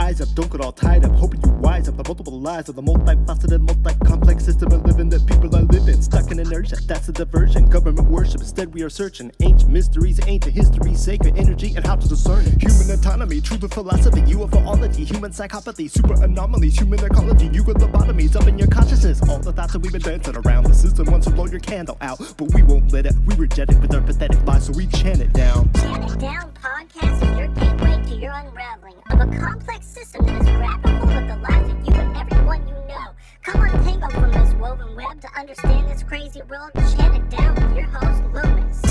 eyes up, don't get all tied up, hoping you wise up the multiple lies of the multifaceted, multi-complex system of living that people are living, stuck in inertia, that's a diversion, government worship, instead we are searching ancient mysteries, ancient history, sacred energy, and how to discern it. Human autonomy, truth and philosophy, UFOlogy, human psychopathy, super anomalies, human ecology, you got lobotomies up in your consciousness, all the thoughts that we've been dancing around, the system wants to blow your candle out, but we won't let it, we reject it with our pathetic lies, so we chant it down. Chant It Down podcast is your gateway to your unraveling of a complex system that is grabbing hold of the lives of you and everyone you know. Come untangle from this woven web to understand this crazy world. Chant It Down with your host, Loomis.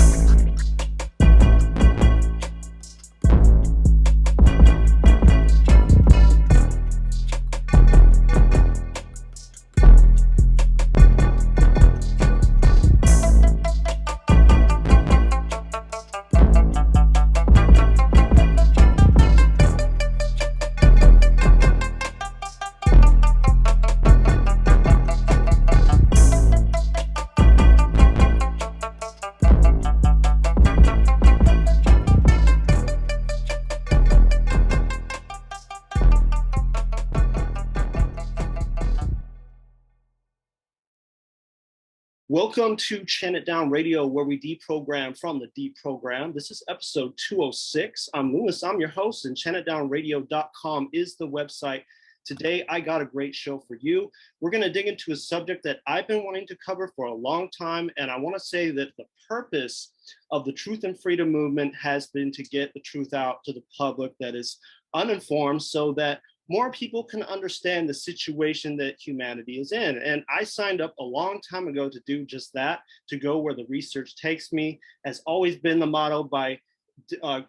Welcome to Chant It Down Radio, where we deprogram from the deprogram. This is episode 206. I'm Loomis, I'm your host, and chantitdownradio.com is the website. Today, I got a great show for you. We're going to dig into a subject that I've been wanting to cover for a long time, and I want to say that the purpose of the Truth and Freedom movement has been to get the truth out to the public that is uninformed so that more people can understand the situation that humanity is in. And I signed up a long time ago to do just that, to go where the research takes me. Has always been the motto by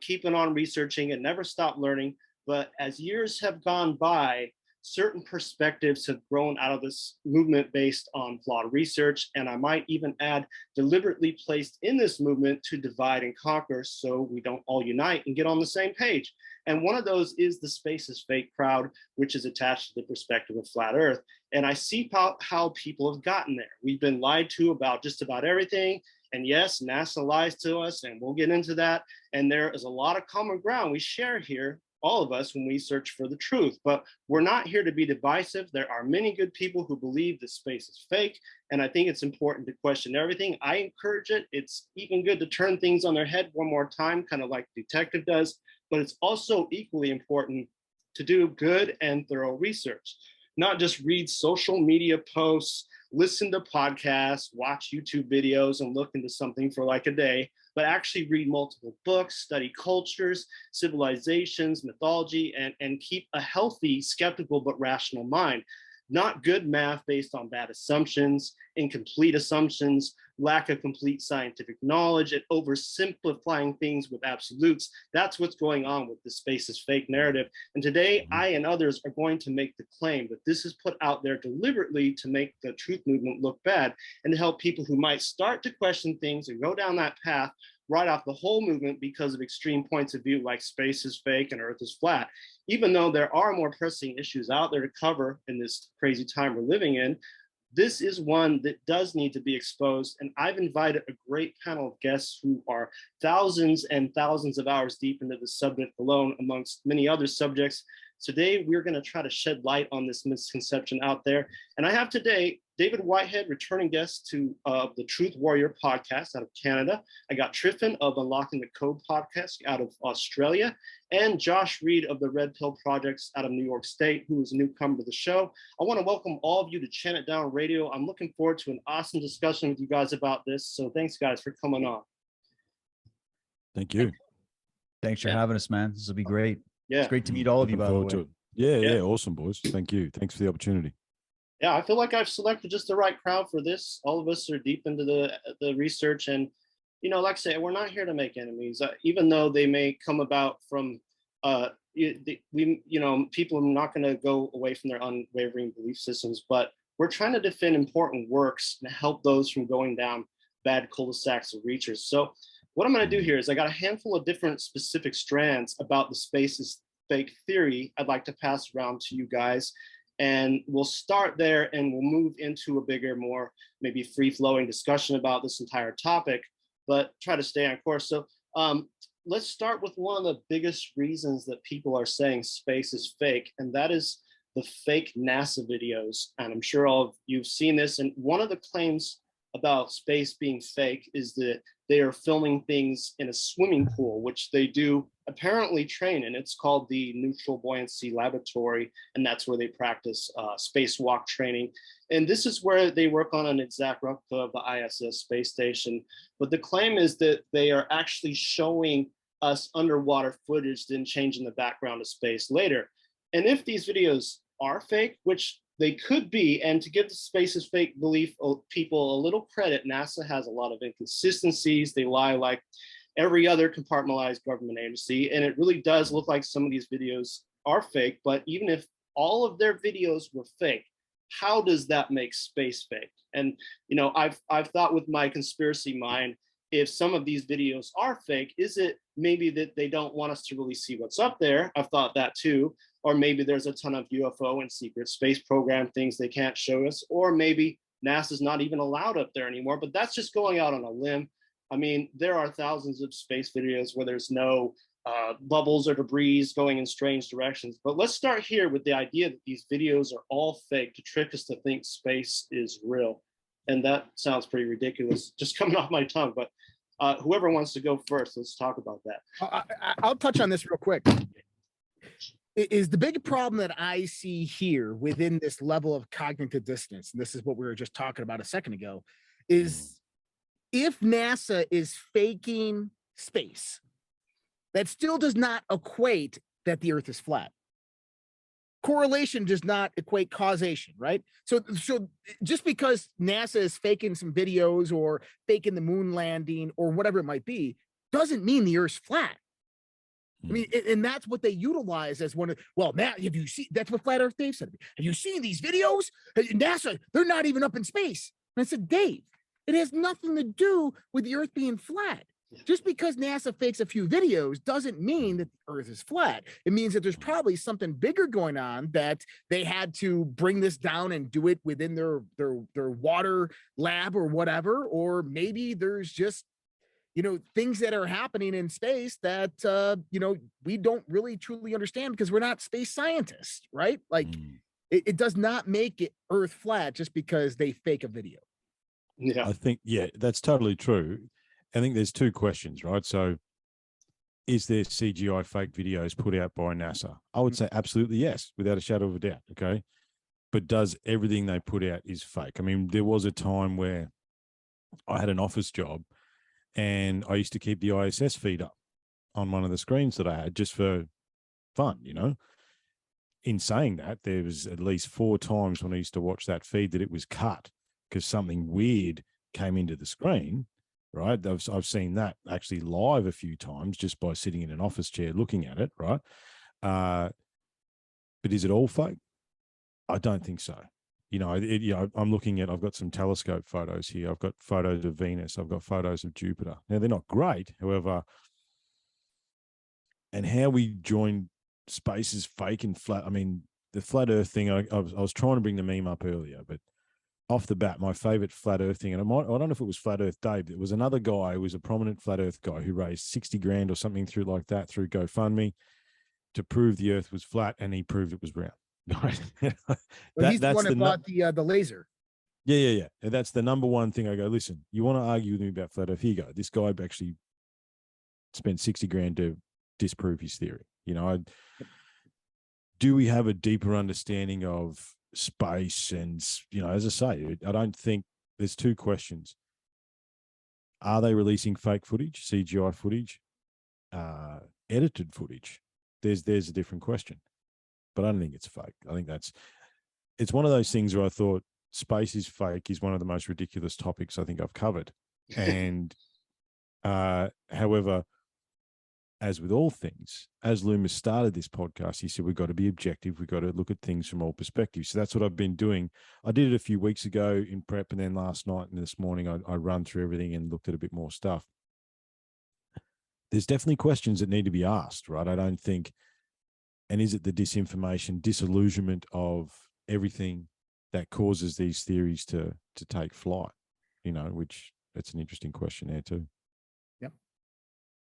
keeping on researching and never stop learning. But as years have gone by, certain perspectives have grown out of this movement based on flawed research. And I might even add, deliberately placed in this movement to divide and conquer so we don't all unite and get on the same page. And one of those is the space is fake crowd, which is attached to the perspective of flat earth. And I see how people have gotten there. We've been lied to about just about everything. And yes, NASA lies to us, and we'll get into that. And there is a lot of common ground we share here, all of us, when we search for the truth. But we're not here to be divisive. There are many good people who believe this space is fake. And I think it's important to question everything. I encourage it. It's even good to turn things on their head one more time, kind of like the detective does. But it's also equally important to do good and thorough research, not just read social media posts, listen to podcasts, watch YouTube videos, and look into something for like a day, but actually read multiple books, study cultures, civilizations, mythology, and keep a healthy, skeptical, but rational mind. Not good math based on bad assumptions, incomplete assumptions, lack of complete scientific knowledge, and oversimplifying things with absolutes. That's what's going on with the space is fake narrative. And today, I and others are going to make the claim that this is put out there deliberately to make the truth movement look bad and to help people who might start to question things and go down that path write off the whole movement because of extreme points of view like space is fake and earth is flat. Even though there are more pressing issues out there to cover in this crazy time we're living in, this is one that does need to be exposed. And I've invited a great panel of guests who are thousands and thousands of hours deep into the subject alone, amongst many other subjects. Today, we're going to try to shed light on this misconception out there. And I have today David Whitehead, returning guest to the Truth Warrior podcast out of Canada. I got Triffon of Unlocking the Code podcast out of Australia, and Josh Reid of the Red Pill Projects out of New York State, who is a newcomer to the show. I want to welcome all of you to Chant It Down Radio. I'm looking forward to an awesome discussion with you guys about this. So thanks, guys, for coming on. Thank you. Thanks for having us, man. This will be great. Yeah. It's great to meet all of you, by the way. Yeah, awesome, boys. Thank you. Thanks for the opportunity. Yeah, I feel like I've selected just the right crowd for this. All of us are deep into the research, and like I say, we're not here to make enemies, even though they may come about from people are not going to go away from their unwavering belief systems, but we're trying to defend important works and help those from going down bad cul-de-sacs or reachers. So what I'm going to do here is I got a handful of different specific strands about the space's fake theory I'd like to pass around to you guys. And we'll start there and we'll move into a bigger, more maybe free-flowing discussion about this entire topic, but try to stay on course. So let's start with one of the biggest reasons that people are saying space is fake, and that is the fake NASA videos. And I'm sure all of you've seen this. And one of the claims about space being fake is that they are filming things in a swimming pool, which they do apparently train in. It's called the Neutral Buoyancy Laboratory, and that's where they practice spacewalk training. And this is where they work on an exact replica of the ISS space station. But the claim is that they are actually showing us underwater footage, then changing the background of space later. And if these videos are fake, which they could be, and to give the space is fake belief people a little credit, NASA has a lot of inconsistencies. They lie like every other compartmentalized government agency, and it really does look like some of these videos are fake. But even if all of their videos were fake, how does that make space fake? And I've thought with my conspiracy mind, if some of these videos are fake, is it maybe that they don't want us to really see what's up there? I've thought that too. Or maybe there's a ton of UFO and secret space program things they can't show us. Or maybe NASA's not even allowed up there anymore, but that's just going out on a limb. I mean, there are thousands of space videos where there's no bubbles or debris going in strange directions. But let's start here with the idea that these videos are all fake to trick us to think space is real. And that sounds pretty ridiculous, just coming off my tongue. But whoever wants to go first, let's talk about that. I'll touch on this real quick. Is the big problem that I see here within this level of cognitive dissonance, and this is what we were just talking about a second ago, is if NASA is faking space, that still does not equate that the Earth is flat. Correlation does not equate causation, right? So just because NASA is faking some videos or faking the moon landing or whatever it might be, doesn't mean the Earth's flat. I mean, and that's what they utilize as one of, well, Matt, have you seen, that's what Flat Earth Dave said to me. Have you seen these videos? NASA, they're not even up in space. And I said, Dave, it has nothing to do with the Earth being flat. Just because NASA fakes a few videos doesn't mean that the Earth is flat. It means that there's probably something bigger going on, that they had to bring this down and do it within their water lab or whatever. Or maybe there's just, things that are happening in space that, we don't really truly understand because we're not space scientists, right? Like it does not make it Earth flat just because they fake a video. Yeah, I think, that's totally true. I think there's two questions, right? So is there CGI fake videos put out by NASA? I would say absolutely yes, without a shadow of a doubt. Okay. But does everything they put out is fake? I mean, there was a time where I had an office job and I used to keep the ISS feed up on one of the screens that I had just for fun, In saying that, there was at least 4 times when I used to watch that feed that it was cut because something weird came into the screen, right? I've seen that actually live a few times just by sitting in an office chair looking at it, right? But is it all fake? I don't think so. I'm looking at, I've got some telescope photos here. I've got photos of Venus. I've got photos of Jupiter. Now, they're not great, however, and how we join space is fake and flat. I mean, the flat Earth thing, I was trying to bring the meme up earlier, but off the bat, my favorite flat Earth thing, and I don't know if it was Flat Earth Dave, it was another guy who was a prominent flat Earth guy who raised 60 grand or something through GoFundMe to prove the Earth was flat, and he proved it was round. Right. Well, he's the one that bought the laser. Yeah. And that's the number one thing I go, listen, you want to argue with me about flat Earth? Here you go. This guy actually spent 60 grand to disprove his theory. Do we have a deeper understanding of space? And, as I say, I don't think there's 2 questions. Are they releasing fake footage, CGI footage, edited footage? There's a different question. But I don't think it's fake. I think it's one of those things where I thought space is fake is one of the most ridiculous topics I think I've covered. And however, as with all things, as Loomis started this podcast, he said, we've got to be objective. We've got to look at things from all perspectives. So that's what I've been doing. I did it a few weeks ago in prep, and then last night and this morning, I run through everything and looked at a bit more stuff. There's definitely questions that need to be asked, right? I don't think, and is it the disinformation, disillusionment of everything that causes these theories to take flight? Which that's an interesting question there too. Yep.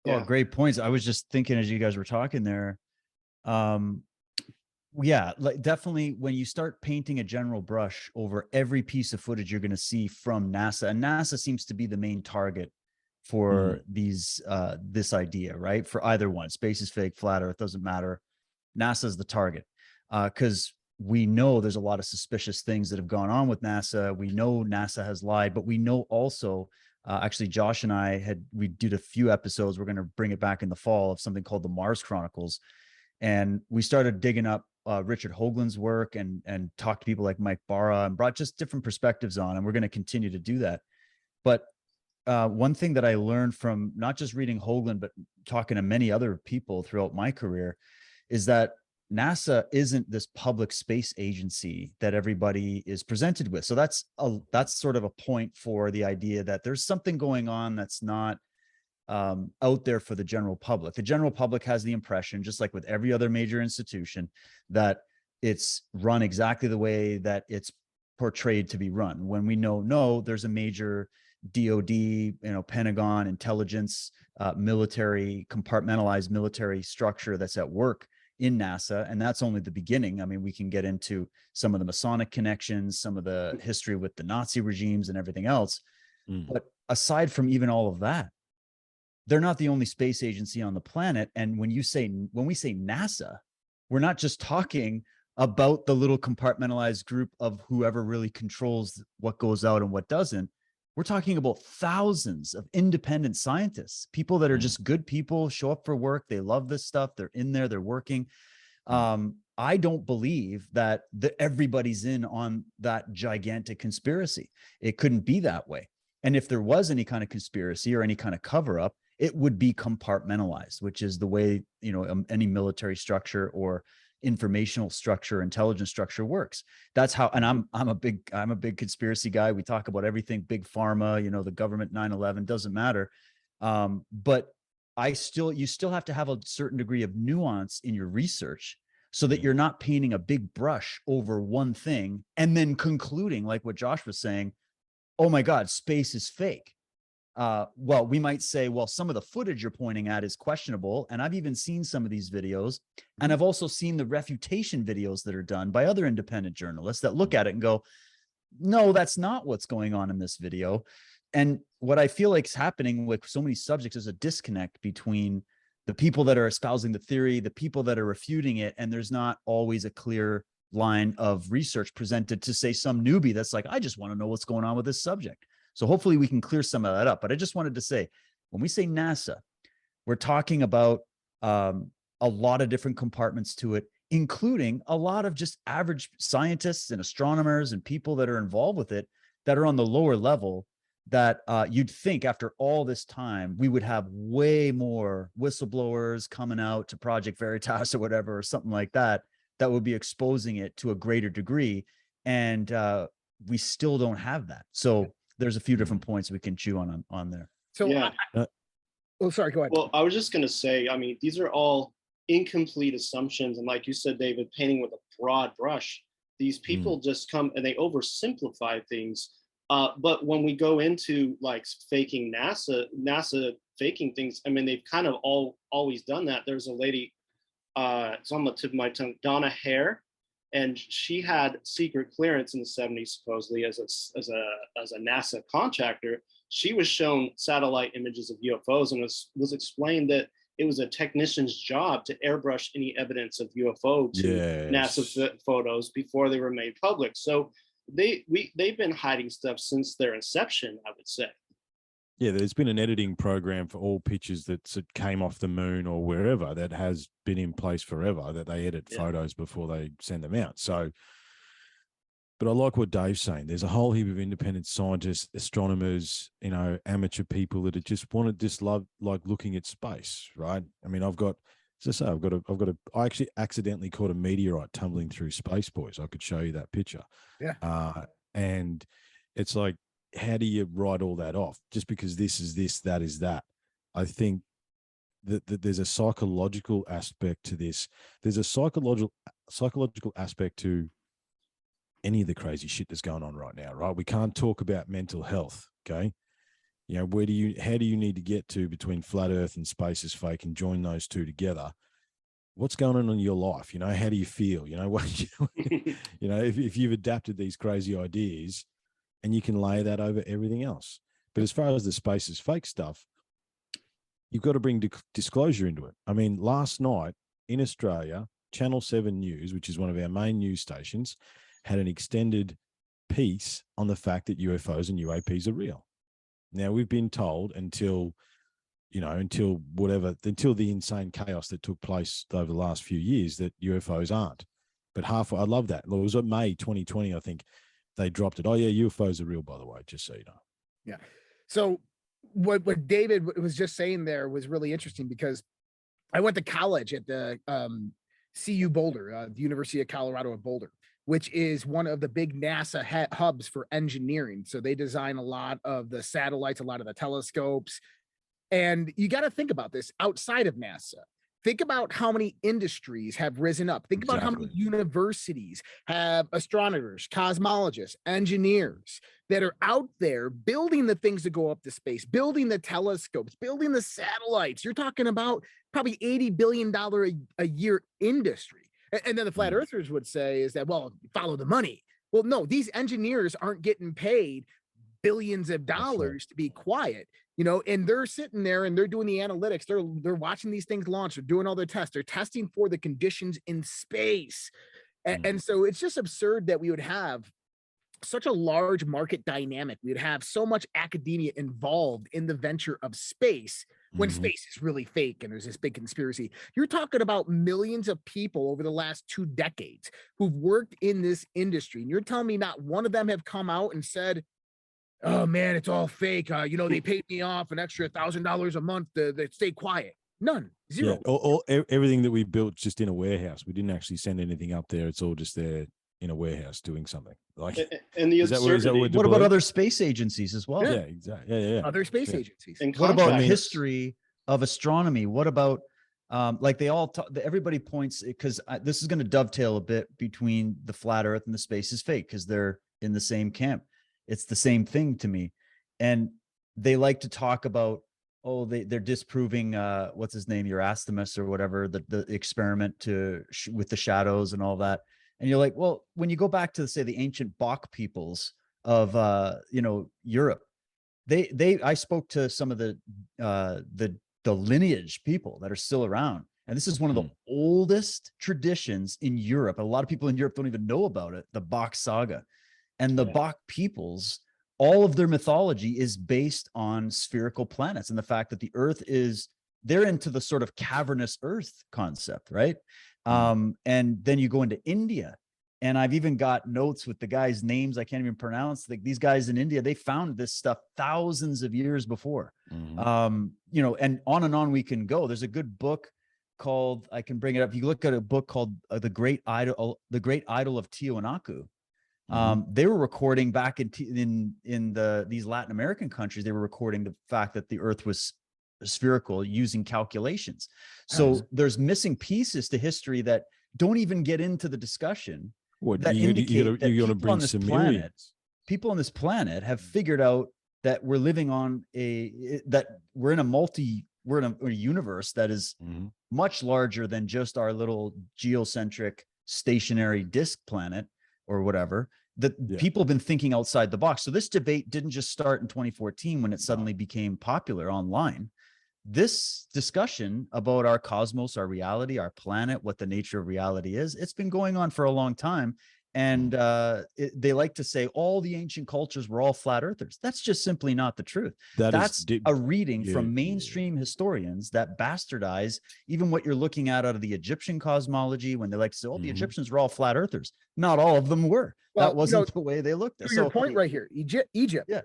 Oh, great points. I was just thinking as you guys were talking there. Yeah, like definitely when you start painting a general brush over every piece of footage you're going to see from NASA, and NASA seems to be the main target for these this idea, right? For either one, space is fake, flat Earth doesn't matter. NASA's the target because we know there's a lot of suspicious things that have gone on with NASA. We know NASA has lied, but we know also. Actually, Josh and we did a few episodes. We're going to bring it back in the fall of something called the Mars Chronicles, and we started digging up Richard Hoagland's work and talked to people like Mike Barra and brought just different perspectives on. And we're going to continue to do that. But one thing that I learned from not just reading Hoagland, but talking to many other people throughout my career is that NASA isn't this public space agency that everybody is presented with. So that's sort of a point for the idea that there's something going on that's not out there for the general public. The general public has the impression, just like with every other major institution, that it's run exactly the way that it's portrayed to be run. When we know, no, there's a major DOD, Pentagon, intelligence, military, compartmentalized military structure that's at work in NASA. And that's only the beginning. I mean, we can get into some of the Masonic connections, some of the history with the Nazi regimes and everything else. But aside from even all of that, they're not the only space agency on the planet. And when we say NASA, we're not just talking about the little compartmentalized group of whoever really controls what goes out and what doesn't. We're talking about thousands of independent scientists, people that are just good people, show up for work. They love this stuff. They're in there, they're working. I don't believe that everybody's in on that gigantic conspiracy. It couldn't be that way. And if there was any kind of conspiracy or any kind of cover up, it would be compartmentalized, which is the way, any military structure or informational structure, intelligence structure works. That's how, and I'm a big conspiracy guy. We talk about everything, big pharma, the government, 9/11, doesn't matter. But you still have to have a certain degree of nuance in your research so that you're not painting a big brush over one thing and then concluding, like what Josh was saying, oh my God, space is fake. Well, we might say, well, some of the footage you're pointing at is questionable. And I've even seen some of these videos. And I've also seen the refutation videos that are done by other independent journalists that look at it and go, no, that's not what's going on in this video. And what I feel like is happening with so many subjects is a disconnect between the people that are espousing the theory, the people that are refuting it. And there's not always a clear line of research presented to say some newbie that's like, I just want to know what's going on with this subject. So hopefully we can clear some of that up. But I just wanted to say, when we say NASA, we're talking about a lot of different compartments to it, including a lot of just average scientists and astronomers and people that are involved with it that are on the lower level that you'd think after all this time, we would have way more whistleblowers coming out to Project Veritas or whatever, or something like that, that would be exposing it to a greater degree. And we still don't have that. So there's a few different points we can chew on there. So, Yeah. Oh, sorry, go ahead. Well, I was just going to say, I mean, these are all incomplete assumptions. And like you said, David, painting with a broad brush, these people just come and they oversimplify things. But when we go into like faking NASA faking things, I mean, they've kind of always done that. There's a lady, it's on the tip of my tongue, Donna Hare. And she had secret clearance in the 70s, supposedly, as a NASA contractor. She was shown satellite images of UFOs and was explained that it was a technician's job to airbrush any evidence of UFO to NASA photos before they were made public. So they've been hiding stuff since their inception, I would say. Yeah, there's been an editing program for all pictures that came off the moon or wherever that has been in place forever, that they edit photos before they send them out. So, but I like what Dave's saying. There's a whole heap of independent scientists, astronomers, amateur people that just love like looking at space, right? I mean, I actually accidentally caught a meteorite tumbling through space, boys. I could show you that picture. Yeah. And it's like, how do you write all that off just because this is this, that is that? I think that there's a psychological aspect to this. There's a psychological aspect to any of the crazy shit that's going on right now, right? We can't talk about mental health, okay? You know, how do you need to get to between flat Earth and space is fake and join those two together? What's going on in your life? You know, how do you feel? You know, what, you know, if you've adapted these crazy ideas and you can lay that over everything else. But as far as the space is fake stuff, you've got to bring disclosure into it. I mean, last night in Australia, Channel 7 News, which is one of our main news stations, had an extended piece on the fact that UFOs and UAPs are real. Now, we've been told until the insane chaos that took place over the last few years that UFOs aren't. But I love that. It was May 2020, I think, they dropped it. Oh, yeah, UFOs are real, by the way, just so you know. Yeah. So what David was just saying there was really interesting, because I went to college at the CU Boulder, the University of Colorado at Boulder, which is one of the big NASA hubs for engineering. So they design a lot of the satellites, a lot of the telescopes. And you got to think about this outside of NASA. Think about how many industries have risen up. Think about how many universities have astronomers, cosmologists, engineers that are out there building the things that go up to space, building the telescopes, building the satellites. You're talking about probably $80 billion a year industry. And then the flat earthers would say is that, well, follow the money. Well, no, these engineers aren't getting paid billions of dollars to be quiet, you know, and they're sitting there and they're doing the analytics. They're watching these things launch. They're doing all their tests. They're testing for the conditions in space. And so it's just absurd that we would have such a large market dynamic. We would have so much academia involved in the venture of space when space is really fake and there's this big conspiracy. You're talking about millions of people over the last 2 decades who've worked in this industry. And you're telling me not one of them have come out and said, oh man, it's all fake. You know, they paid me off an extra $1,000 a month to stay quiet. None, zero. Yeah, everything that we built just in a warehouse. We didn't actually send anything up there. It's all just there in a warehouse doing something. Like, and the absurdity. What about other space agencies as well? Yeah, exactly. Yeah. Other space agencies. And What about contracts. history of astronomy? What about like they all everybody points, because this is going to dovetail a bit between the flat Earth and the space is fake, because they're in the same camp. It's the same thing to me. And they like to talk about, oh, they're disproving what's his name, Erasmus or whatever, the experiment with the shadows and all that. And you're like, well, when you go back to, say, the ancient Bach peoples of Europe, I spoke to some of the lineage people that are still around. And this is one of the oldest traditions in Europe. A lot of people in Europe don't even know about it, the Bach saga. And the Bach peoples, all of their mythology is based on spherical planets and the fact that the Earth they're into the sort of cavernous Earth concept, right? And then you go into India, and I've even got notes with the guys' names I can't even pronounce. Like, these guys in India, they found this stuff thousands of years before. And on we can go. There's a good book called, I can bring it up. You look at a book called The Great Idol of Tiwanaku. They were recording back in these Latin American countries. They were recording the fact that the Earth was spherical using calculations. So there's missing pieces to history that don't even get into the discussion. That indicate that people on this planet have figured out that we're living on we're in a universe that is much larger than just our little geocentric stationary disk planet or whatever. People have been thinking outside the box. So this debate didn't just start in 2014 when it suddenly became popular online. This discussion about our cosmos, our reality, our planet, what the nature of reality is, it's been going on for a long time. And they like to say all the ancient cultures were all flat earthers. That's just simply not the truth. That's a reading from mainstream historians that bastardize even what you're looking at out of the Egyptian cosmology, when they like to say, oh, the Egyptians were all flat earthers. Not all of them were. Well, that wasn't the way they looked. To your point right here, Egypt. Yeah.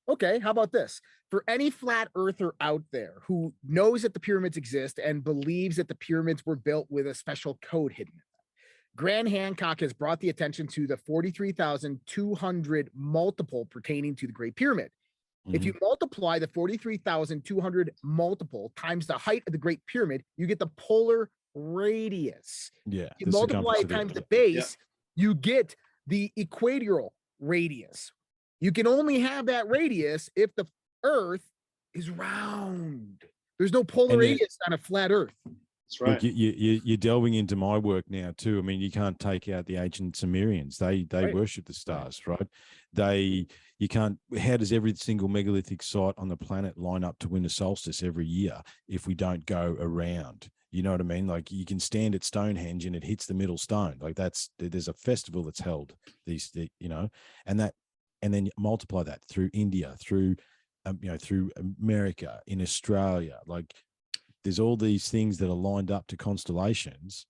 Okay, how about this? For any flat earther out there who knows that the pyramids exist and believes that the pyramids were built with a special code hidden in them, Grant Hancock has brought the attention to the 43,200 multiple pertaining to the Great Pyramid. If you multiply the 43,200 multiple times the height of the Great Pyramid, you get the polar radius. Yeah. You multiply it times the base, you get the equatorial radius. You can only have that radius if the Earth is round. There's no polar And radius on a flat Earth. That's right. look, you're delving into my work now too. I mean, you can't take out the ancient Sumerians. They Right. worship the stars, right? You can't. How does every single megalithic site on the planet line up to winter solstice every year if we don't go around? You know what I mean? Like you can stand at Stonehenge and it hits the middle stone. Like there's a festival that's held you know, and then multiply that through India, through through America, in Australia. Like there's all these things that are lined up to constellations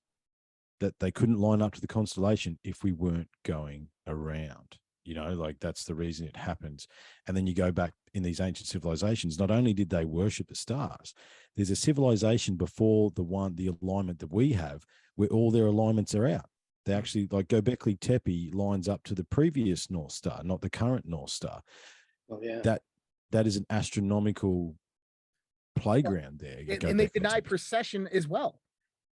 that they couldn't line up to the constellation if we weren't going around. You know, like that's the reason it happens. And then you go back in these ancient civilizations, not only did they worship the stars, there's a civilization before the alignment that we have, where all their alignments are out. They actually, like Göbekli Tepe lines up to the previous North Star, not the current North Star. Oh yeah. That is an astronomical playground there. And they deny precession as well.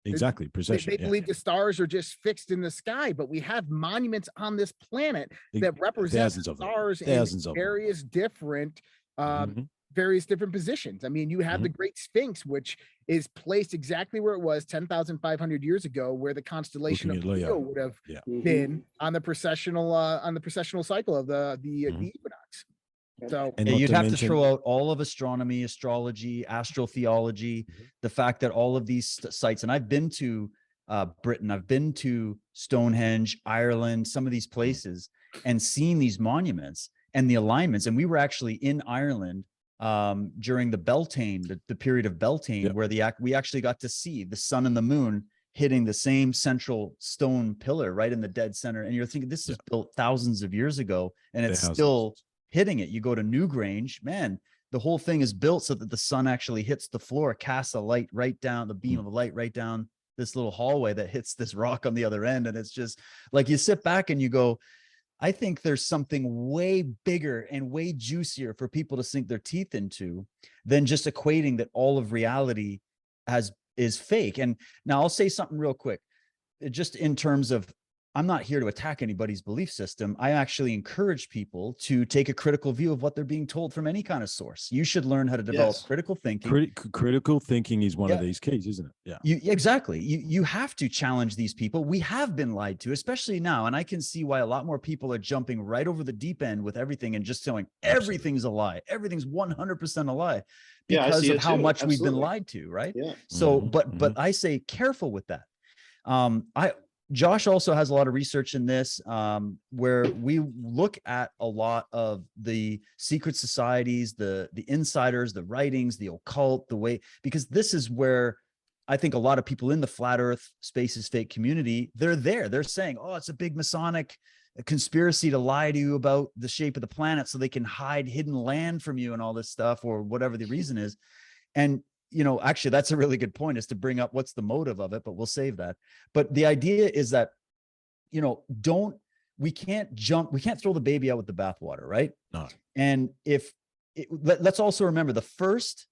Exactly, precession. They believe the stars are just fixed in the sky, but we have monuments on this planet that represent stars in various different various different positions. I mean, you have the Great Sphinx, which is placed exactly where it was 10,500 years ago, where the constellation of Leo would have been on the precessional cycle of the equinox. So you'd have to throw out all of astronomy, astrology, astrotheology, the fact that all of these sites, and I've been to Britain, I've been to Stonehenge, Ireland, some of these places, and seen these monuments and the alignments. And we were actually in Ireland during the Beltane, the period of Beltane, where we actually got to see the sun and the moon hitting the same central stone pillar right in the dead center. And you're thinking, this is built thousands of years ago, and it's still hitting it. You go to Newgrange, man, the whole thing is built so that the sun actually hits the floor, casts a light right down, the beam of light right down this little hallway that hits this rock on the other end. And it's just like, you sit back and you go, I think there's something way bigger and way juicier for people to sink their teeth into than just equating that all of reality is fake. And now I'll say something real quick, just in terms of, I'm not here to attack anybody's belief system. I actually encourage people to take a critical view of what they're being told from any kind of source. You should learn how to develop critical thinking. Critical thinking is one of these keys, isn't it? Yeah. Exactly. You have to challenge these people. We have been lied to, especially now. And I can see why a lot more people are jumping right over the deep end with everything and just saying everything's a lie. Everything's 100% a lie because of how much we've been lied to. Right. Yeah. So, but I say careful with that. Josh also has a lot of research in this, where we look at a lot of the secret societies, the insiders, the writings, the occult, the way, because this is where I think a lot of people in the flat earth space is fake community, they're saying, oh, it's a big Masonic conspiracy to lie to you about the shape of the planet so they can hide hidden land from you and all this stuff, or whatever the reason is. And actually, that's a really good point, is to bring up what's the motive of it, but we'll save that. But the idea is that, we can't throw the baby out with the bathwater, right? No. And let's also remember, the first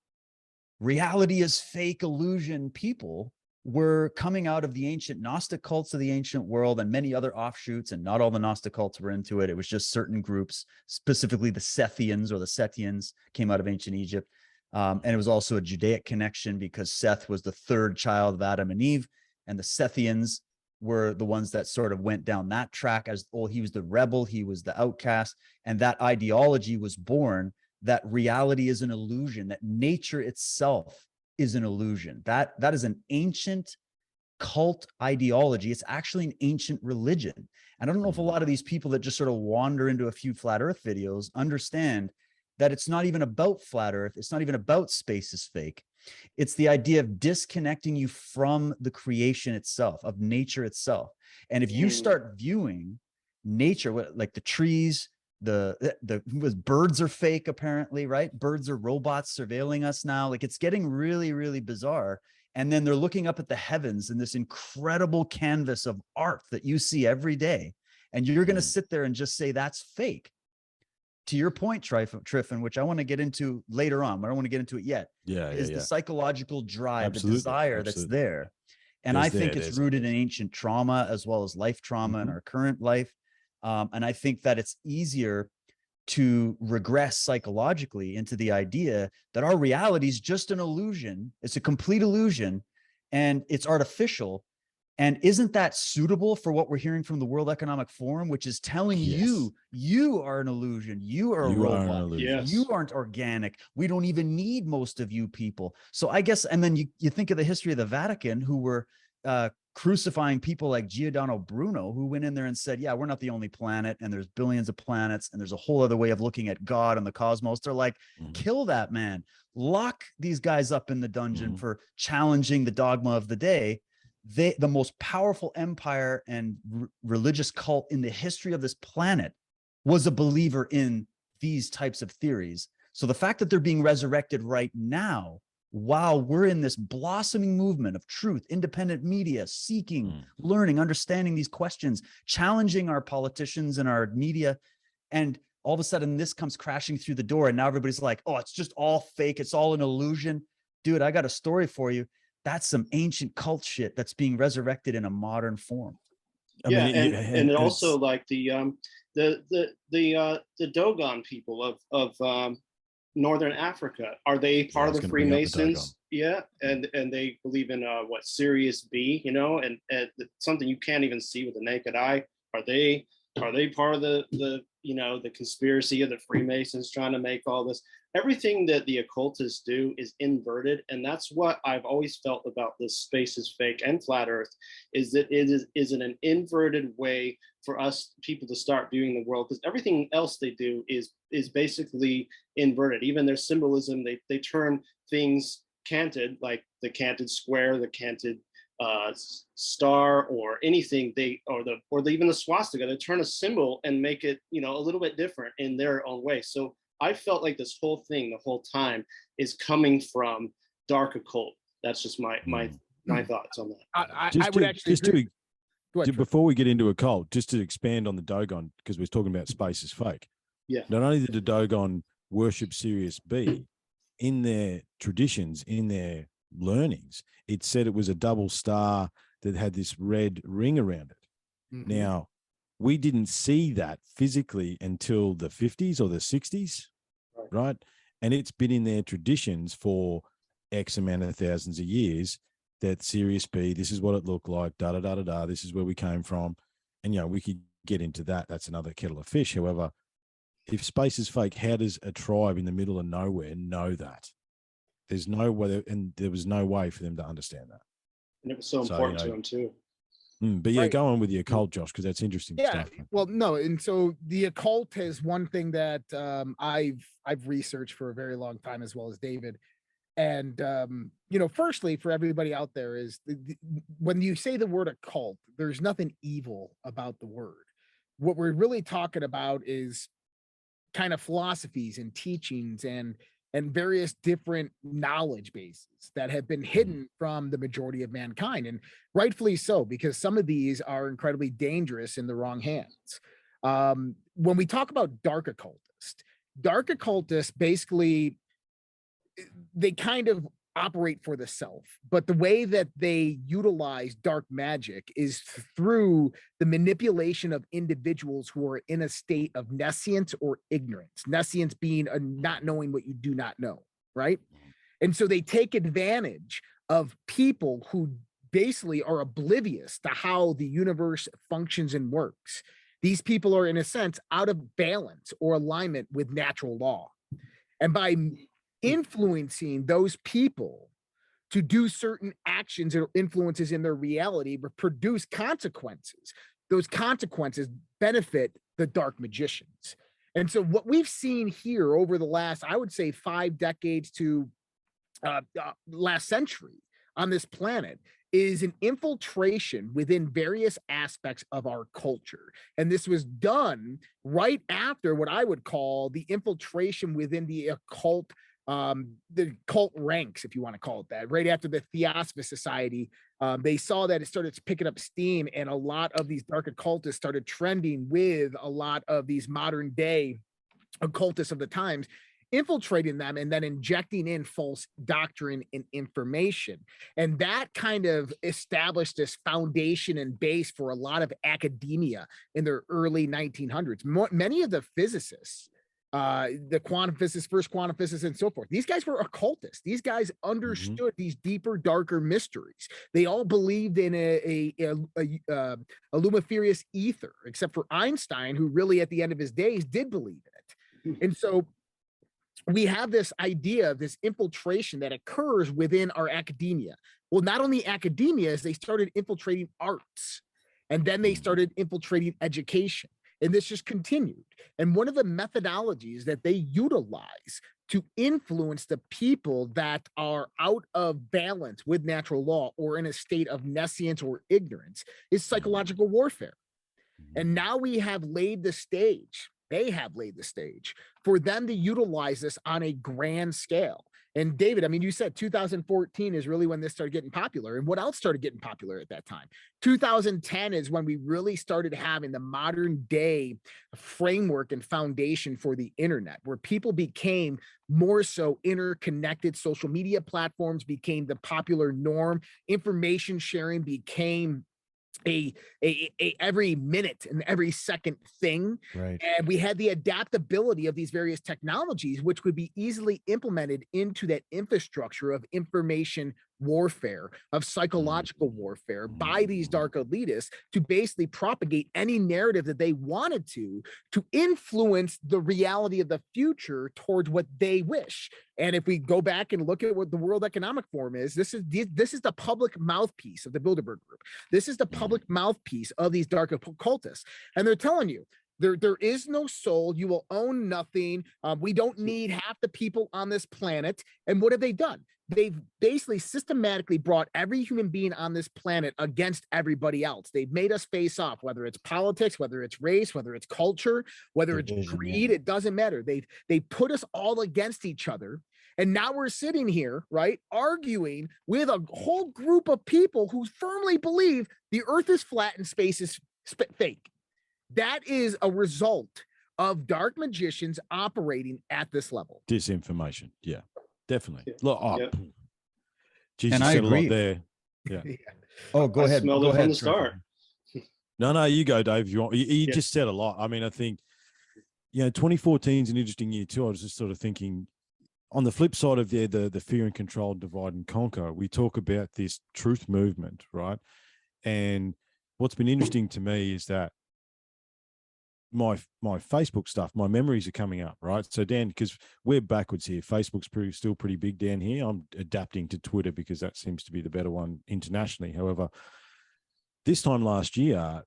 reality is fake illusion people were coming out of the ancient Gnostic cults of the ancient world and many other offshoots, and not all the Gnostic cults were into it. It was just certain groups, specifically the Sethians or the Sethians, came out of ancient Egypt. And it was also a Judaic connection because Seth was the third child of Adam and Eve, and the Sethians were the ones that sort of went down that track as, he was the rebel, he was the outcast. And that ideology was born that reality is an illusion, that nature itself is an illusion. That is an ancient cult ideology. It's actually an ancient religion. And I don't know if a lot of these people that just sort of wander into a few flat earth videos understand that it's not even about flat earth. It's not even about space is fake. It's the idea of disconnecting you from the creation itself, of nature itself. And if you start viewing nature, like the trees, the birds are fake, apparently, right? Birds are robots surveilling us now. Like, it's getting really, really bizarre. And then they're looking up at the heavens in this incredible canvas of art that you see every day. And you're going to sit there and just say that's fake. To your point, Triffon, which I want to get into later on, but I don't want to get into it yet, is the psychological drive, the desire that's there. And I think it's rooted in ancient trauma as well as life trauma in our current life. And I think that it's easier to regress psychologically into the idea that our reality is just an illusion. It's a complete illusion and it's artificial. And isn't that suitable for what we're hearing from the World Economic Forum, which is telling Yes. you are an illusion. You are a You are an robot. illusion. Yes. You aren't organic. We don't even need most of you people. So I guess, and then you think of the history of the Vatican, who were crucifying people like Giordano Bruno, who went in there and said, yeah, we're not the only planet, and there's billions of planets, and there's a whole other way of looking at God and the cosmos. They're like, kill that man. Lock these guys up in the dungeon for challenging the dogma of the day. The most powerful empire and religious cult in the history of this planet was a believer in these types of theories. So the fact that they're being resurrected right now, while we're in this blossoming movement of truth, independent media, seeking, learning, understanding these questions, challenging our politicians and our media, and all of a sudden this comes crashing through the door, and now everybody's like, oh, it's just all fake, it's all an illusion. Dude, I got a story for you. That's some ancient cult shit that's being resurrected in a modern form. And also like the Dogon people of Northern Africa, are they part of the Freemasons? Yeah, and they believe in what, Sirius B, you know, and something you can't even see with the naked eye. Are they part of the you know, the conspiracy of the Freemasons trying to make all this? Everything that the occultists do is inverted, and that's what I've always felt about this space is fake and flat earth, is that it is in an inverted way for us people to start viewing the world, because everything else they do is basically inverted. Even their symbolism, they turn things canted, like the canted square, the canted star, or anything, even the swastika, they turn a symbol and make it, you know, a little bit different in their own way. So I felt like this whole thing the whole time is coming from dark occult. That's just my thoughts on that. I would actually before we get into occult, just to expand on the Dogon, because we're talking about space is fake. Yeah. Not only did the Dogon worship Sirius B, in their traditions, in their learnings, it said it was a double star that had this red ring around it. Now, we didn't see that physically until the 50s or the 60s, right? And it's been in their traditions for X amount of thousands of years that Sirius B, this is what it looked like, da-da-da-da-da, this is where we came from. And, you know, we could get into that. That's another kettle of fish. However, if space is fake, how does a tribe in the middle of nowhere know that? There's no way, and there was no way for them to understand that. And it was so important to them too. But yeah, go on with the occult, Josh, because that's interesting stuff. Well, no, and so the occult is one thing that I've researched for a very long time, as well as David. And you know, firstly, for everybody out there, is when you say the word occult, there's nothing evil about the word. What we're really talking about is kind of philosophies and teachings and various different knowledge bases that have been hidden from the majority of mankind, and rightfully so, because some of these are incredibly dangerous in the wrong hands. When we talk about dark occultists basically, they kind of operate for the self, but the way that they utilize dark magic is through the manipulation of individuals who are in a state of nescience or ignorance. Nescience being a not knowing what you do not know, right? And so they take advantage of people who basically are oblivious to how the universe functions and works. These people are, in a sense, out of balance or alignment with natural law. And by influencing those people to do certain actions or influences in their reality, but produce consequences. Those consequences benefit the dark magicians. And so what we've seen here over the last, I would say, 5 decades to last century on this planet is an infiltration within various aspects of our culture. And this was done right after what I would call the infiltration within the occult ranks, if you want to call it that, right after the Theosophist Society. They saw that it started picking up steam, and a lot of these dark occultists started trending with a lot of these modern day occultists of the times, infiltrating them and then injecting in false doctrine and information. And that kind of established this foundation and base for a lot of academia in the early 1900s. Many of the physicists the quantum physicists, first quantum physicists, and so forth. These guys were occultists. These guys understood these deeper, darker mysteries. They all believed in a lumiferious ether, except for Einstein, who really at the end of his days did believe in it. And so we have this idea of this infiltration that occurs within our academia. Well, not only academia, as they started infiltrating arts, and then they started infiltrating education. And this just continued. And one of the methodologies that they utilize to influence the people that are out of balance with natural law or in a state of nescience or ignorance is psychological warfare. And now we have laid the stage. They have laid the stage for them to utilize this on a grand scale. And David, I mean, you said 2014 is really when this started getting popular. And what else started getting popular at that time? 2010 is when we really started having the modern day framework and foundation for the internet, where people became more so interconnected. Social media platforms became the popular norm. Information sharing became a every minute and every second thing. Right. And we had the adaptability of these various technologies, which would be easily implemented into that infrastructure of information warfare, of psychological warfare by these dark elitists to basically propagate any narrative that they wanted to influence the reality of the future towards what they wish. And if we go back and look at what the World Economic Forum is, this is the public mouthpiece of the Bilderberg Group. This is the public mouthpiece of these dark occultists. And they're telling you, there is no soul. You will own nothing. We don't need half the people on this planet. And what have they done? They've basically systematically brought every human being on this planet against everybody else. They've made us face off, whether it's politics, whether it's race, whether it's culture, whether it's greed, it doesn't matter. They put us all against each other. And now we're sitting here, right, arguing with a whole group of people who firmly believe the earth is flat and space is fake. That is a result of dark magicians operating at this level. Disinformation. Yeah, definitely. Look, Jesus, and I said agree. a lot there. Yeah. Oh, go ahead. Smelled Go it from ahead. the start. No, you go, Dave. If you want. You just said a lot. I mean, I think, 2014 is an interesting year too. I was just sort of thinking, on the flip side of the fear and control, divide and conquer, we talk about this truth movement, right? And what's been interesting to me is that my Facebook stuff, my memories are coming up, right? So Dan, because we're backwards here, Facebook's still pretty big down here. I'm adapting to Twitter because that seems to be the better one internationally. However, this time last year,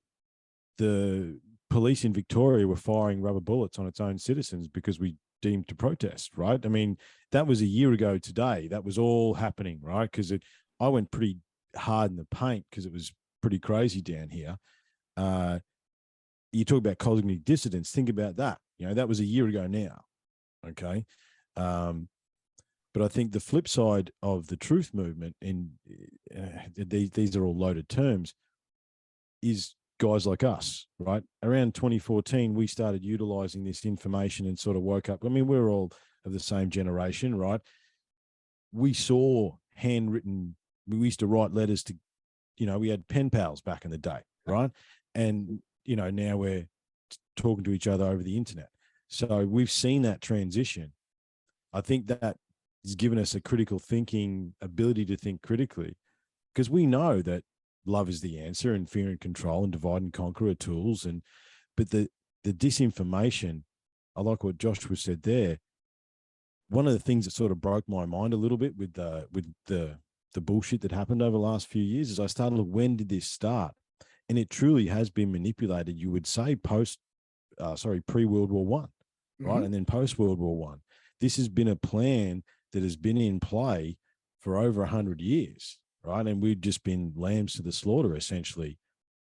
the police in Victoria were firing rubber bullets on its own citizens because we deemed to protest, right? I mean, that was a year ago today. That was all happening, right? Because I went pretty hard in the paint because it was pretty crazy down here. You talk about cognitive dissonance. Think about that. That was a year ago now. Okay. But I think the flip side of the truth movement, and these are all loaded terms, is guys like us, right? Around 2014, we started utilizing this information and sort of woke up. I mean, we're all of the same generation, right? We saw handwritten, we used to write letters to, we had pen pals back in the day, right? And, now we're talking to each other over the internet. So we've seen that transition. I think that has given us a critical thinking ability to think critically, because we know that love is the answer and fear and control and divide and conquer are tools. But the disinformation, I like what Joshua said there. One of the things that sort of broke my mind a little bit with the bullshit that happened over the last few years is I started to look, when did this start? And it truly has been manipulated, you would say, pre-World War One, right? And then post-World War One. This has been a plan that has been in play for over 100 years, right? And we've just been lambs to the slaughter, essentially,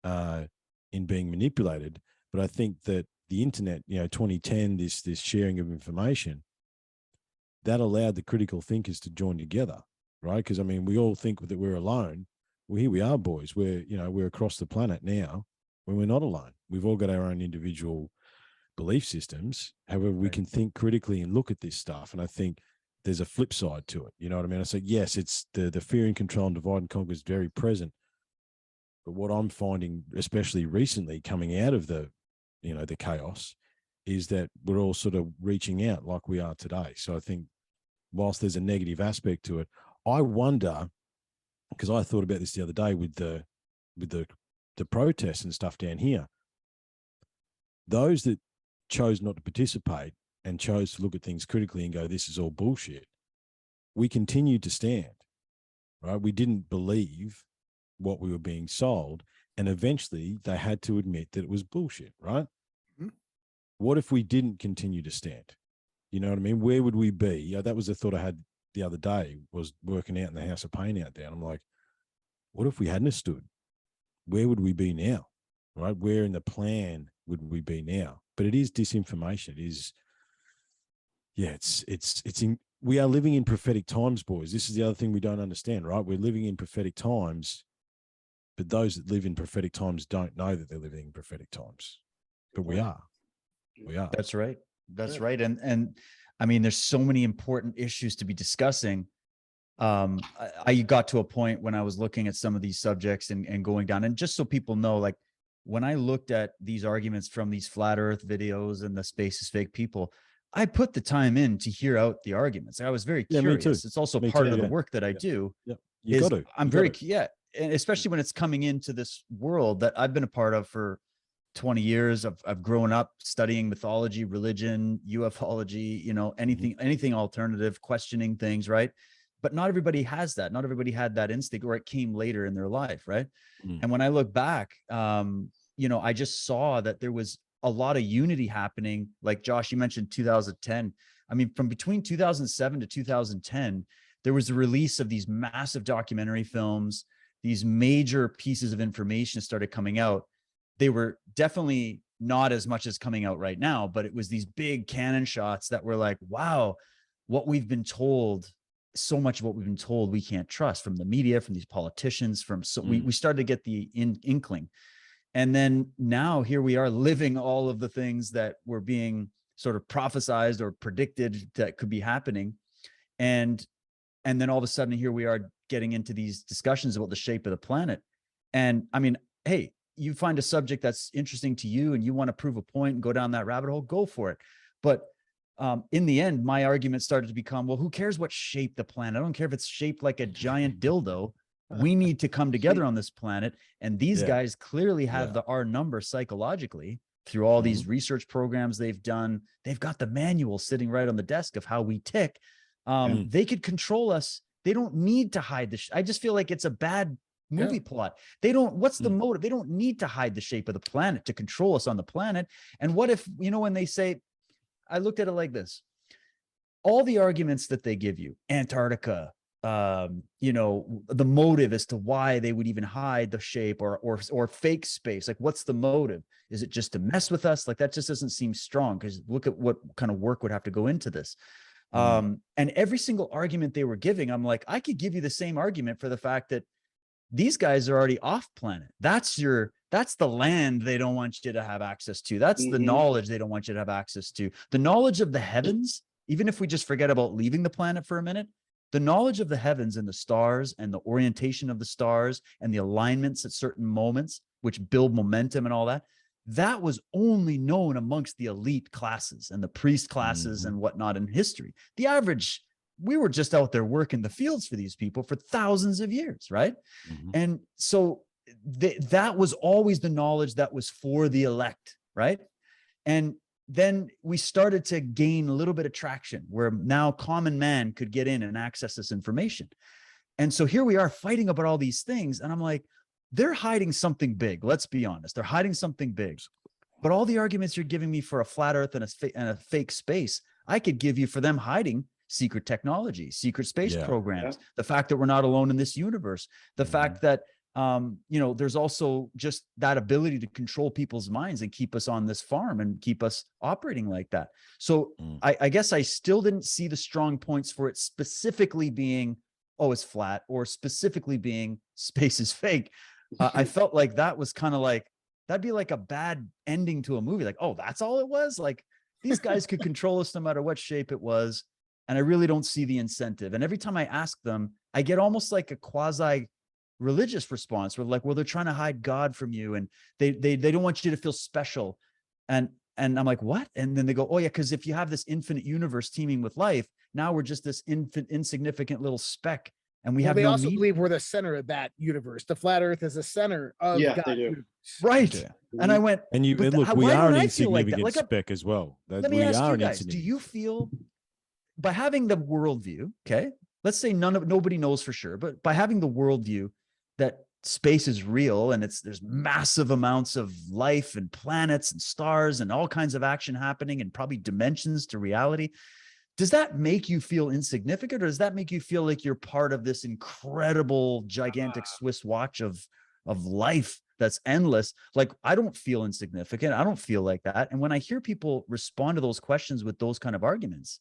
in being manipulated. But I think that the internet, 2010, this sharing of information, that allowed the critical thinkers to join together, right? Because, I mean, we all think that we're alone. Well, here we are, boys. We're across the planet now when we're not alone. We've all got our own individual belief systems. However, we can think critically and look at this stuff. And I think there's a flip side to it. You know what I mean? I say, yes, it's the fear and control and divide and conquer is very present. But what I'm finding, especially recently coming out of the chaos, is that we're all sort of reaching out like we are today. So I think whilst there's a negative aspect to it, I wonder, because I thought about this the other day with the protests and stuff down here, those that chose not to participate and chose to look at things critically and go, this is all bullshit, we continued to stand, right? We didn't believe what we were being sold, and eventually they had to admit that it was bullshit, right? Mm-hmm. What if we didn't continue to stand? You know what I mean? Where would we be? You know, that was a thought I had the other day, was working out in the House of Pain out there. And I'm like, what if we hadn't have stood? Where would we be now, right? Where in the plan would we be now? But it is disinformation. It is, yeah, we are living in prophetic times, boys. This is the other thing we don't understand, right? We're living in prophetic times, but those that live in prophetic times don't know that they're living in prophetic times. But we are. We are. That's right. That's right. And I mean, there's so many important issues to be discussing. I got to a point when I was looking at some of these subjects and going down, and just so people know, like when I looked at these arguments from these flat earth videos and the space is fake people, I put the time in to hear out the arguments. I was very curious. Me too. It's also part of the work that I do. Yeah. You got to. I'm very, and especially when it's coming into this world that I've been a part of for 20 years. I've grown up studying mythology, religion, ufology, you know, anything alternative, questioning things, right? But not everybody has that. Not everybody had that instinct, or it came later in their life, right? And when I look back, you know, I just saw that there was a lot of unity happening. Like Josh, you mentioned 2010. I mean, from between 2007 to 2010, there was the release of these massive documentary films. These major pieces of information started coming out. They were definitely not as much as coming out right now, but it was these big cannon shots that were like, wow, what we've been told, so much of what we've been told we can't trust, from the media, from these politicians, we started to get the inkling. And then now here we are living all of the things that were being sort of prophesized or predicted that could be happening. And then all of a sudden here we are getting into these discussions about the shape of the planet. And I mean, hey, you find a subject that's interesting to you and you want to prove a point and go down that rabbit hole, go for it. But in the end, my argument started to become, well, who cares what shape the planet? I don't care if it's shaped like a giant dildo. We need to come together on this planet. And these guys clearly have our number psychologically through all these research programs they've done. They've got the manual sitting right on the desk of how we tick. They could control us. They don't need to hide this. I just feel like it's a bad movie plot. They don't, what's the motive? They don't need to hide the shape of the planet to control us on the planet. And what if, you know, when they say, I looked at it like this, all the arguments that they give you, Antarctica, you know, the motive as to why they would even hide the shape or fake space. Like, what's the motive? Is it just to mess with us? Like, that just doesn't seem strong, because look at what kind of work would have to go into this. And every single argument they were giving, I'm like, I could give you the same argument for the fact that these guys are already off planet. That's the land they don't want you to have access to. That's the knowledge they don't want you to have access to. The knowledge of the heavens, even if we just forget about leaving the planet for a minute, the knowledge of the heavens and the stars and the orientation of the stars and the alignments at certain moments, which build momentum and all that, that was only known amongst the elite classes and the priest classes and whatnot in history. The average, we were just out there working the fields for these people for thousands of years, right? And so that was always the knowledge that was for the elect, right? And then we started to gain a little bit of traction where now common man could get in and access this information. And so here we are fighting about all these things. And I'm like, they're hiding something big. Let's be honest. They're hiding something big. But all the arguments you're giving me for a flat earth and a fake space, I could give you for them hiding secret technology, secret space programs, the fact that we're not alone in this universe, the fact that, you know, there's also just that ability to control people's minds and keep us on this farm and keep us operating like that. So I guess I still didn't see the strong points for it specifically being, oh, it's flat, or specifically being space is fake. I felt like that was kind of like, that'd be like a bad ending to a movie. Like, oh, that's all it was? Like, these guys could control us no matter what shape it was. And I really don't see the incentive. And every time I ask them, I get almost like a quasi religious response where like, well, they're trying to hide God from you. And they don't want you to feel special. And And I'm like, what? And then they go, oh yeah, because if you have this infinite universe teeming with life, now we're just this insignificant little speck, and we have they no also meaning. believe we're the center of that universe. The flat Earth is the center of Yeah, God's they do. universe. Right. Okay. And I went, And you but and look, how- we why are don't an I feel like that? insignificant Like, speck as well. That let me we ask are you an guys, do insignificant. you feel by having the worldview, okay, let's say nobody knows for sure, but by having the worldview that space is real and there's massive amounts of life and planets and stars and all kinds of action happening and probably dimensions to reality, does that make you feel insignificant, or does that make you feel like you're part of this incredible gigantic Swiss watch of life that's endless? Like, I don't feel insignificant. I don't feel like that. And when I hear people respond to those questions with those kind of arguments,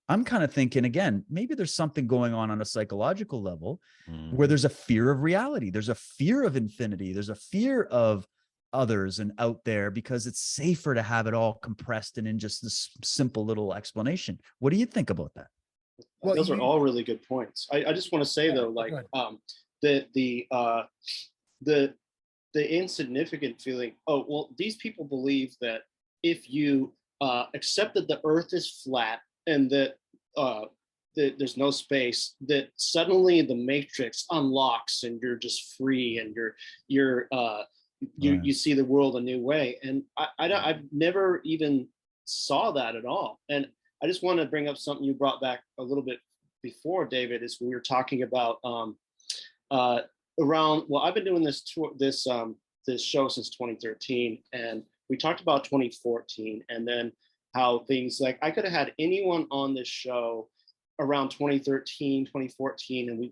I'm kind of thinking, again, maybe there's something going on a psychological level where there's a fear of reality. There's a fear of infinity. There's a fear of others and out there, because it's safer to have it all compressed and in just this simple little explanation. What do you think about that? Well, Those are all really good points. I just want to say though, like the insignificant feeling. Oh, well, these people believe that if you accept that the Earth is flat and that there's no space, that suddenly the matrix unlocks and you're just free and you see the world a new way. And I've never even saw that at all. And I just want to bring up something you brought back a little bit before, David, is we were talking about around, well, I've been doing this show since 2013, and we talked about 2014, and then how things, like, I could have had anyone on this show around 2013, 2014, and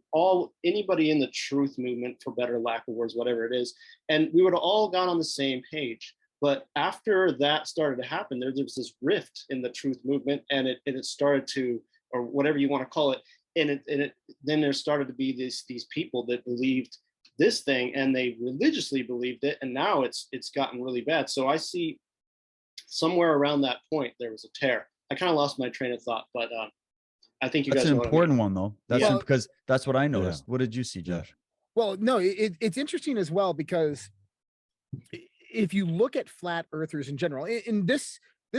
anybody in the truth movement, for better or lack of words, whatever it is, and we would have all gone on the same page. But after that started to happen, there was this rift in the truth movement, and it started to, or whatever you want to call it, then there started to be these people that believed this thing, and they religiously believed it, and now it's gotten really bad. So I see somewhere around that point there was a tear. I kind of lost my train of thought, but I think you that's guys an know important one though. That's Yeah. because that's what I noticed. What did you see, Josh? Well, no, it's interesting as well, because if you look at flat earthers in general, and this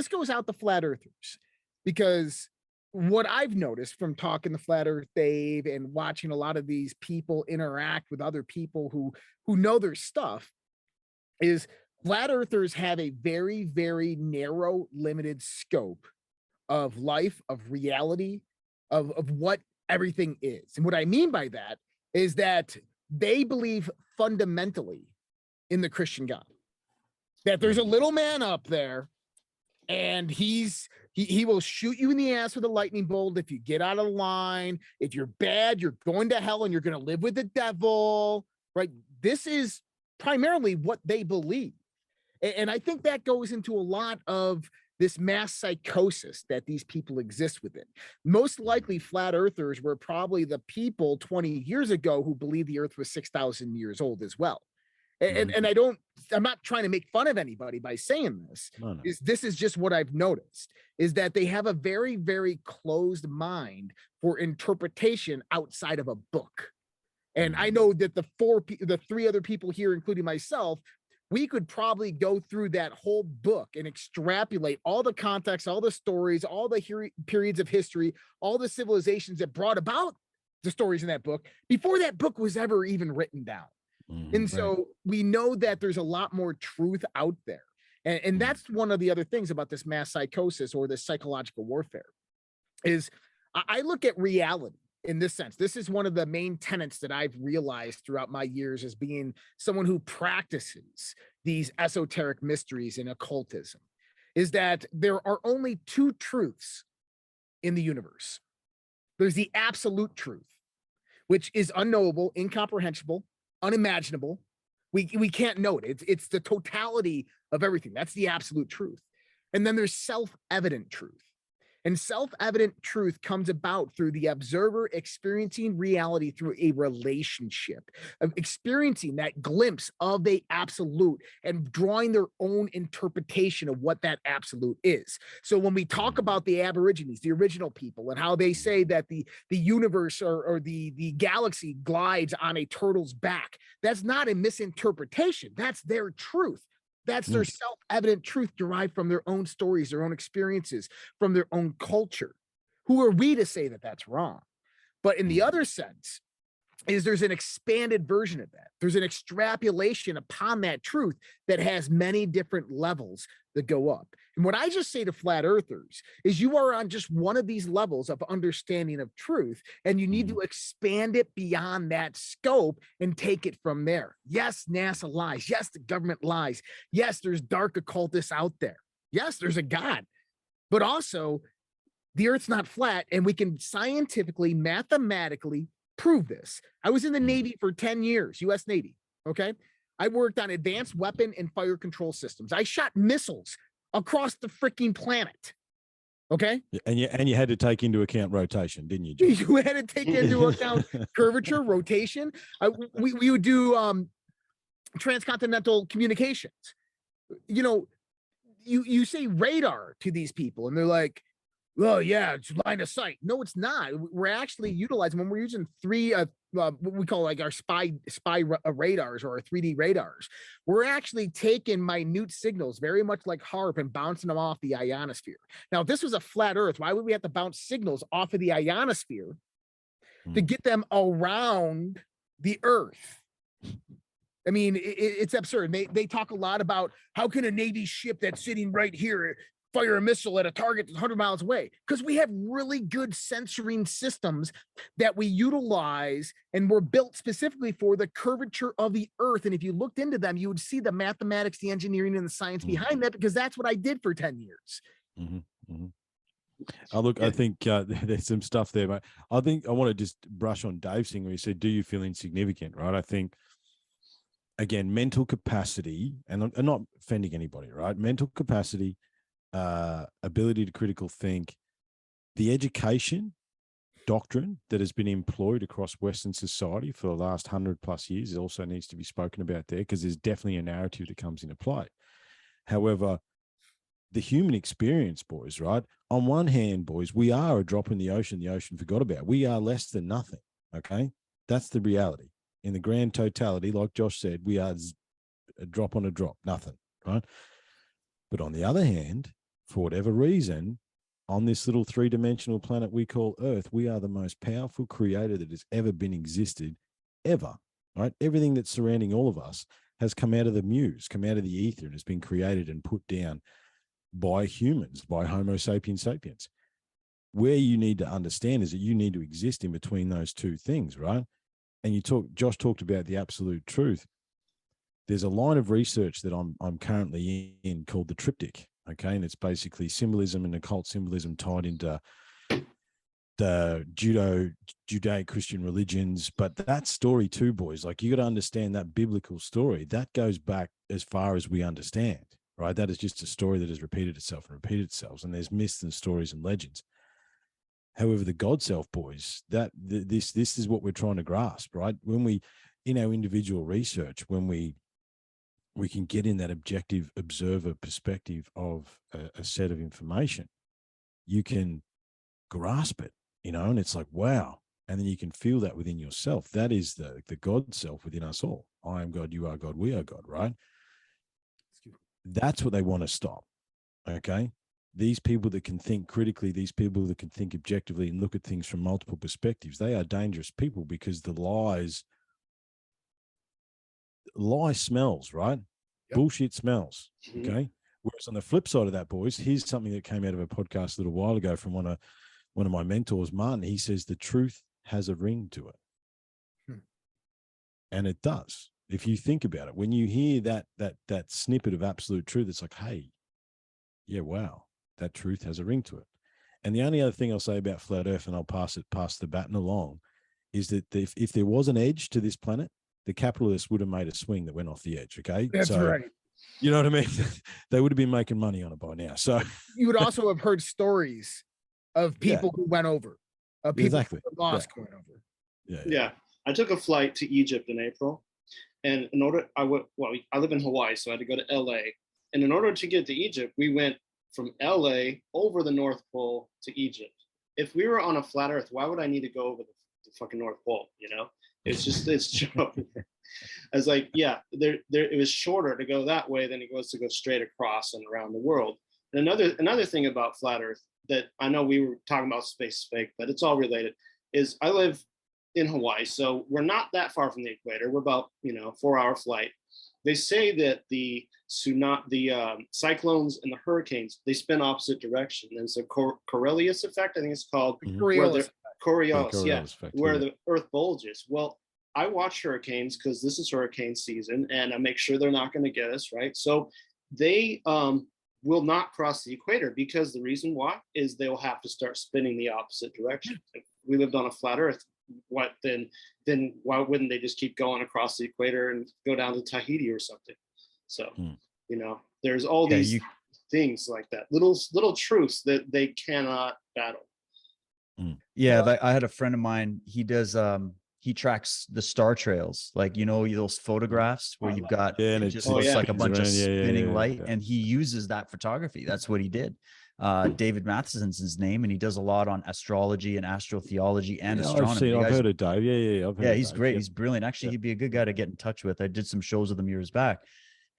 goes out the flat earthers, because what I've noticed from talking to Flat Earth Dave and watching a lot of these people interact with other people who know their stuff, is flat earthers have a very, very narrow, limited scope of life, of reality, of what everything is. And what I mean by that is that they believe fundamentally in the Christian God, that there's a little man up there, and he will shoot you in the ass with a lightning bolt if you get out of line. If you're bad, you're going to hell and you're going to live with the devil, right? This is primarily what they believe. And I think that goes into a lot of this mass psychosis that these people exist within. Most likely flat earthers were probably the people 20 years ago who believed the earth was 6,000 years old as well. And I'm not trying to make fun of anybody by saying this. No. This is just what I've noticed, is that they have a very, very closed mind for interpretation outside of a book. And I know that the three other people here, including myself, we could probably go through that whole book and extrapolate all the context, all the stories, all the periods of history, all the civilizations that brought about the stories in that book before that book was ever even written down. And so we know that there's a lot more truth out there. And that's one of the other things about this mass psychosis or this psychological warfare, is I look at reality in this sense. This is one of the main tenets that I've realized throughout my years as being someone who practices these esoteric mysteries and occultism, is that there are only two truths in the universe. There's the absolute truth, which is unknowable, incomprehensible, unimaginable. We can't know it. It's the totality of everything. That's the absolute truth. And then there's self-evident truth. And self-evident truth comes about through the observer experiencing reality through a relationship, of experiencing that glimpse of the absolute and drawing their own interpretation of what that absolute is. So when we talk about the Aborigines, the original people, and how they say that the universe or the galaxy glides on a turtle's back, that's not a misinterpretation. That's their truth. That's their self-evident truth derived from their own stories, their own experiences, from their own culture. Who are we to say that that's wrong? But in the other sense, is there's an expanded version of that. There's an extrapolation upon that truth that has many different levels that go up. And what I just say to flat earthers is you are on just one of these levels of understanding of truth, and you need to expand it beyond that scope and take it from there. Yes, NASA lies. Yes, the government lies. Yes, there's dark occultists out there. Yes, there's a God, but also the earth's not flat, and we can scientifically, mathematically prove this. I was in the Navy for 10 years, US Navy. Okay. I worked on advanced weapon and fire control systems. I shot missiles across the freaking planet. Okay. And you had to take into account rotation, didn't you, John? You had to take into account curvature, rotation. We would do transcontinental communications. You know, you say radar to these people, and they're like, well, yeah, it's line of sight. No, it's not. We're actually utilizing, when we're using what we call like our spy radars or our 3D radars, we're actually taking minute signals, very much like HARP, and bouncing them off the ionosphere. Now, if this was a flat Earth, why would we have to bounce signals off of the ionosphere to get them around the Earth? I mean, it's absurd. They talk a lot about how can a Navy ship that's sitting right here fire a missile at a target 100 miles away, because we have really good sensoring systems that we utilize and were built specifically for the curvature of the earth. And if you looked into them, you would see the mathematics, the engineering, and the science behind that, because that's what I did for 10 years. Oh, look, I think there's some stuff there, but I think I want to just brush on Dave's thing where he said, do you feel insignificant, right? I think, again, mental capacity, and I'm not offending anybody, right? Mental capacity, ability to critical think, the education doctrine that has been employed across Western society for the last 100+ years also needs to be spoken about there, because there's definitely a narrative that comes into play. However, the human experience, boys, right? On one hand, boys, we are a drop in the ocean forgot about. We are less than nothing, okay? That's the reality. In the grand totality, like Josh said, we are a drop on a drop, nothing, right? But on the other hand, for whatever reason, on this little 3-dimensional planet we call Earth, we are the most powerful creator that has ever been existed, ever, right? Everything that's surrounding all of us has come out of the muse, come out of the ether, and has been created and put down by humans, by Homo sapiens sapiens. Where you need to understand is that you need to exist in between those two things, right? And Josh talked about the absolute truth. There's a line of research that I'm currently in called the triptych, okay? And it's basically symbolism and occult symbolism tied into the Judeo-Christian religions. But that story too, boys, like, you got to understand that biblical story. That goes back as far as we understand, right? That is just a story that has repeated itself. And there's myths and stories and legends. However, the God self, boys, this is what we're trying to grasp, right? When we, in our individual research, when we can get in that objective observer perspective of a set of information, you can grasp it, and it's like, wow. And then you can feel that within yourself. That is the God self within us all. I am God, you are God, we are God, right? That's what they want to stop, okay? These people that can think critically, these people that can think objectively and look at things from multiple perspectives, they are dangerous people, because the lie smells, right? Yep. Bullshit smells. Okay. Whereas on the flip side of that, boys, here's something that came out of a podcast a little while ago from one of my mentors, Martin. He says the truth has a ring to it. And it does. If you think about it, when you hear that snippet of absolute truth, it's like, hey, yeah, wow, that truth has a ring to it. And the only other thing I'll say about flat Earth, and I'll pass the baton along, is that if there was an edge to this planet, the capitalists would have made a swing that went off the edge. Okay. That's right. You know what I mean? They would have been making money on it by now. So you would also have heard stories of people who went over, of people who were lost going over. Yeah. I took a flight to Egypt in April, and I live in Hawaii, so I had to go to LA. And in order to get to Egypt, we went from LA over the North Pole to Egypt. If we were on a flat Earth, why would I need to go over the fucking North Pole? It's I was like, yeah, it was shorter to go that way than it was to go straight across and around the world. And another thing about flat Earth that I know we were talking about space is fake, but it's all related, is I live in Hawaii, so we're not that far from the equator. We're about 4-hour flight. They say that the cyclones and the hurricanes, they spin opposite direction. There's a Coriolis effect, I think it's called. Coriolis, where the Earth bulges. Well, I watch hurricanes because this is hurricane season, and I make sure they're not going to get us, right? So they will not cross the equator, because the reason why is they'll have to start spinning the opposite direction. If we lived on a flat Earth, then why wouldn't they just keep going across the equator and go down to Tahiti or something? So there's all these things like that, little truths that they cannot battle. I had a friend of mine, he does he tracks the star trails, like those photographs where you've got and it just looks like a bunch of spinning light, yeah. and he uses that photography. That's what he did. David Matheson's his name, and he does a lot on astrology and astrotheology and astronomy. I've heard of Dave. He's great. He's brilliant. Actually, he'd be a good guy to get in touch with. I did some shows with him years back,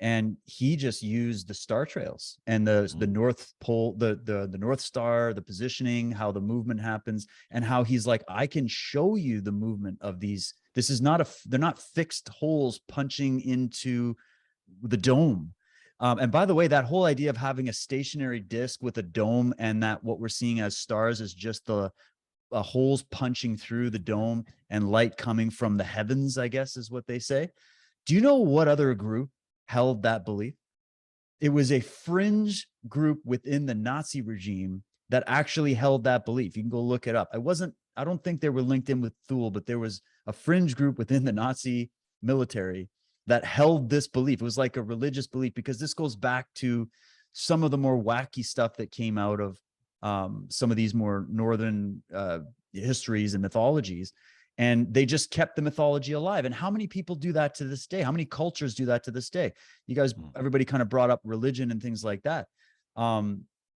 and he just used the star trails and the North Pole, the North Star, the positioning, how the movement happens, and how he's like, I can show you the movement of these. This is they're not fixed holes punching into the dome. And by the way, that whole idea of having a stationary disc with a dome, and that what we're seeing as stars is just the holes punching through the dome and light coming from the heavens, I guess is what they say. Do you know what other group held that belief? It was a fringe group within the Nazi regime that actually held that belief. You can go look it up. I don't think they were linked in with Thule, but there was a fringe group within the Nazi military that held this belief. It was like a religious belief, because this goes back to some of the more wacky stuff that came out of some of these more northern histories and mythologies. And they just kept the mythology alive. And how many people do that to this day? How many cultures do that to this day? You guys, everybody kind of brought up religion and things like that.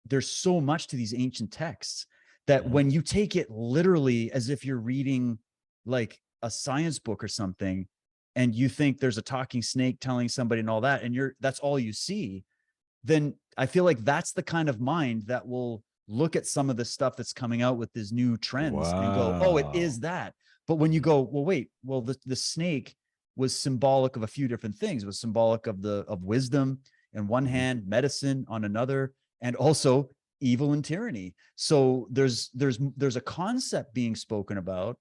There's so much to these ancient texts that when you take it literally as if you're reading like a science book or something, and you think there's a talking snake telling somebody and all that, and that's all you see, then I feel like that's the kind of mind that will look at some of the stuff that's coming out with these new trends and go, oh, it is that. But when you go, well, wait, the snake was symbolic of a few different things. It was symbolic of wisdom in one hand, medicine on another, and also evil and tyranny. So there's a concept being spoken about,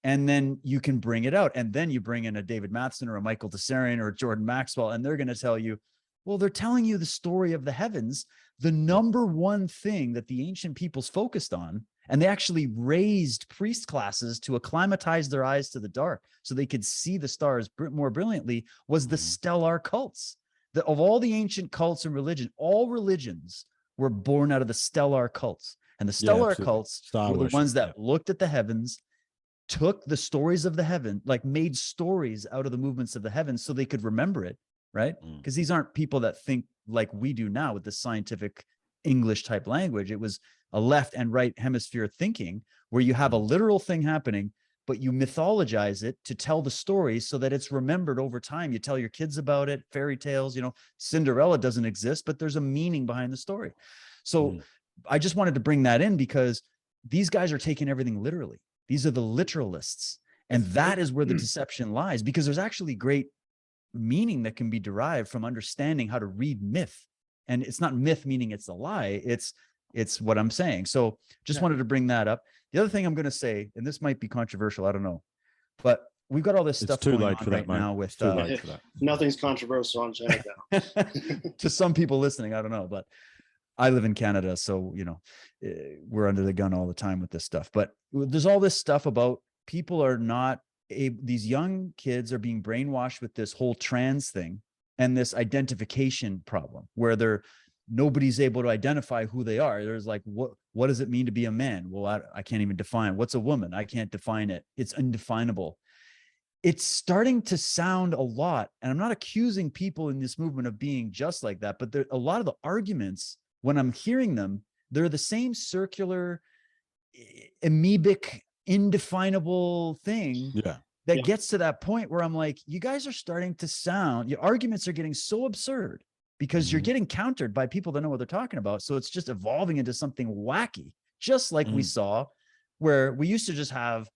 and then you can bring it out, and then you bring in a David Matheson or a Michael Tessarian or a Jordan Maxwell, and they're going to tell you, well, they're telling you the story of the heavens, the number one thing that the ancient peoples focused on. And they actually raised priest classes to acclimatize their eyes to the dark so they could see the stars more brilliantly, was the stellar cults. Of all the ancient cults and religion, all religions were born out of the stellar cults. And the stellar cults were the ones that looked at the heavens, took the stories of the heaven, like made stories out of the movements of the heavens so they could remember it, right? Because these aren't people that think like we do now with the scientific English type language. It was a left and right hemisphere thinking where you have a literal thing happening, but you mythologize it to tell the story so that it's remembered over time. You tell your kids about it, fairy tales, Cinderella doesn't exist, but there's a meaning behind the story. So I just wanted to bring that in because these guys are taking everything literally. These are the literalists. And that is where the deception lies, because there's actually great meaning that can be derived from understanding how to read myth. And it's not myth meaning it's a lie. It's what I'm saying. So just wanted to bring that up. The other thing I'm going to say, and this might be controversial, I don't know, but we've got all this stuff going on right now with nothing's controversial on Janet now. To some people listening, I don't know, but I live in Canada, so we're under the gun all the time with this stuff. But there's all this stuff about people are not these young kids are being brainwashed with this whole trans thing and this identification problem where nobody's able to identify who they are. There's like, what does it mean to be a man? Well, I can't even define. What's a woman? I can't define it. It's undefinable. It's starting to sound a lot, and I'm not accusing people in this movement of being just like that, but a lot of the arguments, when I'm hearing them, they're the same circular, amoebic, indefinable thing that gets to that point where I'm like, you guys are starting to sound, your arguments are getting so absurd because you're getting countered by people that know what they're talking about. So it's just evolving into something wacky, just like we saw where we used to just have,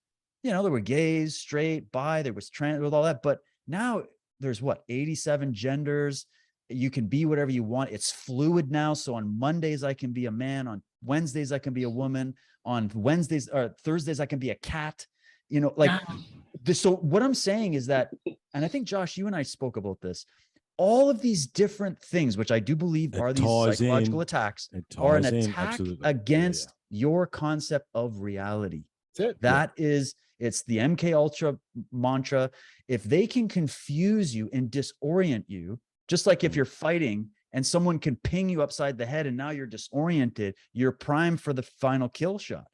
you know, there were gays, straight, bi, there was trans, with all that. But now there's what, 87 genders. You can be whatever you want. It's fluid now. So on Mondays, I can be a man. On Wednesdays, I can be a woman. On Wednesdays or Thursdays, I can be a cat. You know, like this. So what I'm saying is that, and I think Josh, you and I spoke about this, all of these different things, which I do believe are these psychological attacks, are an attack against your concept of reality. That's it. That is, it's the MK Ultra mantra. If they can confuse you and disorient you, just like if you're fighting and someone can ping you upside the head and now you're disoriented, you're primed for the final kill shot.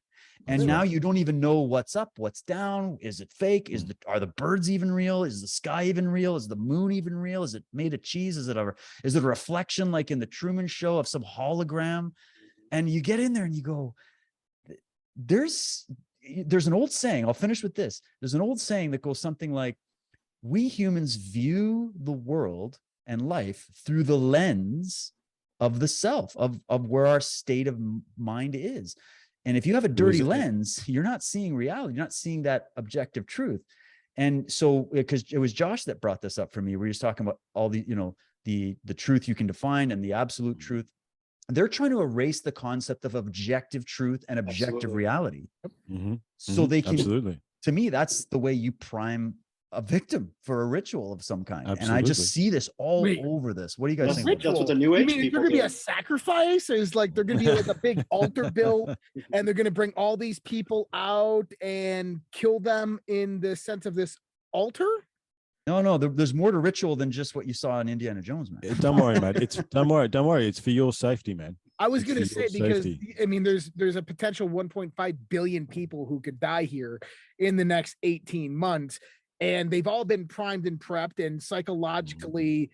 And now you don't even know what's up, what's down. Is it fake? Are the birds even real? Is the sky even real? Is the moon even real? Is it made of cheese? Is it a reflection like in the Truman Show of some hologram? And you get in there and you go, there's an old saying, I'll finish with this. There's an old saying that goes something like, we humans view the world and life through the lens of the self, of where our state of mind is. And if you have a dirty lens, you're not seeing reality. You're not seeing that objective truth. And so, because it was Josh that brought this up for me, where he's talking about all the, you know, the truth you can define and the absolute truth. They're trying to erase the concept of objective truth and objective reality. So they can, to me, that's the way you prime a victim for a ritual of some kind. And I just see this all over this. What do you guys think? That's what the new age people people going to do. be a sacrifice? Is like they're going to be like a big altar built and they're going to bring all these people out and kill them in the sense of this altar? No, there's more to ritual than just what you saw in Indiana Jones, man. Don't worry, mate. Don't worry. It's for your safety, man. I was going to say, because I mean, there's a potential 1.5 billion people who could die here in the next 18 months. And they've all been primed and prepped and psychologically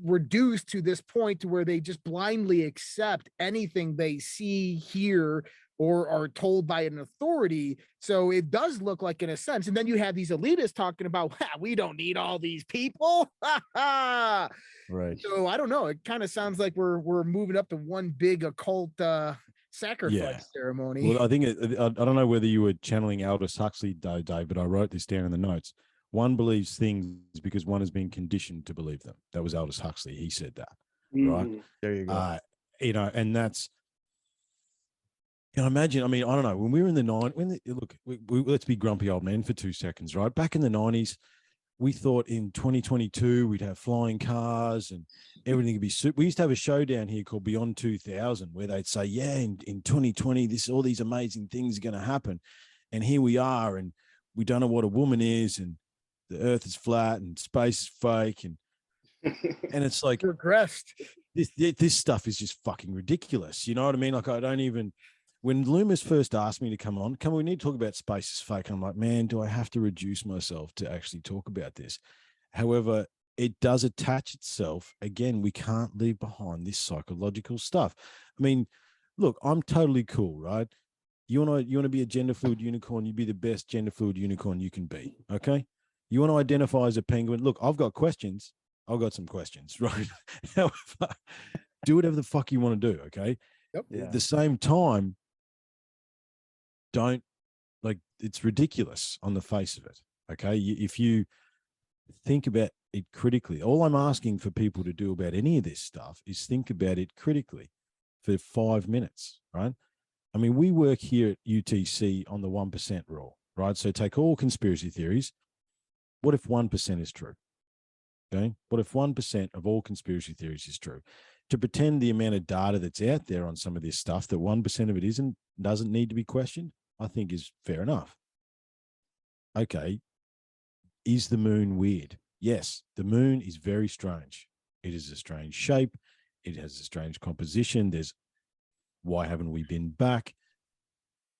reduced to this point to where they just blindly accept anything they see, hear, or are told by an authority. So it does look like, in a sense, and then you have these elitists talking about, we don't need all these people. Right. So I don't know. It kind of sounds like we're moving up to one big occult sacrifice ceremony. Well, I think I don't know whether you were channeling Aldous Huxley, Dave, but I wrote this down in the notes. One believes things because one has been conditioned to believe them. That was Aldous Huxley. He said that, right? There you go. You know, and that's, you know, imagine. I mean, I don't know. When we were in the look, let's be grumpy old men for 2 seconds, right? Back in the 90s, we thought in 2022 we'd have flying cars and everything would be super. We used to have a show down here called Beyond 2000 where they'd say, in 2020, all these amazing things are going to happen. And here we are, and we don't know what a woman is, and the earth is flat and space is fake. And it's like, regressed. This stuff is just fucking ridiculous. You know what I mean? Like, I don't even, when Loomis first asked me to come on, we need to talk about space is fake. And I'm like, man, do I have to reduce myself to actually talk about this? However, it does attach itself. Again, we can't leave behind this psychological stuff. I mean, look, I'm totally cool, right? You want to be a gender fluid unicorn, you be the best gender fluid unicorn you can be, okay? You want to identify as a penguin. Look, I've got questions. I've got some questions, right? However, do whatever the fuck you want to do, okay? Yep. At the same time, don't, like, it's ridiculous on the face of it, okay? If you think about it critically, all I'm asking for people to do about any of this stuff is think about it critically for 5 minutes, right? I mean, we work here at UTC on the 1% rule, right? So take all conspiracy theories. What if 1% is true? Okay. What if 1% of all conspiracy theories is true? To pretend the amount of data that's out there on some of this stuff, that 1% of it doesn't need to be questioned, I think is fair enough. Okay. Is the moon weird? Yes, the moon is very strange. It is a strange shape. It has a strange composition. Why haven't we been back?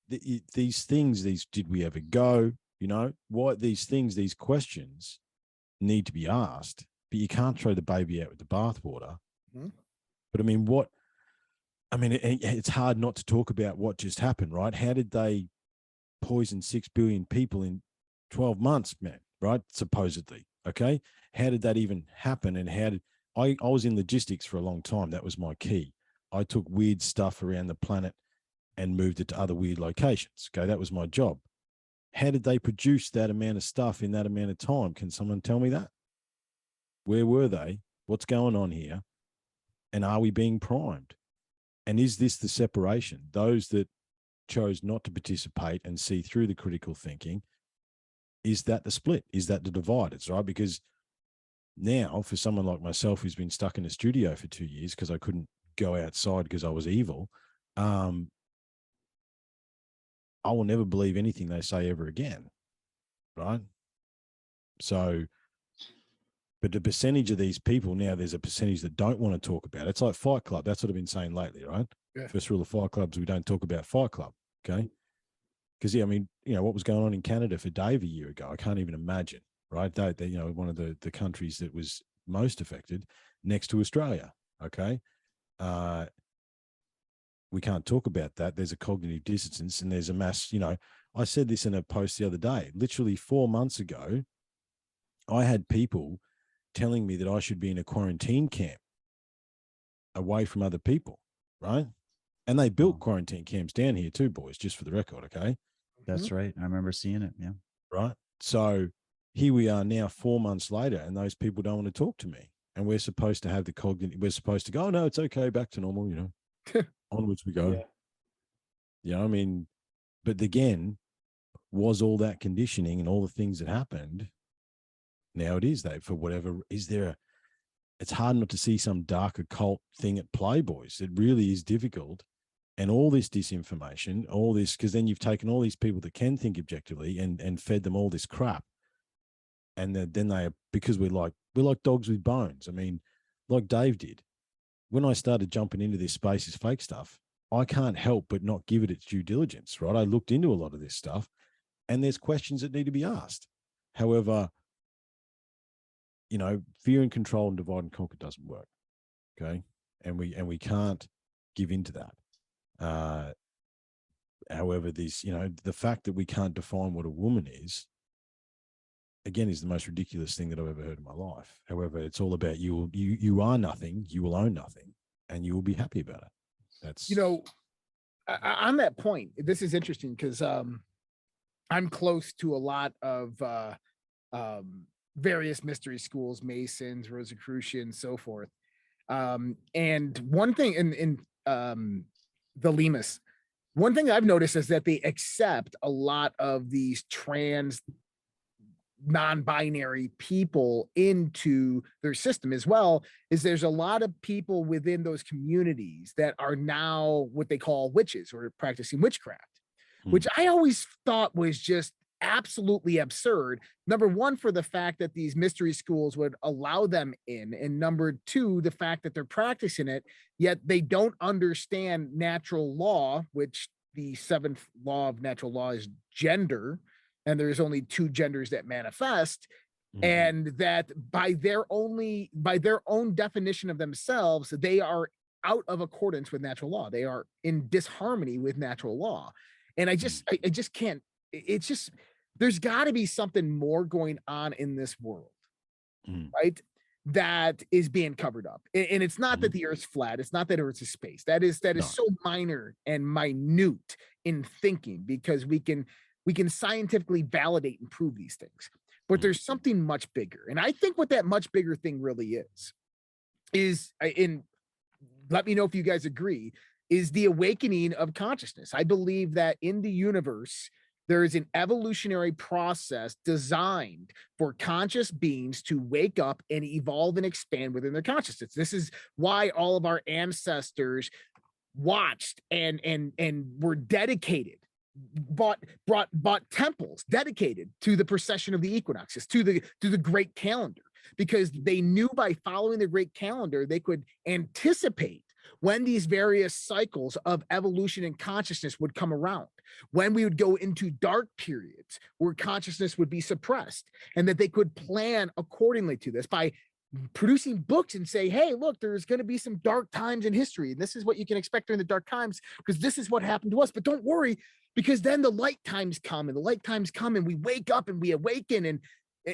These things, did we ever go? You know, why these questions need to be asked, but you can't throw the baby out with the bathwater. Mm-hmm. But I mean, it's hard not to talk about what just happened, right? How did they poison 6 billion people in 12 months, man, right? Supposedly. Okay. How did that even happen? And how did I was in logistics for a long time. That was my key. I took weird stuff around the planet and moved it to other weird locations. Okay. That was my job. How did they produce that amount of stuff in that amount of time? Can someone tell me that? Where were they? What's going on here? And are we being primed? And is this the separation? Those that chose not to participate and see through the critical thinking, is that the split? Is that the divide? It's right. Because now for someone like myself who's been stuck in a studio for 2 years because I couldn't go outside because I was evil, I will never believe anything they say ever again. Right. So, but the percentage of these people now, there's a percentage that don't want to talk about it. It's like Fight Club. That's what I've been saying lately, right? Yeah. First rule of Fight Clubs, we don't talk about Fight Club. Okay. Because, yeah, I mean, you know, what was going on in Canada for Dave a year ago, I can't even imagine, right? They you know, one of the countries that was most affected next to Australia. Okay. We can't talk about that. There's a cognitive dissonance and there's a mass, you know, I said this in a post the other day, literally 4 months ago, I had people telling me that I should be in a quarantine camp away from other people, right? And they built quarantine camps down here too, boys, just for the record, okay? That's right. I remember seeing it. Yeah. Right. So here we are now 4 months later, and those people don't want to talk to me. And we're supposed to have the cognitive, we're supposed to go, oh, no, it's okay, back to normal, you know, onwards we go. Yeah. You know, I mean, but again, was all that conditioning and all the things that happened, now it is that for whatever, is there it's hard not to see some dark occult thing at play, boys. It really is difficult. And all this disinformation, all this, because then you've taken all these people that can think objectively and fed them all this crap. And then they, because we're like dogs with bones. I mean, like Dave did. When I started jumping into this space is fake stuff, I can't help but not give it its due diligence, right? I looked into a lot of this stuff and there's questions that need to be asked. However, you know, fear and control and divide and conquer doesn't work. Okay. And we can't give into that. However, this, you know, the fact that we can't define what a woman is, again, is the most ridiculous thing that I've ever heard in my life. However, it's all about you are nothing, you will own nothing, and you will be happy about it. That's, You know, on that point, this is interesting because I'm close to a lot of various mystery schools, Masons, Rosicrucians, so forth. And one thing in the Lemus, one thing I've noticed is that they accept a lot of these trans non-binary people into their system as well. Is there's a lot of people within those communities that are now what they call witches or practicing witchcraft, which I always thought was just absolutely absurd. Number one, for the fact that these mystery schools would allow them in, and number two, the fact that they're practicing it, yet they don't understand natural law, which the seventh law of natural law is gender, and there's only two genders that manifest, and that by their own definition of themselves, they are out of accordance with natural law. They are in disharmony with natural law. And I just can't, it's just, there's got to be something more going on in this world, right? That is being covered up. And it's not that the earth's flat. It's not that Earth's a space. That is so minor and minute in thinking, because we can scientifically validate and prove these things. But there's something much bigger. And I think what that much bigger thing really is, and let me know if you guys agree, is the awakening of consciousness. I believe that in the universe, there is an evolutionary process designed for conscious beings to wake up and evolve and expand within their consciousness. This is why all of our ancestors watched and were dedicated, bought temples dedicated to the precession of the equinoxes, to the great calendar, because they knew by following the great calendar, they could anticipate when these various cycles of evolution and consciousness would come around, when we would go into dark periods where consciousness would be suppressed, and that they could plan accordingly to this by producing books and say, hey, look, there's going to be some dark times in history. And this is what you can expect during the dark times, because this is what happened to us. But don't worry, because then the light times come and we wake up and we awaken. And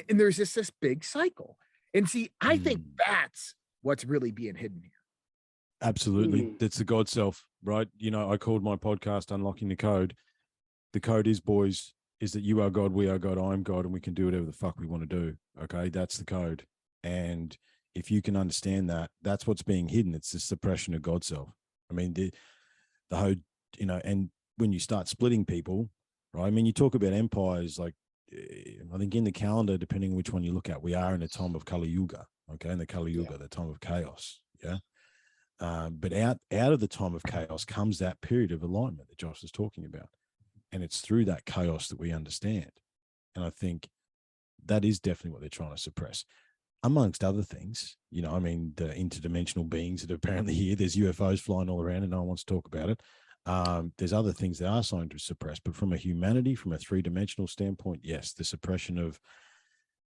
there's this big cycle. And see, I think that's what's really being hidden here. Absolutely. That's the God self, right? You know, I called my podcast Unlocking the Code. The code is, boys, is that you are God, we are God, I'm God, and we can do whatever the fuck we want to do. Okay. That's the code. And if you can understand that, that's what's being hidden. It's the suppression of God self. I mean, the whole, you know, and when you start splitting people, right? I mean, you talk about empires, like, I think in the calendar, depending on which one you look at, we are in a time of Kali Yuga, okay? In the Kali Yuga, the time of chaos, yeah? But out of the time of chaos comes that period of alignment that Josh was talking about. And it's through that chaos that we understand. And I think that is definitely what they're trying to suppress, amongst other things. You know, I mean, the interdimensional beings that are apparently here, there's UFOs flying all around and no one wants to talk about it. There's other things that are trying to suppress, but from a humanity, from a three-dimensional standpoint, yes, the suppression of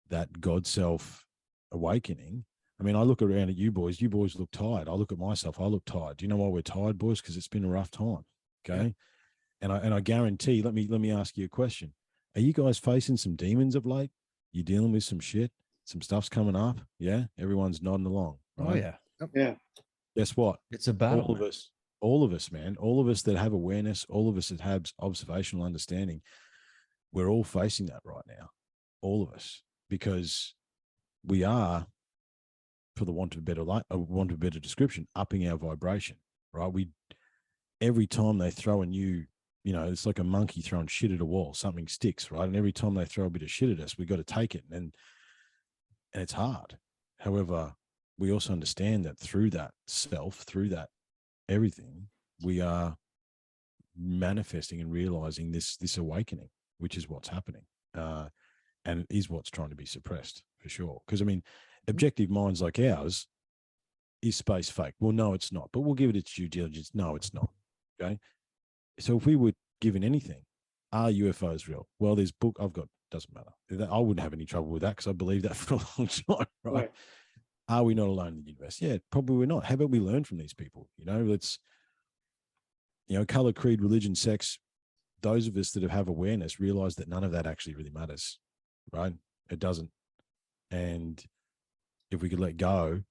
that God self awakening. I mean, I look around at you boys look tired. I look at myself, I look tired. Do you know why we're tired, boys? Because it's been a rough time. Okay. Yeah. And I guarantee, let me ask you a question. Are you guys facing some demons of late? You dealing with some shit? Some stuff's coming up. Yeah. Everyone's nodding along. Right? Oh yeah. Yeah. Guess what? It's a battle. All of us, man, all of us that have awareness, all of us that have observational understanding, we're all facing that right now. All of us, because we are, for the want of a better description, upping our vibration, right? Every time they throw a new, you know, it's like a monkey throwing shit at a wall, something sticks, right? And every time they throw a bit of shit at us, we got to take it. And it's hard. However, we also understand that through that self, through that everything, we are manifesting and realizing this awakening, which is what's happening. And it is what's trying to be suppressed, for sure. Because, I mean, objective minds like ours, is space fake? Well, no, it's not. But we'll give it its due diligence. No, it's not. Okay. So if we were given anything, are UFOs real? Well, this book I've got doesn't matter. I wouldn't have any trouble with that because I believe that for a long time, right? Are we not alone in the universe? Yeah, probably we're not. How about we learn from these people? You know, let's, you know, color, creed, religion, sex. Those of us that have awareness realize that none of that actually really matters, right? It doesn't. And if we could let go,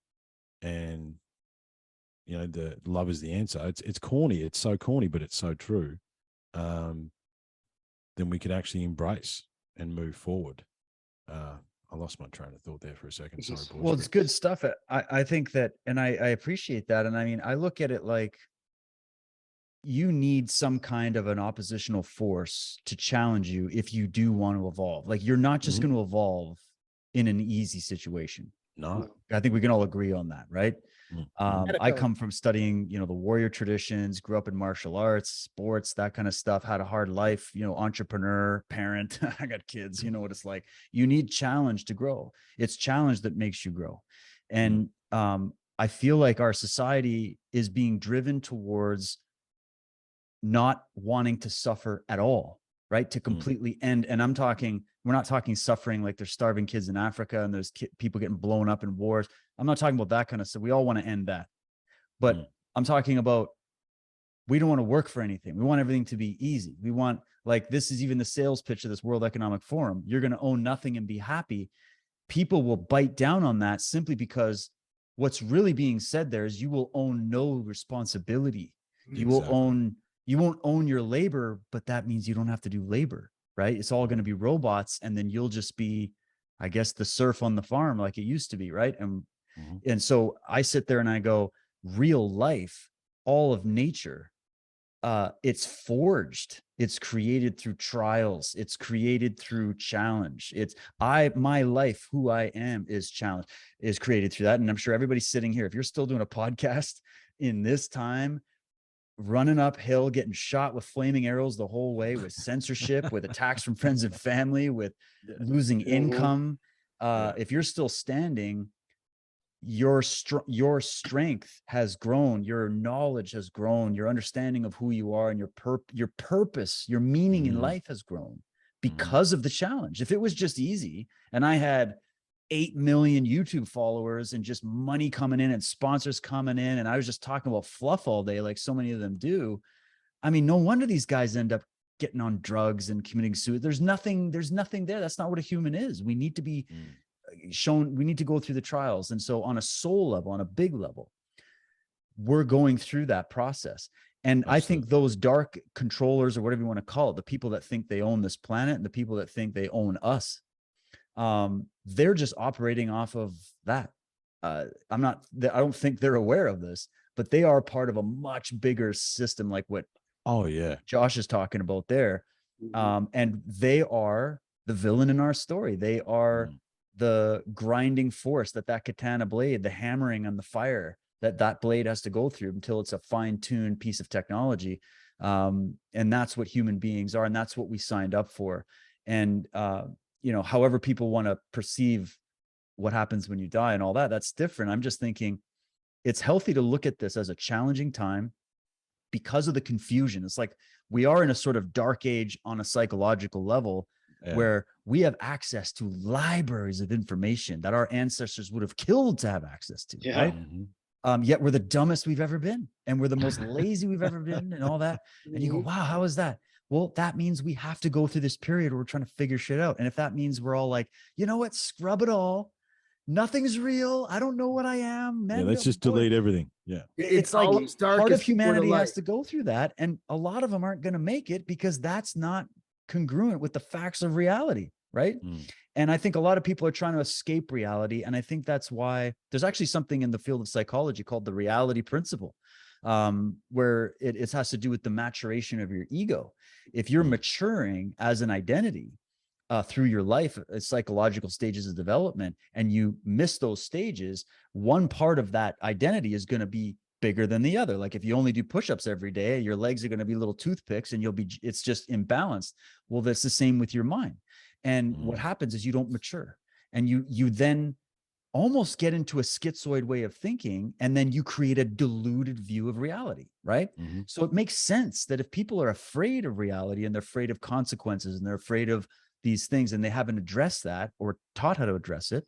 and you know, the love is the answer. It's corny. It's so corny, but it's so true. Then we could actually embrace and move forward. I lost my train of thought there for a second. Sorry, boys. Well, it's good stuff. I think that, and I appreciate that. And I mean, I look at it like you need some kind of an oppositional force to challenge you if you do want to evolve. Like, you're not just going to evolve in an easy situation. No, I think we can all agree on that, right? I come from studying, you know, the warrior traditions, grew up in martial arts, sports, that kind of stuff, had a hard life, you know, entrepreneur, parent. I got kids, you know what it's like. You need challenge to grow. It's challenge that makes you grow. And I feel like our society is being driven towards not wanting to suffer at all, right? To completely end. And we're not talking suffering like there's starving kids in Africa and there's people getting blown up in wars. I'm not talking about that kind of stuff. We all want to end that. But I'm talking about, we don't want to work for anything. We want everything to be easy. We want, like, this is even the sales pitch of this World Economic Forum. You're going to own nothing and be happy. People will bite down on that simply because what's really being said there is you will own no responsibility. You won't own your labor, but that means you don't have to do labor, right? It's all going to be robots. And then you'll just be, I guess, the serf on the farm like it used to be, right? And so I sit there and I go, real life, all of nature, it's forged. It's created through trials. It's created through challenge. My life, who I am, is created through that. And I'm sure everybody's sitting here, if you're still doing a podcast in this time, running uphill, getting shot with flaming arrows the whole way, with censorship, with attacks from friends and family, with losing income. If you're still standing, your strength has grown, your knowledge has grown, your understanding of who you are and your purpose, your meaning in life has grown because of the challenge. If it was just easy and I had 8 million YouTube followers and just money coming in and sponsors coming in. And I was just talking about fluff all day, like so many of them do. I mean, no wonder these guys end up getting on drugs and committing suicide. There's nothing there. That's not what a human is. We need to be shown, we need to go through the trials. And so on a soul level, on a big level, we're going through that process. And I think those dark controllers, or whatever you want to call it, the people that think they own this planet and the people that think they own us, they're just operating off of that. I don't think they're aware of this, but they are part of a much bigger system, like what Josh is talking about there. And they are the villain in our story. They are the grinding force that katana blade, the hammering on the fire that blade has to go through until it's a fine-tuned piece of technology. And that's what human beings are. And that's what we signed up for. And, however people want to perceive what happens when you die and all that, that's different. I'm just thinking it's healthy to look at this as a challenging time because of the confusion. It's like we are in a sort of dark age on a psychological level where we have access to libraries of information that our ancestors would have killed to have access to, right? Yet we're the dumbest we've ever been, and we're the most lazy we've ever been, and all that. And you go, wow, how is that? Well, that means we have to go through this period where we're trying to figure shit out. And if that means we're all like, you know what, scrub it all. Nothing's real. I don't know what I am. Man, let's just delete everything. Yeah. It's like part of humanity has to go through that. And a lot of them aren't going to make it because that's not congruent with the facts of reality. Right. And I think a lot of people are trying to escape reality. And I think that's why there's actually something in the field of psychology called the reality principle, where it has to do with the maturation of your ego. If you're maturing as an identity through your life, psychological stages of development, and you miss those stages, one part of that identity is going to be bigger than the other. Like if you only do push-ups every day, your legs are going to be little toothpicks and it's just imbalanced. Well, that's the same with your mind. And what happens is you don't mature, and you then almost get into a schizoid way of thinking, and then you create a deluded view of reality, right? So it makes sense that if people are afraid of reality and they're afraid of consequences and they're afraid of these things and they haven't addressed that or taught how to address it,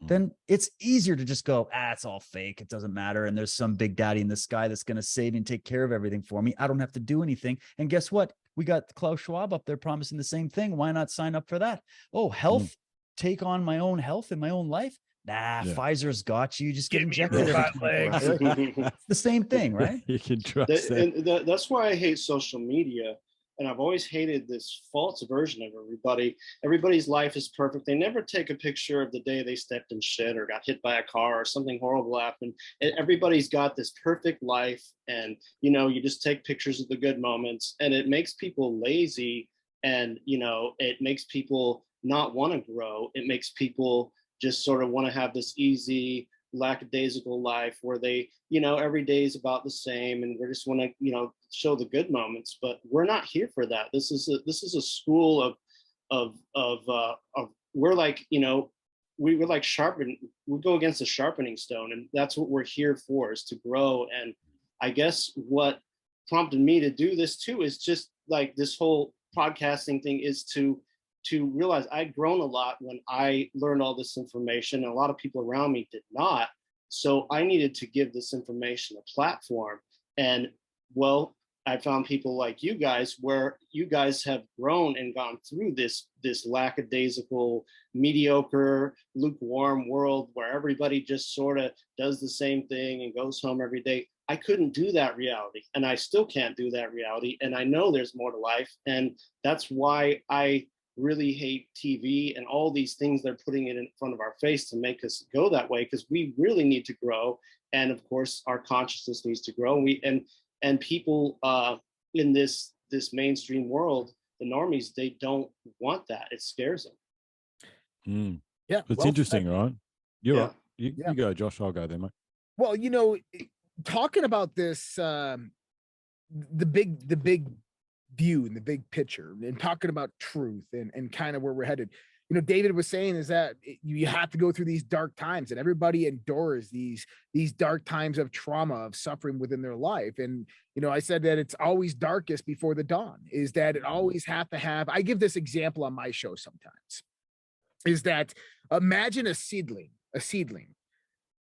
then it's easier to just go, it's all fake. It doesn't matter. And there's some big daddy in the sky that's going to save and take care of everything for me. I don't have to do anything. And guess what? We got Klaus Schwab up there promising the same thing. Why not sign up for that? Oh, health, take on my own health in my own life. Pfizer's got you. Just get injected every 24 hours. It's the same thing, right? You can trust that. That's why I hate social media. And I've always hated this false version of everybody. Everybody's life is perfect. They never take a picture of the day they stepped in shit or got hit by a car or something horrible happened. Everybody's got this perfect life. And, you just take pictures of the good moments, and it makes people lazy. And, it makes people not want to grow. It makes people just sort of want to have this easy, lackadaisical life where they, every day is about the same, and we just want to, show the good moments. But we're not here for that. This is a school of we're like, we were like we go against the sharpening stone, and that's what we're here for, is to grow. And I guess what prompted me to do this too is just like this whole podcasting thing is to realize I'd grown a lot when I learned all this information, and a lot of people around me did not. So I needed to give this information a platform. And well, I found people like you guys, where you guys have grown and gone through this lackadaisical, mediocre, lukewarm world where everybody just sort of does the same thing and goes home every day. I couldn't do that reality, and I still can't do that reality. And I know there's more to life. And that's why I really hate TV and all these things they're putting it in front of our face to make us go that way, because we really need to grow. And of course, our consciousness needs to grow. And people in this mainstream world, the normies, they don't want that. It scares them. Yeah, it's interesting, right? You're right. You go, Josh. I'll go there, mate. Well, talking about this, the big view and the big picture, and talking about truth and kind of where we're headed. David was saying is that you have to go through these dark times, and everybody endures these dark times of trauma, of suffering within their life. And, I said that it's always darkest before the dawn, is that it always have to have, I give this example on my show sometimes. is that imagine a seedling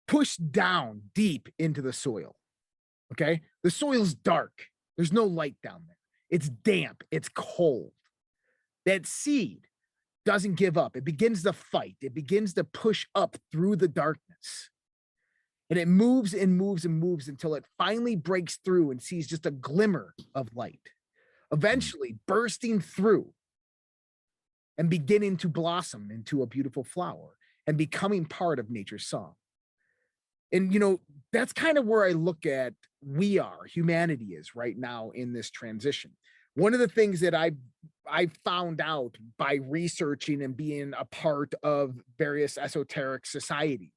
pushed down deep into the soil. Okay. The soil's dark. There's no light down there. It's damp. It's cold. That seed doesn't give up. It begins to fight. It begins to push up through the darkness. And it moves and moves and moves until it finally breaks through and sees just a glimmer of light, eventually bursting through and beginning to blossom into a beautiful flower and becoming part of nature's song. And, you know, that's kind of where I look at humanity is right now in this transition. One of the things that I found out by researching and being a part of various esoteric societies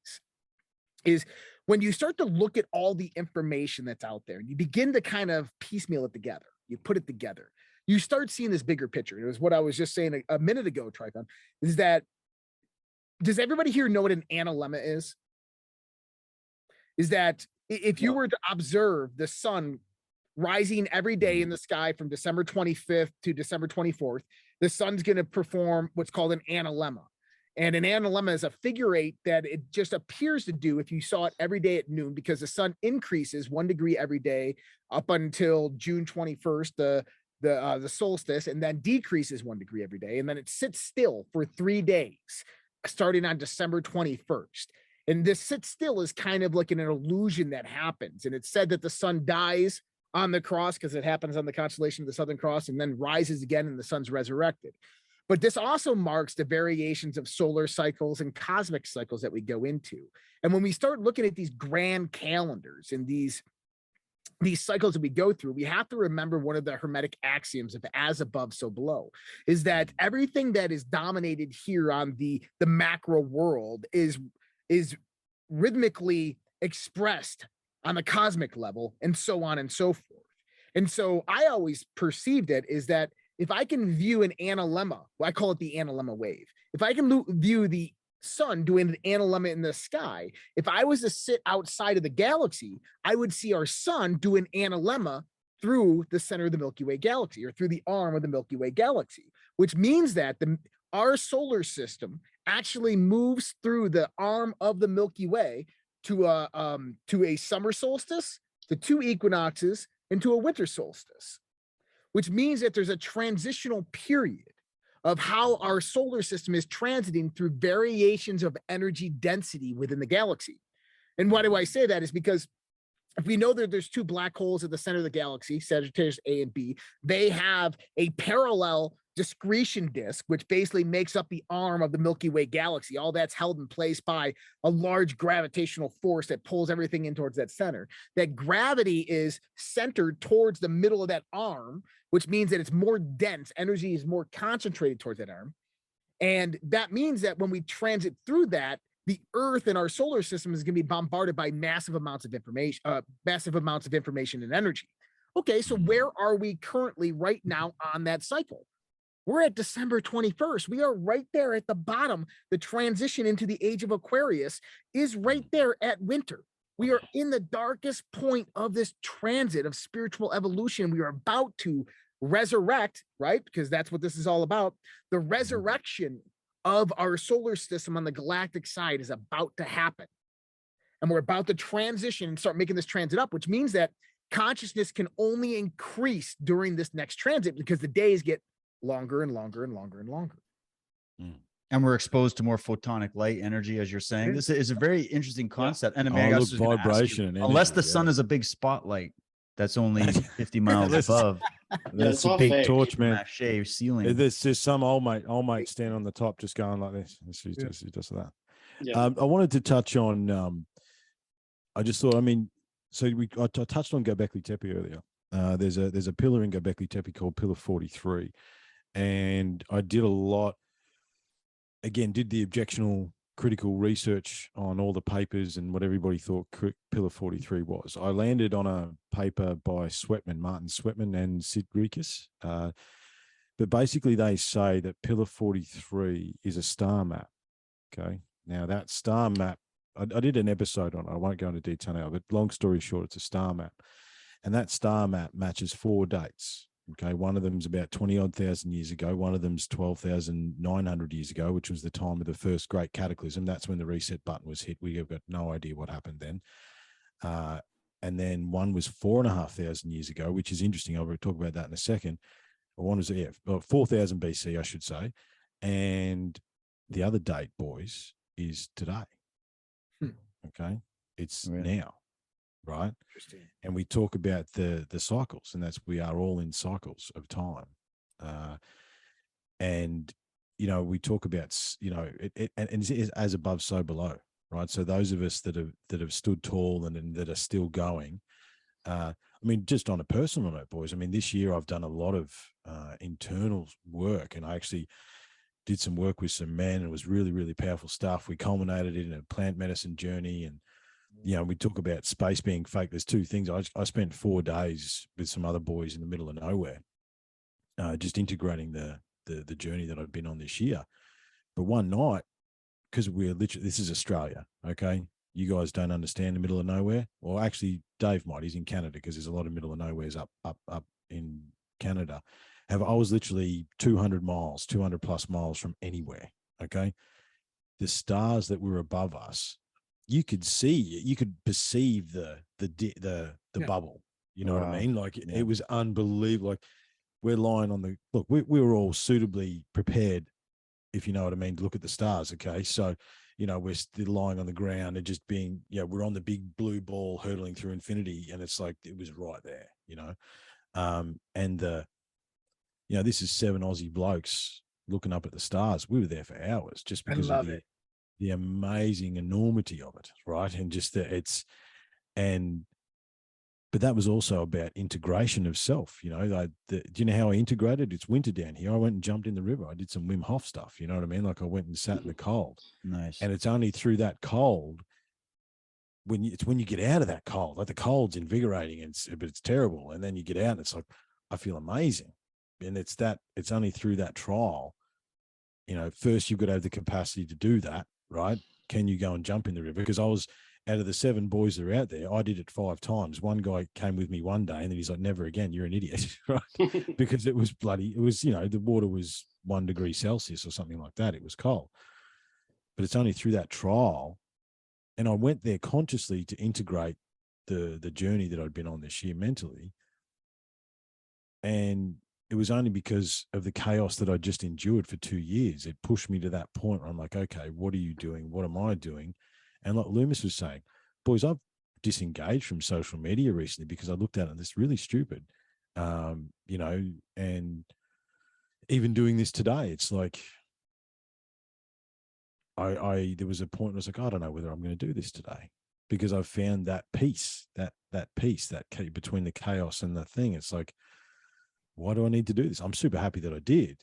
is when you start to look at all the information that's out there, you begin to kind of piecemeal it together. You put it together. You start seeing this bigger picture. It was what I was just saying a minute ago, Triffon, is that, does everybody here know what an analemma is? Is that if you were to observe the sun rising every day in the sky from December 25th to December 24th, the sun's going to perform what's called an analemma. And an analemma is a figure eight that it just appears to do if you saw it every day at noon, because the sun increases 1 degree every day up until June 21st, the solstice, and then decreases 1 degree every day. And then it sits still for 3 days, starting on December 21st. And this sit still is kind of like an illusion that happens. And it's said that the sun dies on the cross because it happens on the constellation of the Southern Cross, and then rises again and the sun's resurrected. But this also marks the variations of solar cycles and cosmic cycles that we go into. And when we start looking at these grand calendars and these cycles that we go through, we have to remember one of the Hermetic axioms of as above, so below, is that everything that is dominated here on the macro world is rhythmically expressed on the cosmic level, and so on and so forth. And so I always perceived it is that if I can view an analemma, well, I call it the analemma wave. If I can view the sun doing an analemma in the sky, if I was to sit outside of the galaxy, I would see our sun do an analemma through the center of the Milky Way galaxy, or through the arm of the Milky Way galaxy, which means that our solar system actually moves through the arm of the Milky Way to a summer solstice, to 2 equinoxes, and to a winter solstice, which means that there's a transitional period of how our solar system is transiting through variations of energy density within the galaxy. And why do I say that is because if we know that there's 2 black holes at the center of the galaxy, Sagittarius A and B, they have a parallel discretion disk, which basically makes up the arm of the Milky Way galaxy. All that's held in place by a large gravitational force that pulls everything in towards that center. That gravity is centered towards the middle of that arm, which means that it's more dense. Energy is more concentrated towards that arm. And that means that when we transit through that, the Earth and our solar system is going to be bombarded by massive amounts of information and energy. Okay, so where are we currently right now on that cycle? We're at December 21st. We are right there at the bottom. The transition into the age of Aquarius is right there at winter. We are in the darkest point of this transit of spiritual evolution. We are about to resurrect, right? Because that's what this is all about. The resurrection of our solar system on the galactic side is about to happen. And we're about to transition and start making this transit up, which means that consciousness can only increase during this next transit because the days get longer and longer and longer and longer. And we're exposed to more photonic light energy, as you're saying. This is a very interesting concept. And vibration, unless the sun is a big spotlight that's only 50 miles above. That's a big torch, man. Ceiling. There's just some old mate standing on the top, just going like this. He does that. Yeah. I wanted to touch on. I just thought. I mean, so I touched on Göbekli Tepe earlier. There's a pillar in Göbekli Tepe called Pillar 43, and I did a lot. Again, did the objectional critical research on all the papers and what everybody thought Pillar 43 was. I landed on a paper by Martin Sweatman and Sid Rikus. But basically they say that Pillar 43 is a star map. Okay. Now that star map, I did an episode on it. I won't go into detail now, but long story short, it's a star map. And that star map matches 4 dates. Okay, one of them's about 20 odd thousand years ago. One of them's 12,900 years ago, which was the time of the first great cataclysm. That's when the reset button was hit. We have got no idea what happened then. And then one was 4,500 years ago, which is interesting. I'll talk about that in a second. One was 4,000 BC, I should say. And the other date, boys, is today. Okay, it's now, right? Interesting. And we talk about the cycles, and that's we are all in cycles of time. And you know, we talk about and it's as above, so below, right? So those of us that have stood tall and that are still going. I mean, just on a personal note, boys. I mean, this year I've done a lot of internal work, and I actually did some work with some men. It was really, really powerful stuff. We culminated in a plant medicine journey, and you know, we talk about space being fake. There's two things. I spent 4 days with some other boys in the middle of nowhere, just integrating the journey that I've been on this year. But one night, because we're literally, this is Australia, okay? You guys don't understand the middle of nowhere. Well, actually, Dave might. He's in Canada, because there's a lot of middle of nowheres up in Canada. I was literally 200 plus miles from anywhere, okay? The stars that were above us, you could perceive the bubble. You know what I mean? Like it was unbelievable. Like we're lying on we were all suitably prepared, if you know what I mean, to look at the stars. Okay. So, you know, we're still lying on the ground and just being, we're on the big blue ball hurtling through infinity. And it's like, it was right there, you know? And this is 7 Aussie blokes looking up at the stars. We were there for hours just because of the amazing enormity of it, right? And just but that was also about integration of self. You know, do you know how I integrated? It's winter down here. I went and jumped in the river. I did some Wim Hof stuff. You know what I mean? Like I went and sat in the cold. Nice. And it's only through that cold when you get out of that cold. Like the cold's invigorating, but it's terrible. And then you get out and it's like, I feel amazing. And it's only through that trial. You know, first you've got to have the capacity to do that, right? Can you go and jump in the river? Because I was, out of the 7 boys that are out there, I did it 5 times. One guy came with me one day and then he's like, never again, you're an idiot, right? Because it was, the water was 1 degree Celsius or something like that. It was cold. But it's only through that trial. And I went there consciously to integrate the journey that I'd been on this year mentally. And it was only because of the chaos that I just endured for 2 years. It pushed me to that point where I'm like, okay, what are you doing? What am I doing? And like Loomis was saying, boys, I've disengaged from social media recently because I looked at it and it's really stupid. And even doing this today, it's like, there was a point where I was like, I don't know whether I'm going to do this today, because I've found that peace, that peace, between the chaos and the thing. It's like, why do I need to do this? I'm super happy that I did.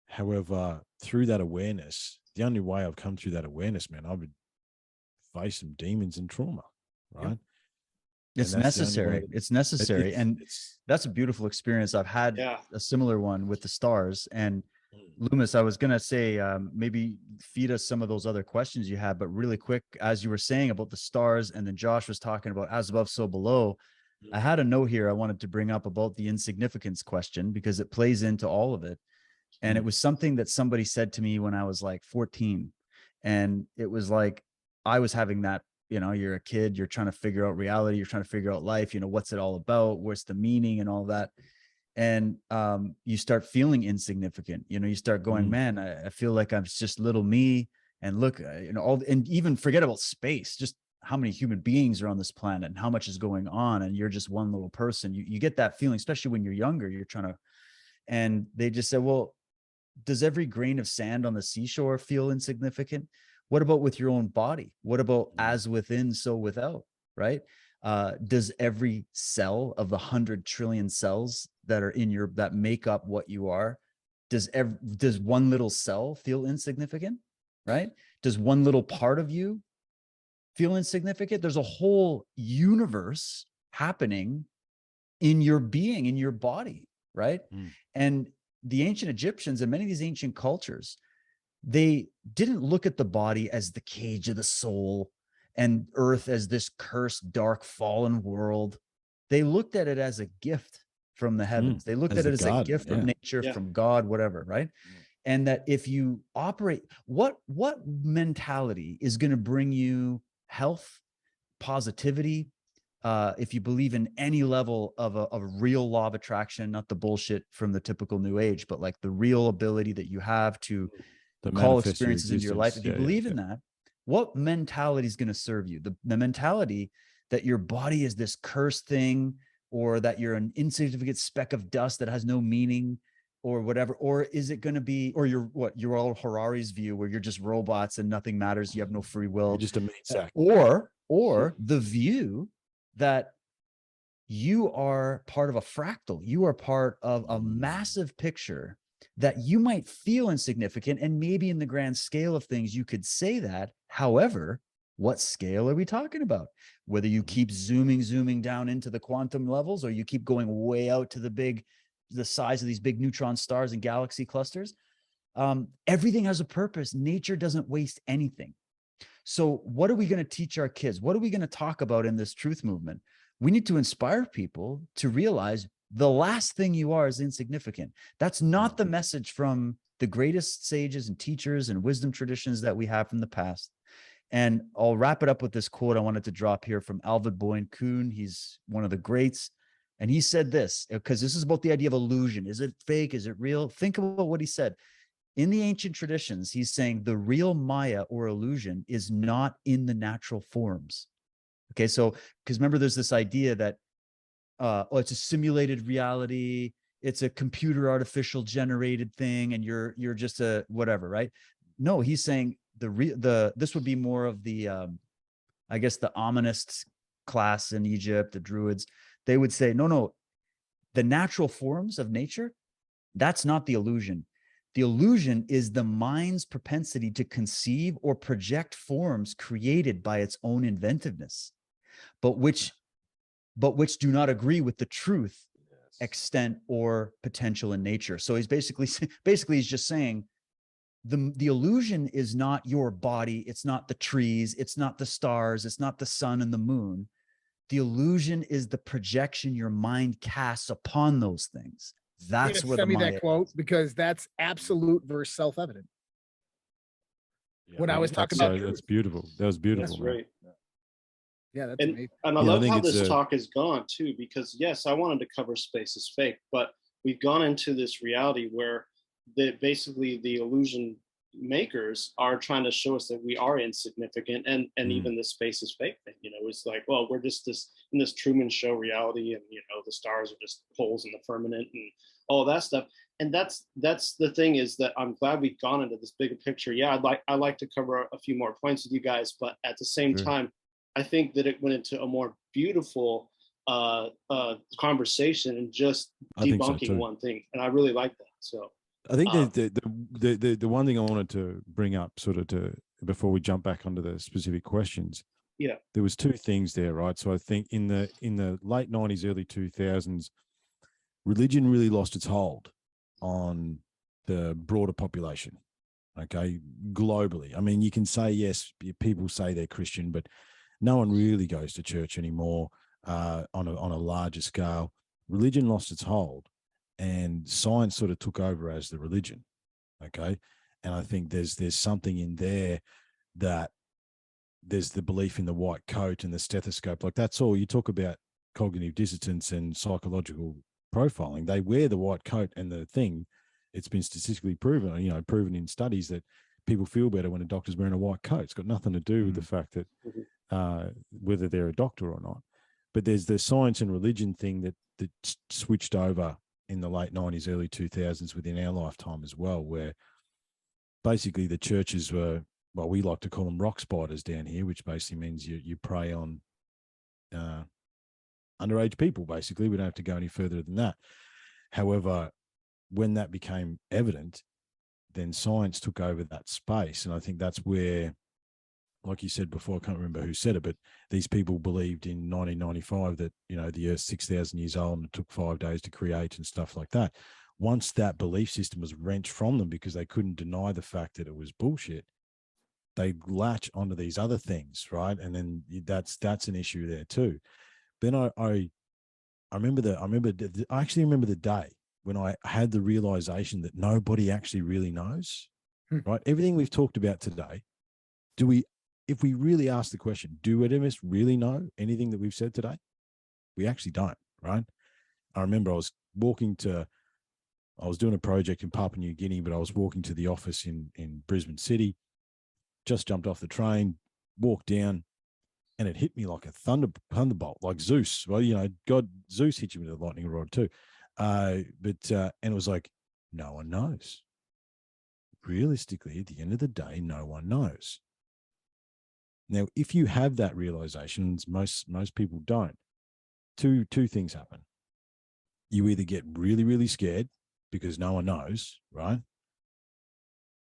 However, through that awareness, the only way I've come through that awareness, man, I would face some demons and trauma, right? Yep. It's necessary. It's necessary. And that's a beautiful experience. I've had a similar one with the stars. And Loomis, I was going to say, maybe feed us some of those other questions you had, but really quick, as you were saying about the stars, and then Josh was talking about as above, so below, I had a note here I wanted to bring up about the insignificance question, because it plays into all of it. And it was something that somebody said to me when I was like 14. And it was like, I was having that, you're a kid, you're trying to figure out reality, you're trying to figure out life, what's it all about? What's the meaning and all that? And you start feeling insignificant. You start going, man, I feel like I'm just little me. And look, and even forget about space, just how many human beings are on this planet and how much is going on. And you're just one little person. You get that feeling, especially when you're younger, you're trying to, and they just said, well, does every grain of sand on the seashore feel insignificant? What about with your own body? What about as within, so without, right? Does every cell of the 100 trillion cells that are in that make up what you are, does one little cell feel insignificant, right? Does one little part of you feel insignificant? There's a whole universe happening in your being, in your body, right? And the ancient Egyptians and many of these ancient cultures, they didn't look at the body as the cage of the soul and earth as this cursed, dark, fallen world. They looked at it as a gift from the heavens. They looked As at it a as a garden, gift yeah. from nature, Yeah. from God, whatever, right? And that if you operate, what mentality is going to bring you health, positivity, if you believe in any level of a real law of attraction, not the bullshit from the typical new age, but like the real ability that you have to To call manifest your experiences into your life. If you existence. believe in that, what mentality is going to serve you? The mentality that your body is this cursed thing, or that you're an insignificant speck of dust that has no meaning, or whatever, or is it going to be, or you're all Harari's view where you're just robots and nothing matters, you have no free will, You're just a meat sack. or the view that you are part of a fractal, you are part of a massive picture, that you might feel insignificant, and maybe in the grand scale of things you could say that. However, what scale are we talking about? Whether you keep zooming down into the quantum levels, or you keep going way out to the size of these big neutron stars and galaxy clusters, everything has a purpose. Nature doesn't waste anything. So what are we going to teach our kids? What are we going to talk about in this truth movement? We need to inspire people to realize the last thing you are is insignificant. That's not the message from the greatest sages and teachers and wisdom traditions that we have from the past. And I'll wrap it up with this quote I wanted to drop here from Alvid Boyne-Kuhn. He's one of the greats. And he said this, because this is about the idea of illusion. Is it fake? Is it real? Think about what he said. In the ancient traditions, he's saying the real Maya or illusion is not in the natural forms. Okay, so because remember, there's this idea that it's a simulated reality, it's a computer artificial generated thing, and you're just a whatever, right? No, he's saying this would be more of the I guess the ominous class in Egypt, the Druids. They would say, no, the natural forms of nature, that's not the illusion. The illusion is the mind's propensity to conceive or project forms created by its own inventiveness, but which do not agree with the truth, extent, or potential in nature. So he's basically he's just saying the illusion is not your body, it's not the trees, it's not the stars, it's not the sun and the moon. The illusion is the projection your mind casts upon those things. That's where send me Maya that quote, is. because that's absolute versus self-evident. When I was talking about that's beautiful. That was beautiful. That's man. right. Yeah, that's And amazing. and I Yeah, I love think how it's this a- talk has gone too, because yes, I wanted to cover space is fake, but we've gone into this reality where basically the illusion makers are trying to show us that we are insignificant, and even the space is fake thing. It's like, well, we're just in this Truman Show reality, and the stars are just holes in the firmament and all that stuff. And that's the thing, is that I'm glad we've gone into this bigger picture. Yeah, I like to cover a few more points with you guys, but at the same time, I think that it went into a more beautiful conversation and just debunking one thing, and I really like that. So I think the one thing I wanted to bring up, before we jump back onto the specific questions, there was two things there, right? So I think in the late 90s, early 2000s, religion really lost its hold on the broader population. Okay, globally. I mean, you can say, yes, people say they're Christian, but no one really goes to church anymore on a larger scale. Religion lost its hold, and science sort of took over as the religion. Okay, and I think there's something in there, that there's the belief in the white coat and the stethoscope. Like, that's all. You talk about cognitive dissonance and psychological profiling. They wear the white coat and the thing. It's been statistically proven, proven in studies, that people feel better when a doctor's wearing a white coat. It's got nothing to do with the fact that whether they're a doctor or not. But there's the science and religion thing that switched over in the late 90s, early 2000s within our lifetime as well, where basically the churches were, well, we like to call them rock spiders down here, which basically means you prey on underage people, basically. We don't have to go any further than that. However, when that became evident, then science took over that space. And I think that's where, like you said before, I can't remember who said it, but these people believed in 1995 that, the Earth's 6,000 years old and it took 5 days to create and stuff like that. Once that belief system was wrenched from them because they couldn't deny the fact that it was bullshit, they latch onto these other things, right? And then that's an issue there too. Then I I actually remember the day when I had the realization that nobody actually really knows, right? Everything we've talked about today, if we really ask the question, do any of us really know anything that we've said today? We actually don't, right? I remember I was doing a project in Papua New Guinea, but I was walking to the office in Brisbane City, just jumped off the train, walked down, and it hit me like a thunderbolt, like Zeus. Well, Zeus hit you with a lightning rod too. And it was like, no one knows. Realistically, at the end of the day, no one knows. Now, if you have that realization, most people don't, two things happen. You either get really, really scared because no one knows, right?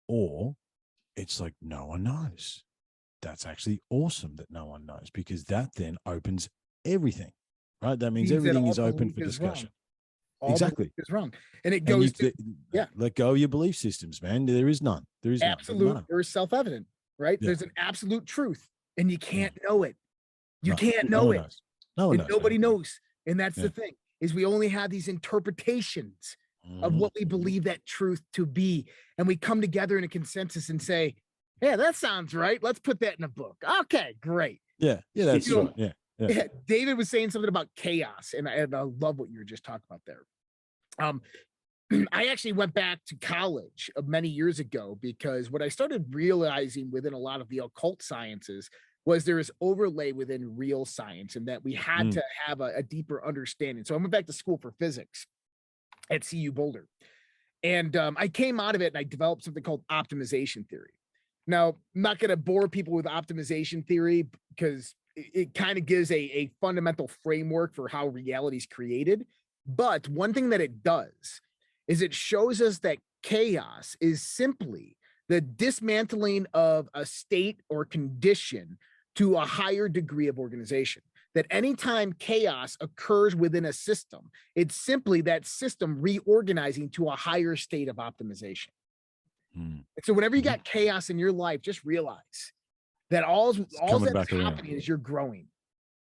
Or it's like, no one knows. That's actually awesome that no one knows, because that then opens everything, right? That means everything is open for discussion. Exactly. Is wrong. And it goes let go of your belief systems, man. There is none. There is absolute none. or self-evident, right? Yeah. There's an absolute truth and you can't know it. You can't no know one it. knows. No one knows. Nobody man. knows. And that's the thing, is we only have these interpretations of what we believe that truth to be. And we come together in a consensus and say, yeah, that sounds right. Let's put that in a book. Okay, great. Yeah, that's right. Yeah. David was saying something about chaos, and I love what you were just talking about there. I actually went back to college many years ago, because what I started realizing within a lot of the occult sciences was there is overlay within real science, and that we had to have a deeper understanding. So I went back to school for physics at CU Boulder. And I came out of it and I developed something called optimization theory. Now, I'm not going to bore people with optimization theory, because it kind of gives a fundamental framework for how reality is created. But one thing that it does is it shows us that chaos is simply the dismantling of a state or condition to a higher degree of organization. That anytime chaos occurs within a system, it's simply that system reorganizing to a higher state of optimization. And so whenever you got chaos in your life, just realize that all that's happening is you're growing.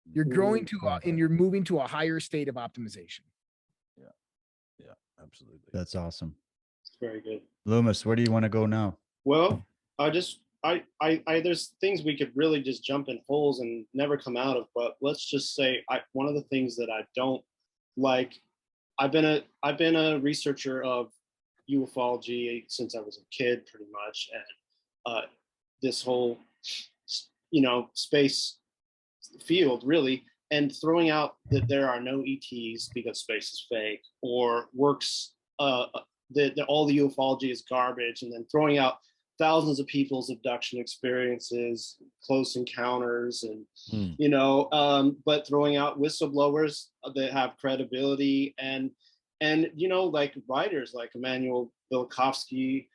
You're growing and you're moving to a higher state of optimization. Yeah, absolutely. That's awesome. It's very good. Loomis, where do you want to go now? Well, there's things we could really just jump in holes and never come out of, but let's just say one of the things that I don't like, I've been a researcher of ufology since I was a kid, pretty much, and this whole space field, really, and throwing out that there are no ETs because space is fake, or works that all the ufology is garbage, and then throwing out thousands of people's abduction experiences, close encounters, and but throwing out whistleblowers that have credibility, and like writers like Immanuel Velikovsky,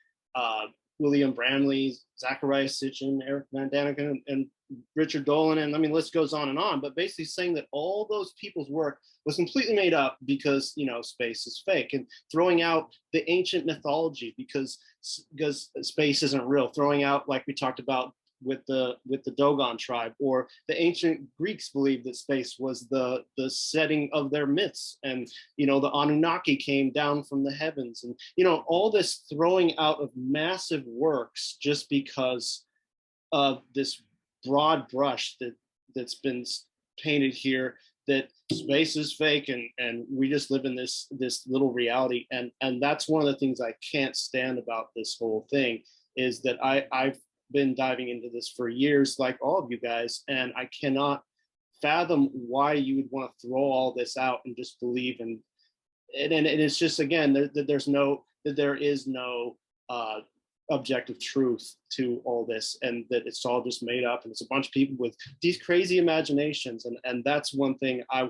William Bramley, Zachariah Sitchin, Eric Van Daniken, and Richard Dolan, and I mean, list goes on and on, but basically saying that all those people's work was completely made up because space is fake, and throwing out the ancient mythology because space isn't real, throwing out, like we talked about with the Dogon tribe, or the ancient Greeks believed that space was the setting of their myths, and the Anunnaki came down from the heavens, and all this throwing out of massive works just because of this broad brush that's been painted here, that space is fake and we just live in this little reality, and that's one of the things I can't stand about this whole thing, is that I've been diving into this for years, like all of you guys, and I cannot fathom why you would want to throw all this out and just believe in and it's just, again, there is no objective truth to all this, and that it's all just made up, and it's a bunch of people with these crazy imaginations, and that's one thing I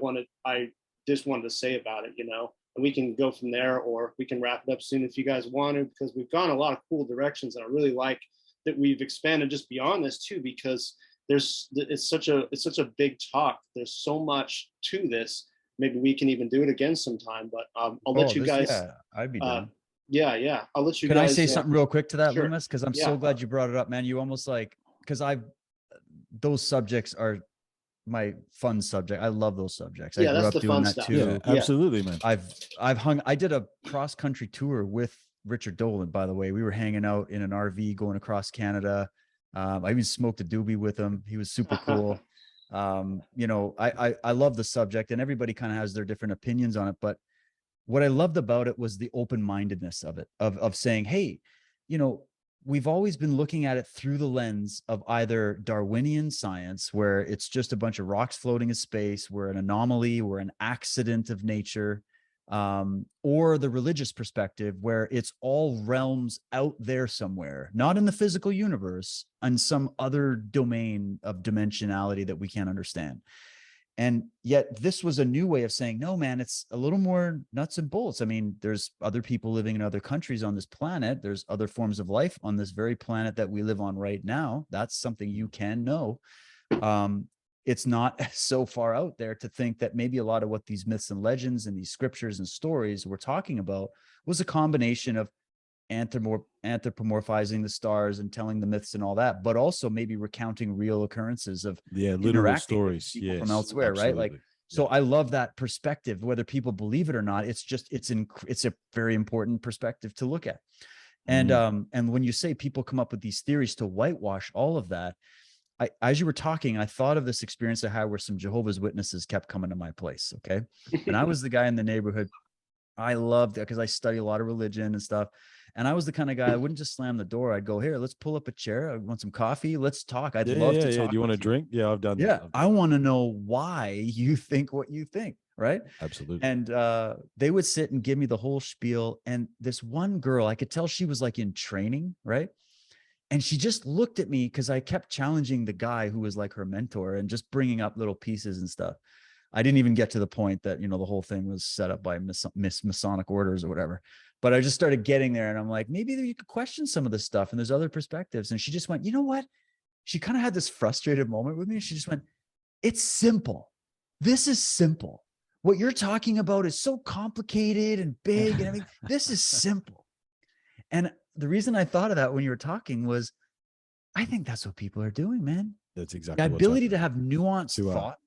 just wanted to say about it, and we can go from there, or we can wrap it up soon if you guys want to, because we've gone a lot of cool directions, and I really like that we've expanded just beyond this too, because it's such a big talk. There's so much to this. Maybe we can even do it again sometime, but I'll let you guys. Yeah, I'd be down. Yeah. I'll let you guys. Can I say something real quick to that, sure. Loomis? Because I'm so glad you brought it up, man. You almost because those subjects are my fun subject. I love those subjects. Yeah, I grew that's up the doing fun that stuff. too. Yeah, absolutely, man. I did a cross country tour with Richard Dolan, by the way. We were hanging out in an RV going across Canada. I even smoked a doobie with him. He was super cool. You know, I love the subject, and everybody kind of has their different opinions on it. But what I loved about it was the open-mindedness of it, of saying, hey, you know, we've always been looking at it through the lens of either Darwinian science, where it's just a bunch of rocks floating in space, we're an anomaly, we're an accident of nature, or the religious perspective, where it's all realms out there somewhere, not in the physical universe, and some other domain of dimensionality that we can't understand. And yet this was a new way of saying, no, man, it's a little more nuts and bolts. I mean, there's other people living in other countries on this planet. There's other forms of life on this very planet that we live on right now. That's something you can know. It's not so far out there to think that maybe a lot of what these myths and legends and these scriptures and stories we're talking about was a combination of anthropomorphizing the stars and telling the myths and all that, but also maybe recounting real occurrences of literal interacting with stories, people yes, from elsewhere, right? Like, absolutely. so I love that perspective, whether people believe it or not. It's just, it's a very important perspective to look at. And and when you say people come up with these theories to whitewash all of that, as you were talking, I thought of this experience I had where some Jehovah's Witnesses kept coming to my place. Okay. And I was the guy in the neighborhood. I loved it because I study a lot of religion and stuff. And I was the kind of guy, I wouldn't just slam the door. I'd go, here, let's pull up a chair. I want some coffee. Let's talk. I'd love to talk. Do you want a drink? Yeah, I've done that. Yeah. I want to know why you think what you think. Right. Absolutely. And they would sit and give me the whole spiel. And this one girl, I could tell she was like in training. Right. And she just looked at me because I kept challenging the guy who was like her mentor and just bringing up little pieces and stuff. I didn't even get to the point that, you know, the whole thing was set up by Masonic orders or whatever. But I just started getting there and I'm like, maybe you could question some of this stuff and there's other perspectives. And she just went, you know what? She kind of had this frustrated moment with me. She just went, it's simple. This is simple. What you're talking about is so complicated and big and everything. This is simple. And the reason I thought of that when you were talking was, I think that's what people are doing, man. That's exactly the ability to have nuanced thought,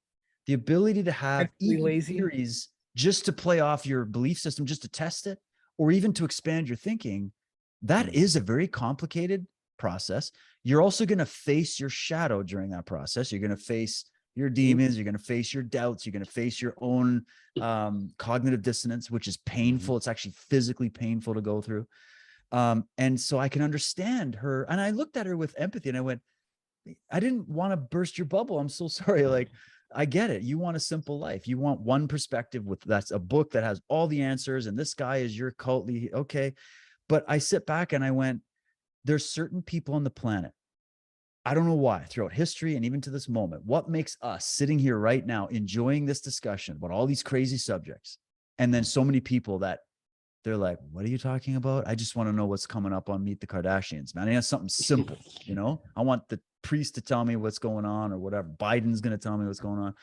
the ability to have theories just to play off your belief system, just to test it, or even to expand your thinking. That is a very complicated process. You're also going to face your shadow during that process. You're going to face your demons. You're going to face your doubts. You're going to face your own cognitive dissonance, which is painful. It's actually physically painful to go through. And so I can understand her. And I looked at her with empathy and I went, I didn't want to burst your bubble. I'm so sorry. Like, I get it. You want a simple life. You want one perspective that's a book that has all the answers. And this guy is your cult lead. Okay. But I sit back and I went, there's certain people on the planet. I don't know why, throughout history and even to this moment, what makes us sitting here right now, enjoying this discussion about all these crazy subjects. And then so many people that they're like, what are you talking about? I just want to know what's coming up on Meet the Kardashians, man. I need something simple, you know? I want the priest to tell me what's going on or whatever. Biden's going to tell me what's going on.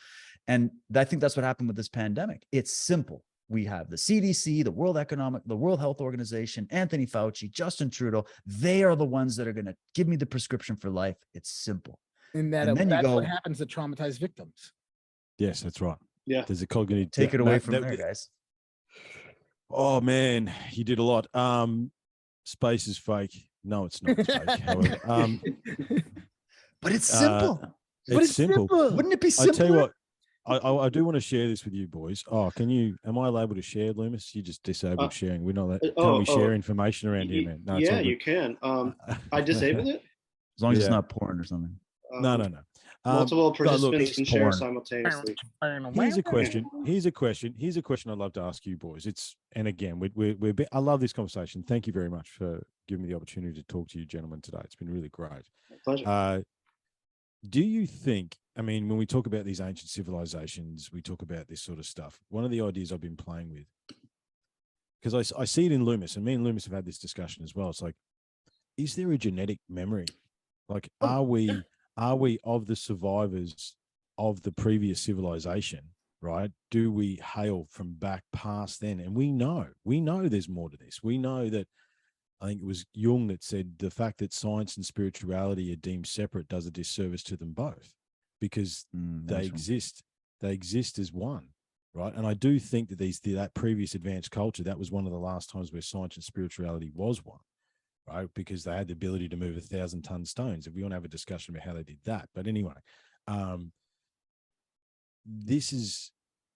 And I think that's what happened with this pandemic. It's simple. We have the CDC, the World Health Organization, Anthony Fauci, Justin Trudeau. They are the ones that are going to give me the prescription for life. It's simple. And then you go, what happens to traumatized victims? Yes, that's right. Yeah. There's a cognitive. Take it away from there, guys. Oh man, you did a lot. Space is fake. No, it's not fake. However, but it's simple. It's simple. Wouldn't it be simpler? I tell you what, I do want to share this with you boys. Oh, am I able to share, Loomis? You just disabled sharing. We're not can we share information around here, man? No, yeah, you can. I disabled it. As long as it's not porn or something. No. Multiple participants can share simultaneously. Here's a question I'd love to ask you boys. And again, I love this conversation. Thank you very much for giving me the opportunity to talk to you gentlemen today. It's been really great. My pleasure. Do you think, I mean, when we talk about these ancient civilizations, we talk about this sort of stuff. One of the ideas I've been playing with, because I see it in Loomis, and me and Loomis have had this discussion as well. It's like, is there a genetic memory? Like, are we of the survivors of the previous civilization, right? Do we hail from back past then? And we know there's more to this. We know that, I think it was Jung that said the fact that science and spirituality are deemed separate does a disservice to them both. because Nice they one. exist. They exist as one, right? And I do think that that previous advanced culture, that was one of the last times where science and spirituality was one, right? Because they had the ability to move 1,000-ton stones. If we want to have a discussion about how they did that, but anyway, this is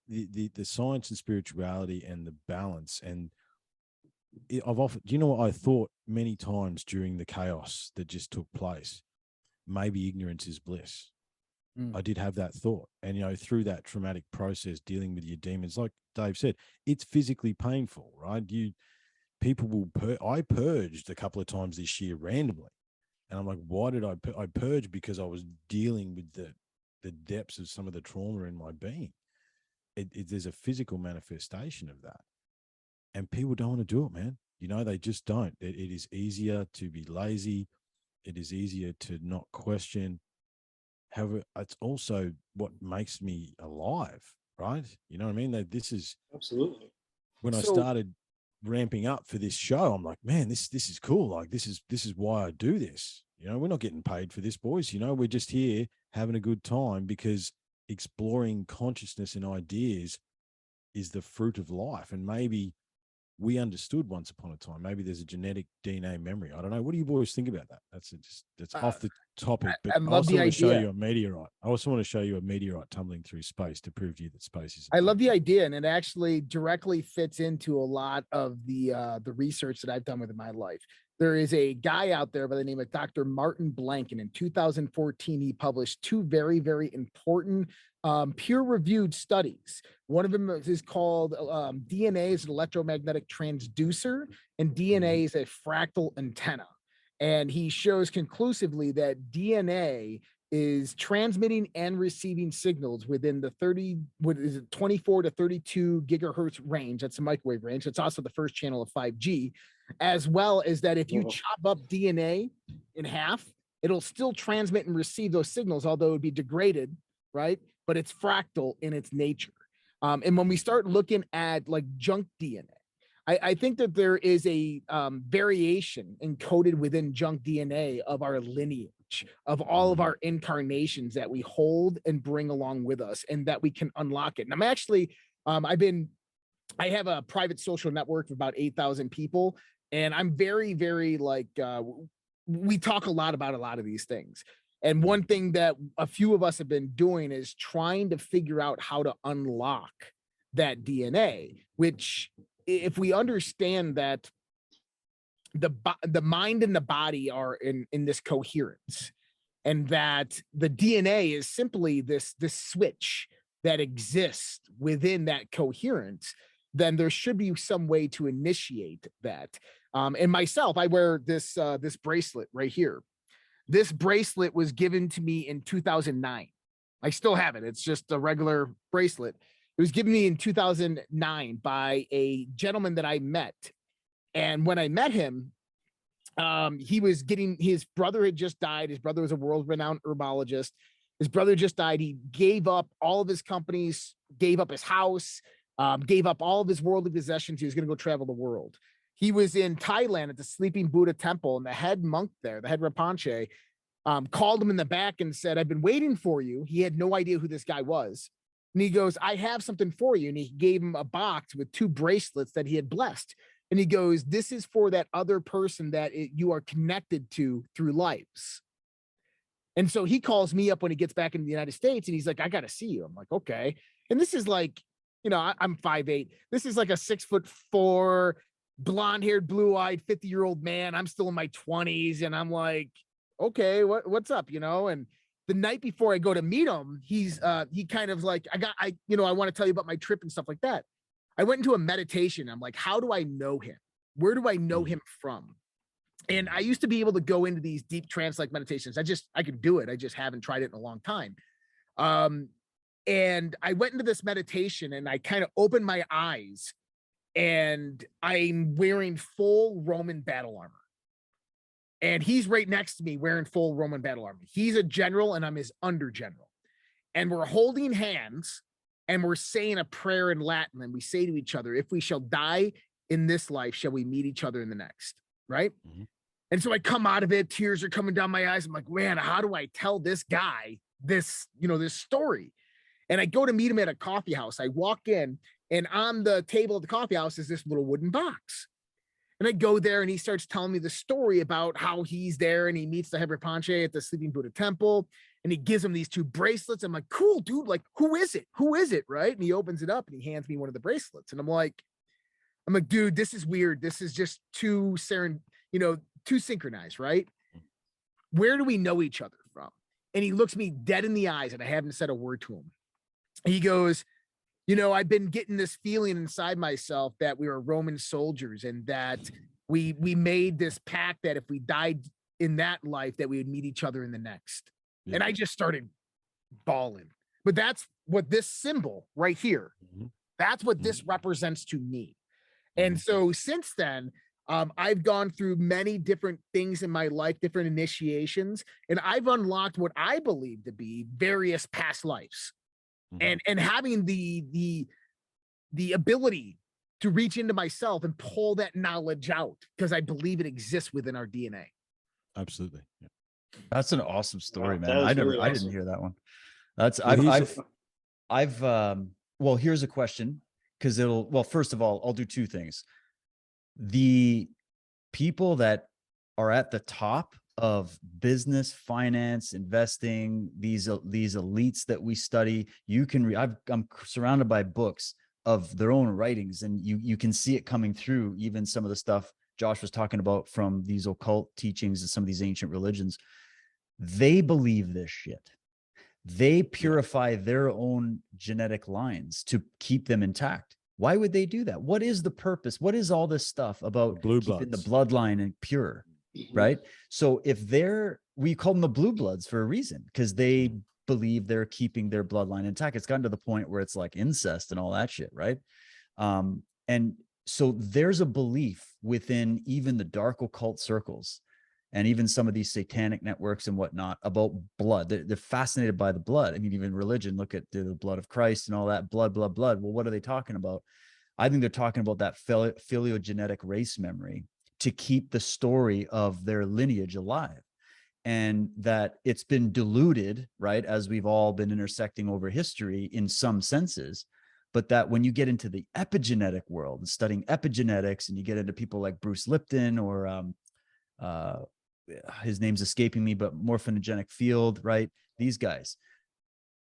the science and spirituality and the balance. And I've often, do you know what I thought many times during the chaos that just took place? Maybe ignorance is bliss. I did have that thought. And, you know, through that traumatic process, dealing with your demons, like Dave said, it's physically painful, right? People will, I purged a couple of times this year randomly. And I'm like, why did I purge? Because I was dealing with the depths of some of the trauma in my being. There's a physical manifestation of that. And people don't want to do it, man. You know, they just don't. It is easier to be lazy. It is easier to not question. However, it's also what makes me alive, right? You know what I mean? That this is Absolutely. when I started ramping up for this show. I'm like, man, this is cool. Like this is why I do this. You know, we're not getting paid for this, boys. You know, we're just here having a good time because exploring consciousness and ideas is the fruit of life. And maybe we understood once upon a time. Maybe there's a genetic DNA memory. I don't know. What do you boys think about that? That's off the topic. But I love the want to show idea. you a meteorite. I also want to show you a meteorite tumbling through space to prove to you that space is. I love the idea, and it actually directly fits into a lot of the research that I've done within my life. There is a guy out there by the name of Dr. Martin Blank, and in 2014, he published two very, very important peer-reviewed studies. One of them is called DNA is an electromagnetic transducer, and DNA is a fractal antenna. And he shows conclusively that DNA is transmitting and receiving signals within the 24 to 32 gigahertz range. That's the microwave range. It's also the first channel of 5G, as well as that if you chop up DNA in half, it'll still transmit and receive those signals, although it would be degraded, right? But it's fractal in its nature. And when we start looking at like junk DNA, I think that there is a variation encoded within junk DNA of our lineage, of all of our incarnations that we hold and bring along with us, and that we can unlock it. And I'm actually, I have a private social network of about 8,000 people, and I'm very, very like, we talk a lot about a lot of these things. And one thing that a few of us have been doing is trying to figure out how to unlock that DNA, which if we understand that the mind and the body are in this coherence, and that the DNA is simply this switch that exists within that coherence, then there should be some way to initiate that. And myself, I wear this bracelet right here. This bracelet was given to me in 2009. I still have it. It's just a regular bracelet. It was given me in 2009 by a gentleman that I met. And when I met him, his brother had just died. His brother was a world-renowned herbologist. His brother just died. He gave up all of his companies, gave up his house, gave up all of his worldly possessions. He was going to go travel the world. He was in Thailand at the Sleeping Buddha Temple, and the head monk there, the head Rinpoche, called him in the back and said, "I've been waiting for you." He had no idea who this guy was. And he goes, "I have something for you." And he gave him a box with 2 bracelets that he had blessed. And he goes, "This is for that other person that you are connected to through lives." And so he calls me up when he gets back into the United States, and he's like, "I got to see you." I'm like, "Okay." And this is like, you know, I'm 5'8". This is like a 6'4", blonde-haired, blue-eyed, 50-year-old man. I'm still in my 20s, and I'm like, okay, what's up, you know? And the night before I go to meet him, he kind of like, I want to tell you about my trip and stuff like that. I went into a meditation. I'm like, how do I know him? Where do I know him from? And I used to be able to go into these deep trance-like meditations. I could do it. I just haven't tried it in a long time. And I went into this meditation, and I kind of opened my eyes, and I'm wearing full Roman battle armor. And he's right next to me wearing full Roman battle armor. He's a general, and I'm his under general. And we're holding hands, and we're saying a prayer in Latin. And we say to each other, "If we shall die in this life, shall we meet each other in the next?" Right? Mm-hmm. And so I come out of it, tears are coming down my eyes. I'm like, man, how do I tell this guy this, this story. And I go to meet him at a coffee house. I walk in, and on the table of the coffee house is this little wooden box. And I go there, and he starts telling me the story about how he's there and he meets the Hebre Panche at the Sleeping Buddha Temple. And he gives him these 2 bracelets. I'm like, cool, dude. Like, who is it? Who is it? Right. And he opens it up and he hands me one of the bracelets. And I'm like, dude, this is weird. This is just too too synchronized, right? Where do we know each other from? And he looks me dead in the eyes, and I haven't said a word to him. He goes, I've been getting this feeling inside myself that we were Roman soldiers, and that we made this pact that if we died in that life, that we would meet each other in the next. Yeah. And I just started bawling. But that's what this symbol right here, that's what this represents to me. And so since then, I've gone through many different things in my life, different initiations, and I've unlocked what I believe to be various past lives. And having the ability to reach into myself and pull that knowledge out, because I believe it exists within our DNA. Absolutely. Yeah. That's an awesome story, man. I didn't hear that one. Well, here's a question, because first of all, I'll do 2 things. The people that are at the top of business, finance, investing, these elites that we study, you can read. I'm surrounded by books of their own writings, and you can see it coming through. Even some of the stuff Josh was talking about from these occult teachings and some of these ancient religions, they believe this shit. They purify their own genetic lines to keep them intact. Why would they do that? What is the purpose? What is all this stuff about keeping the bloodline and pure? Right. So we call them the blue bloods for a reason, because they believe they're keeping their bloodline intact. It's gotten to the point where it's like incest and all that shit. Right. And so there's a belief within even the dark occult circles and even some of these satanic networks and whatnot about blood. They're fascinated by the blood. I mean, even religion, look at the blood of Christ and all that blood. Well, what are they talking about? I think they're talking about that phylogenetic race memory to keep the story of their lineage alive, and that it's been diluted, right, as we've all been intersecting over history in some senses, but that when you get into the epigenetic world and studying epigenetics, and you get into people like Bruce Lipton or his name's escaping me, but morphogenic field, right, these guys,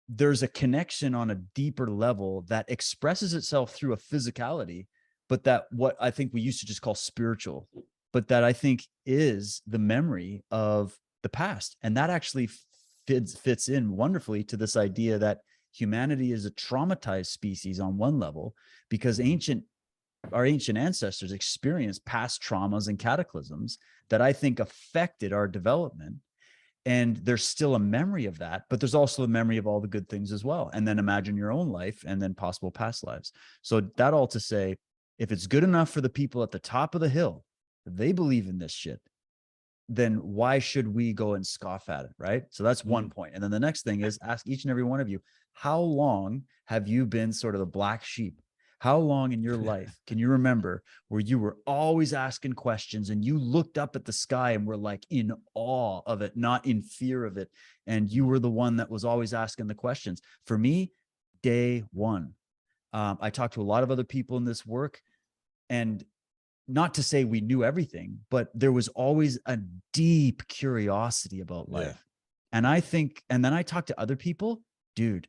there's a connection on a deeper level that expresses itself through a physicality, but that what I think we used to just call spiritual, but that I think is the memory of the past. And that actually fits in wonderfully to this idea that humanity is a traumatized species on one level, because our ancient ancestors experienced past traumas and cataclysms that I think affected our development. And there's still a memory of that, but there's also a memory of all the good things as well. And then imagine your own life and then possible past lives. So that all to say, if it's good enough for the people at the top of the hill, they believe in this shit, then why should we go and scoff at it, right? So that's one point. And then the next thing is ask each and every one of you, how long have you been sort of the black sheep? How long in your life can you remember where you were always asking questions and you looked up at the sky and were like in awe of it, not in fear of it? And you were the one that was always asking the questions. For me, day one. I talked to a lot of other people in this work, and not to say we knew everything, but there was always a deep curiosity about life. And I think, and then I talked to other people, dude,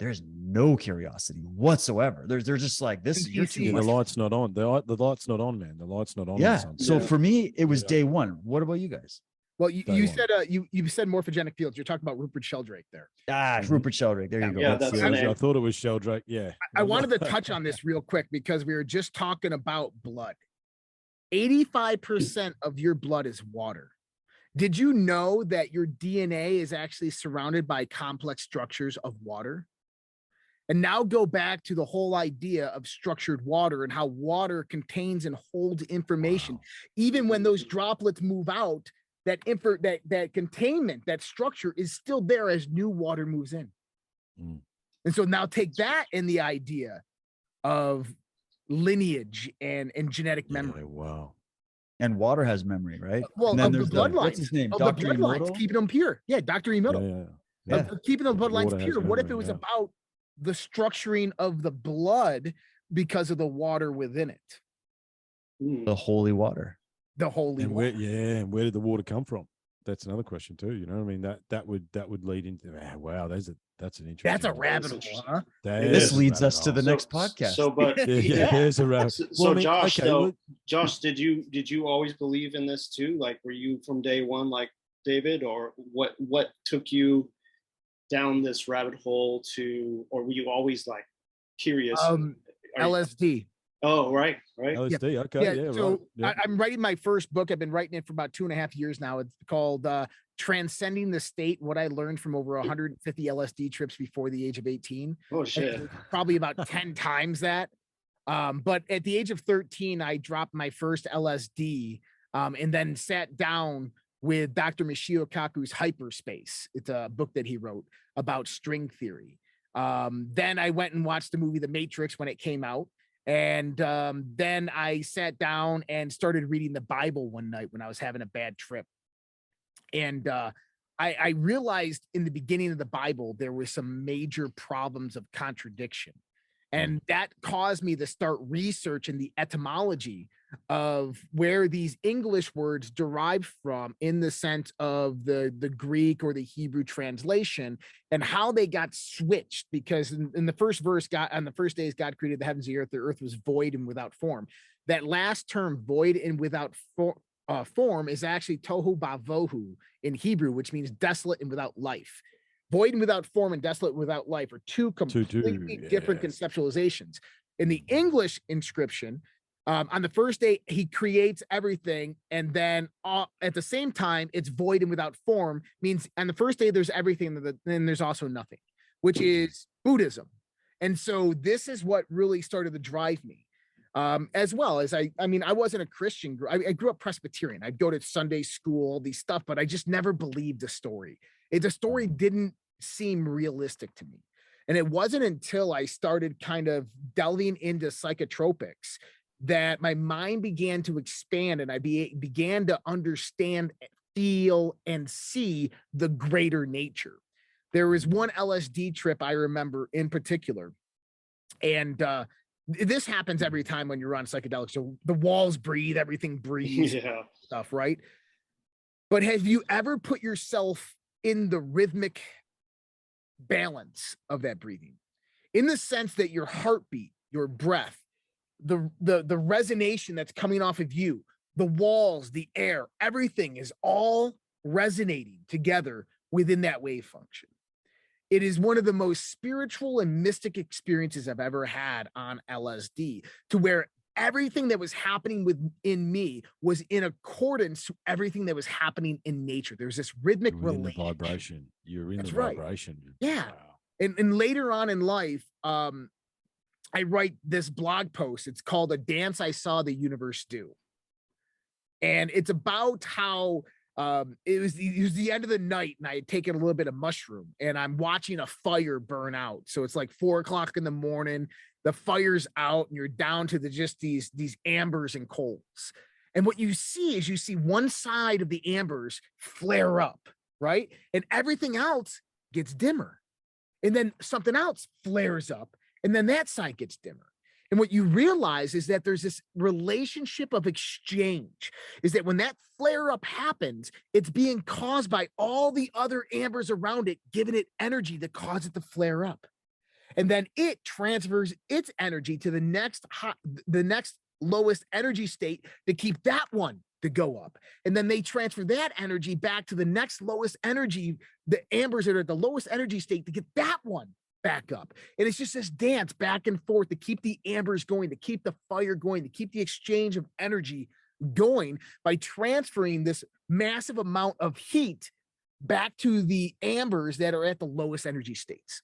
there's no curiosity whatsoever. They're just like, this is the light's not on. The light's not on, man. The light's not on. Yeah. So for me, it was day one. What about you guys? Well, you said you said morphogenic fields. You're talking about Rupert Sheldrake there. Rupert Sheldrake. There you go. Yeah, I thought it was Sheldrake. Yeah. I wanted to touch on this real quick because we were just talking about blood. 85% of your blood is water. Did you know that your DNA is actually surrounded by complex structures of water? And now go back to the whole idea of structured water and how water contains and holds information. Wow. Even when those droplets move out, that containment, that structure is still there as new water moves in. And so now take that in the idea of lineage and genetic memory. Wow. And water has memory, right? Well, and then of the bloodlines. What's his name? Of Dr. the bloodlines, Emoto? keeping them pure. Yeah, Dr. Emoto. Yeah. Yeah. keeping the bloodlines Water has pure. What if it memory, was yeah. about the structuring of the blood because of the water within it, The holy water. the holy And water? and where did the water come from? That's another question too. You know, I mean that would lead into wow. That's an interesting. That's a one. rabbit That's hole, huh? That It This is. leads us to the So- next podcast. So, but There's a rabbit. so Josh, okay, though, well, Josh, did you always believe in this too? Like, were you from day one, like David, or what took you down this rabbit hole to, or were you always like curious? Are you- LSD. Oh, right. LSD. Okay, yeah, so right. Yeah. I'm writing my first book. I've been writing it for about 2.5 years now. It's called Transcending the State, What I Learned from Over 150 LSD Trips Before the Age of 18. Oh shit. And probably about 10 times that. But at the age of 13, I dropped my first LSD and then sat down with Dr. Michio Kaku's Hyperspace. It's a book that he wrote about string theory. Then I went and watched the movie The Matrix when it came out. And then I sat down and started reading the Bible one night when I was having a bad trip. And I realized in the beginning of the Bible, there were some major problems of contradiction. And that caused me to start researching the etymology of where these English words derive from in the sense of the Greek or the Hebrew translation and how they got switched. Because in the first verse, God, on the first days, God created the heavens and the earth was void and without form. That last term, void and without form, is actually tohu bavohu in Hebrew, which means desolate and without life. Void and without form and desolate and without life are two completely different conceptualizations. In the English inscription, on the first day, he creates everything. And then at the same time, it's void and without form, means on the first day, there's everything, and then there's also nothing, which is Buddhism. And so this is what really started to drive me. As well as I mean, I wasn't a Christian. I grew up Presbyterian. I'd go to Sunday school, all these stuff, but I just never believed the story. The story didn't seem realistic to me. And it wasn't until I started kind of delving into psychotropics that my mind began to expand and I began to understand, feel, and see the greater nature. There was one LSD trip I remember in particular. And this happens every time when you're on psychedelics. So the walls breathe, everything breathes, stuff, right? But have you ever put yourself in the rhythmic balance of that breathing? In the sense that your heartbeat, your breath, the resonation that's coming off of you, the walls, the air, everything is all resonating together within that wave function. It is one of the most spiritual and mystic experiences I've ever had on LSD, to where everything that was happening within me was in accordance to everything that was happening in nature. There's this rhythmic relation. Vibration. You're in That's the right. vibration. Yeah. Wow. And later on in life, I write this blog post. It's called A Dance I Saw the Universe Do. And it's about how it was the end of the night and I had taken a little bit of mushroom and I'm watching a fire burn out. So it's like 4 o'clock in the morning, the fire's out and you're down to just these ambers and coals. And what you see is you see one side of the ambers flare up, right? And everything else gets dimmer. And then something else flares up and then that side gets dimmer. And what you realize is that there's this relationship of exchange, is that when that flare up happens, it's being caused by all the other ambers around it, giving it energy to cause it to flare up. And then it transfers its energy to the next lowest energy state to keep that one to go up. And then they transfer that energy back to the next lowest energy, the ambers that are at the lowest energy state, to get that one back up. And it's just this dance back and forth to keep the ambers going, to keep the fire going, to keep the exchange of energy going by transferring this massive amount of heat back to the ambers that are at the lowest energy states.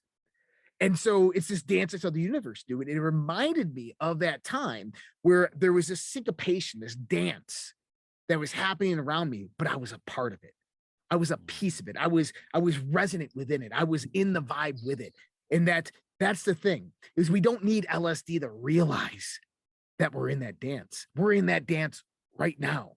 And so it's this dance that's how the universe do it. It reminded me of that time where there was this syncopation, this dance that was happening around me, but I was a part of it. I was a piece of it. I was resonant within it. I was in the vibe with it. And that's the thing, is we don't need LSD to realize that we're in that dance. We're in that dance right now.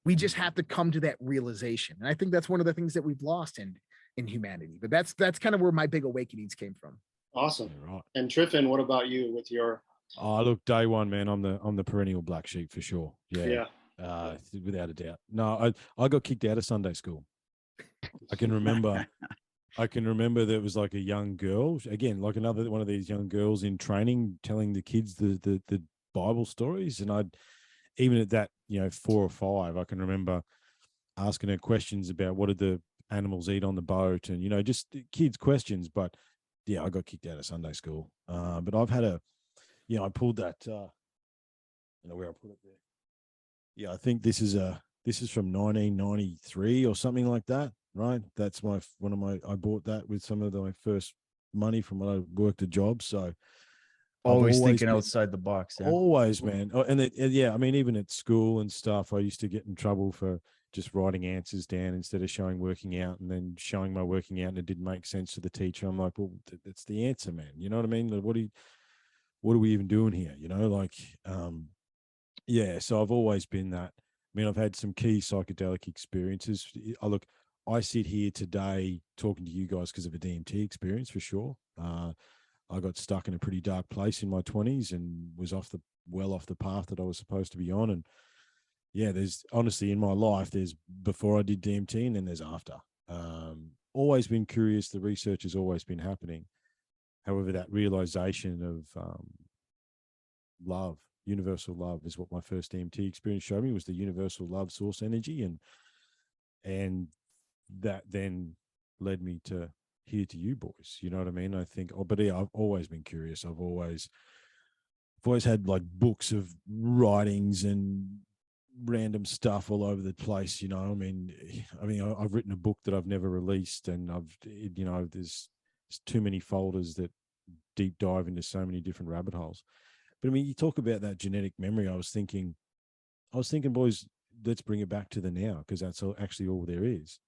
We just have to come to that realization. And I think that's one of the things that we've lost in in humanity. But that's kind of where my big awakenings came from. Awesome. Yeah, right. And Triffon, what about you with your? Oh, look, day one, man. I'm the perennial black sheep for sure. Yeah. Without a doubt. No, I got kicked out of Sunday school. I can remember. There was like a young girl, again, like another one of these young girls in training, telling the kids the Bible stories, and I'd even at that 4 or 5, I can remember asking her questions about what did the animals eat on the boat, and just kids questions. But yeah, I got kicked out of Sunday school. But I've had I pulled that. Where I put it there. Yeah, I think this is from 1993 or something like that, right? That's I bought that with some of my first money from when I worked a job. So Always thinking outside the box. Yeah? Always, man. And I mean, even at school and stuff, I used to get in trouble for just writing answers down instead of showing working out, and then showing my working out and it didn't make sense to the teacher. I'm like, well, that's the answer, man. You know what I mean? Like, what are we even doing here? So I've always been that. I mean, I've had some key psychedelic experiences. I sit here today talking to you guys because of a DMT experience for sure. I got stuck in a pretty dark place in my 20s and was off the path that I was supposed to be on. And yeah, there's honestly in my life, there's before I did DMT and then there's after. Always been curious. The research has always been happening. However, that realization of love, universal love, is what my first DMT experience showed me, was the universal love source energy. And that then led me to here to you boys. You know what I mean? I think, I've always been curious. I've always had like books of writings and random stuff all over the place. I mean, I've written a book that I've never released, and there's too many folders that deep dive into so many different rabbit holes. But I mean, you talk about that genetic memory. I was thinking, boys, let's bring it back to the now, because that's actually all there is.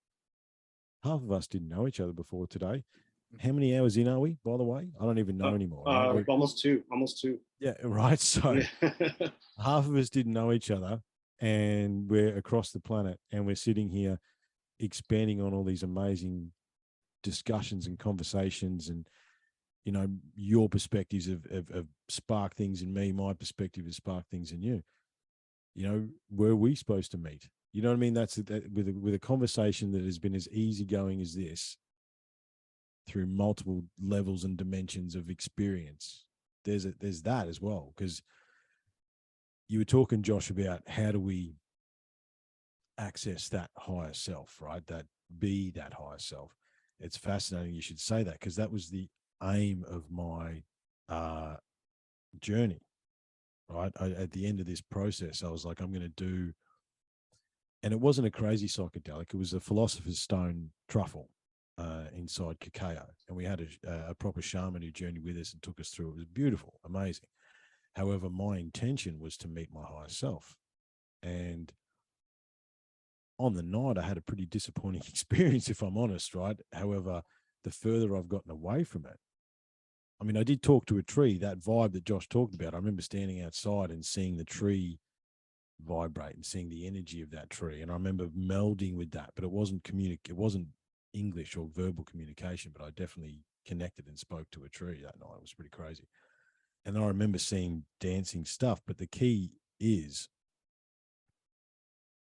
Half of us didn't know each other before today. How many hours in are we, by the way? I don't even know anymore. Right? Almost two. Yeah, right. So half of us didn't know each other, and we're across the planet, and we're sitting here expanding on all these amazing discussions and conversations, and your perspectives have sparked things in me. My perspective has sparked things in you. Were we supposed to meet? You know what I mean? That's with a conversation that has been as easygoing as this, through multiple levels and dimensions of experience. There's that as well, because you were talking, Josh, about how do we access that higher self, right? That higher self. It's fascinating you should say that, because that was the aim of my journey, right? At the end of this process, I was like, I'm going to do, and it wasn't a crazy psychedelic. It was a philosopher's stone truffle inside cacao. And we had a proper shaman who journeyed with us and took us through. It was beautiful, amazing. However, my intention was to meet my higher self. And on the night, I had a pretty disappointing experience, if I'm honest, right? However, the further I've gotten away from it, I mean, I did talk to a tree, that vibe that Josh talked about. I remember standing outside and seeing the tree vibrate and seeing the energy of that tree. And I remember melding with that, but it wasn't English or verbal communication, but I definitely connected and spoke to a tree that night. It was pretty crazy. And then I remember seeing dancing stuff. But the key is,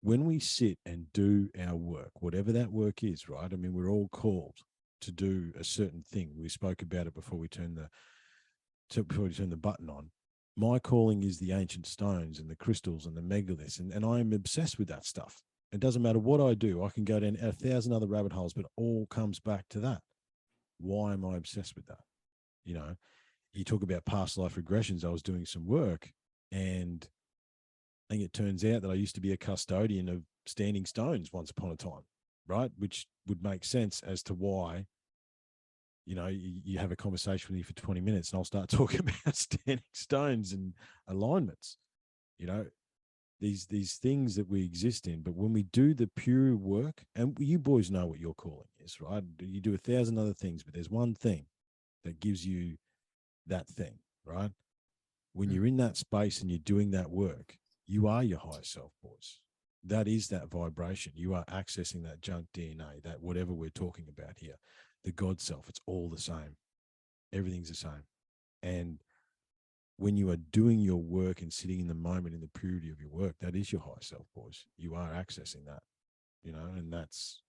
when we sit and do our work, whatever that work is, right? I mean, we're all called to do a certain thing. We spoke about it before we turn the button on. My calling is the ancient stones and the crystals and the megaliths, and I'm obsessed with that stuff. It doesn't matter what I do. I can go down 1,000 other rabbit holes, but it all comes back to that. Why am I obsessed with that? You talk about past life regressions. I was doing some work, and I think it turns out that I used to be a custodian of standing stones once upon a time, right? Which would make sense as to why, you have a conversation with me for 20 minutes and I'll start talking about standing stones and alignments, these things that we exist in. But when we do the pure work, and you boys know what your calling is, right? You do 1,000 other things, but there's one thing that gives you that thing, right? When you're in that space and you're doing that work, you are your higher self, boys. that is that vibration. You are accessing that junk DNA, that whatever we're talking about here, the God self. It's all the same. Everything's the same. And when you are doing your work and sitting in the moment, in the purity of your work, that is your higher self, boys. You are accessing that, and that's.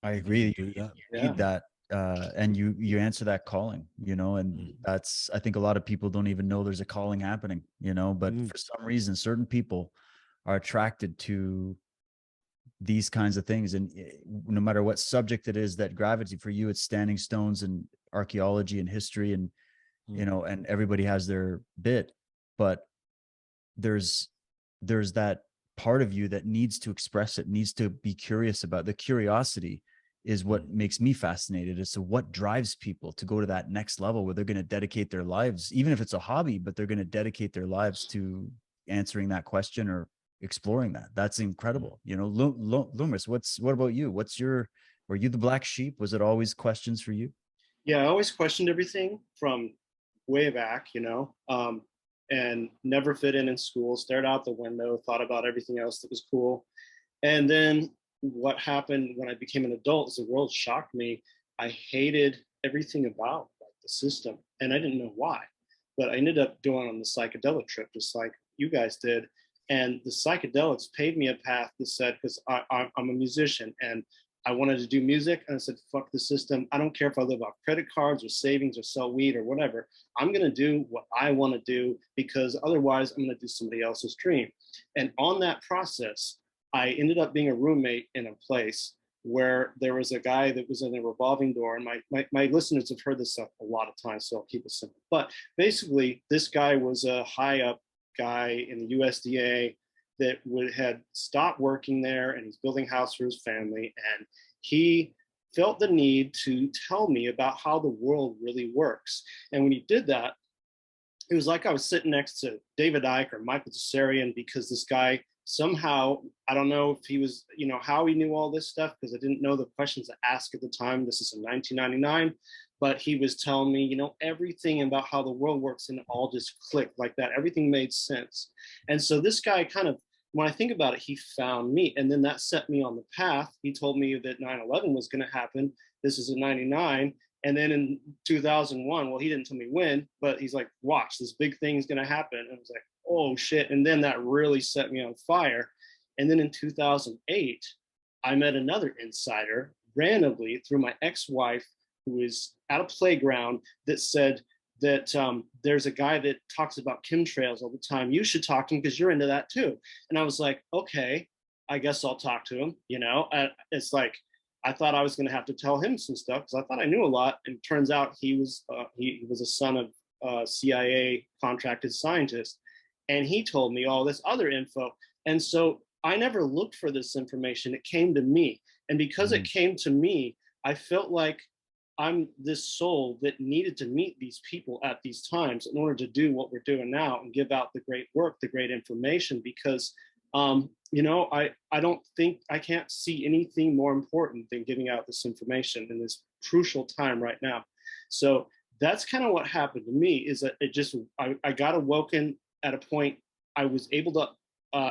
I if you agree. can do that. You need that. And you answer that calling, and that's, I think a lot of people don't even know there's a calling happening, but for some reason, certain people are attracted to these kinds of things. And no matter what subject it is that gravity for you, it's standing stones and archaeology and history and, and everybody has their bit, but there's that part of you that needs to express it, needs to be curious about. The curiosity is what makes me fascinated as to what drives people to go to that next level where they're going to dedicate their lives, even if it's a hobby, but they're going to dedicate their lives to answering that question or exploring that. That's incredible. Loomis, what about you? Were you the black sheep? Was it always questions for you? Yeah, I always questioned everything from way back, and never fit in school, stared out the window, thought about everything else that was cool. And then what happened when I became an adult is the world shocked me. I hated everything about the system, and I didn't know why. But I ended up going on the psychedelic trip, just like you guys did. And the psychedelics paved me a path that said, because I'm a musician and I wanted to do music, and I said, fuck the system. I don't care if I live off credit cards or savings or sell weed or whatever. I'm going to do what I want to do, because otherwise I'm going to do somebody else's dream. And on that process, I ended up being a roommate in a place where there was a guy that was in a revolving door. And my listeners have heard this a lot of times, so I'll keep it simple. But basically, this guy was a high up guy in the USDA that had stopped working there, and he's building a house for his family. And he felt the need to tell me about how the world really works. And when he did that, it was like I was sitting next to David Icke or Michael Tsarian, because this guy somehow, I don't know if he was, how he knew all this stuff, because I didn't know the questions to ask at the time. This is in 1999. But he was telling me, everything about how the world works, and it all just clicked like that. Everything made sense. And so this guy kind of, when I think about it, he found me. And then that set me on the path. He told me that 9/11 was going to happen. This is in 99. And then in 2001, well, he didn't tell me when, but he's like, watch, this big thing is going to happen. And I was like, oh shit. And then that really set me on fire. And then in 2008, I met another insider randomly through my ex-wife, who was at a playground, that said that there's a guy that talks about chemtrails all the time. You should talk to him because you're into that too. And I was like, okay, I guess I'll talk to him. It's like, I thought I was going to have to tell him some stuff because I thought I knew a lot. And it turns out he was a son of a CIA contracted scientist. And he told me all this other info. And so I never looked for this information. It came to me. And because it came to me, I felt like I'm this soul that needed to meet these people at these times in order to do what we're doing now and give out the great work, the great information, because, I don't think I can't see anything more important than giving out this information in this crucial time right now. So that's kind of what happened to me, is that I got awoken at a point. I was able to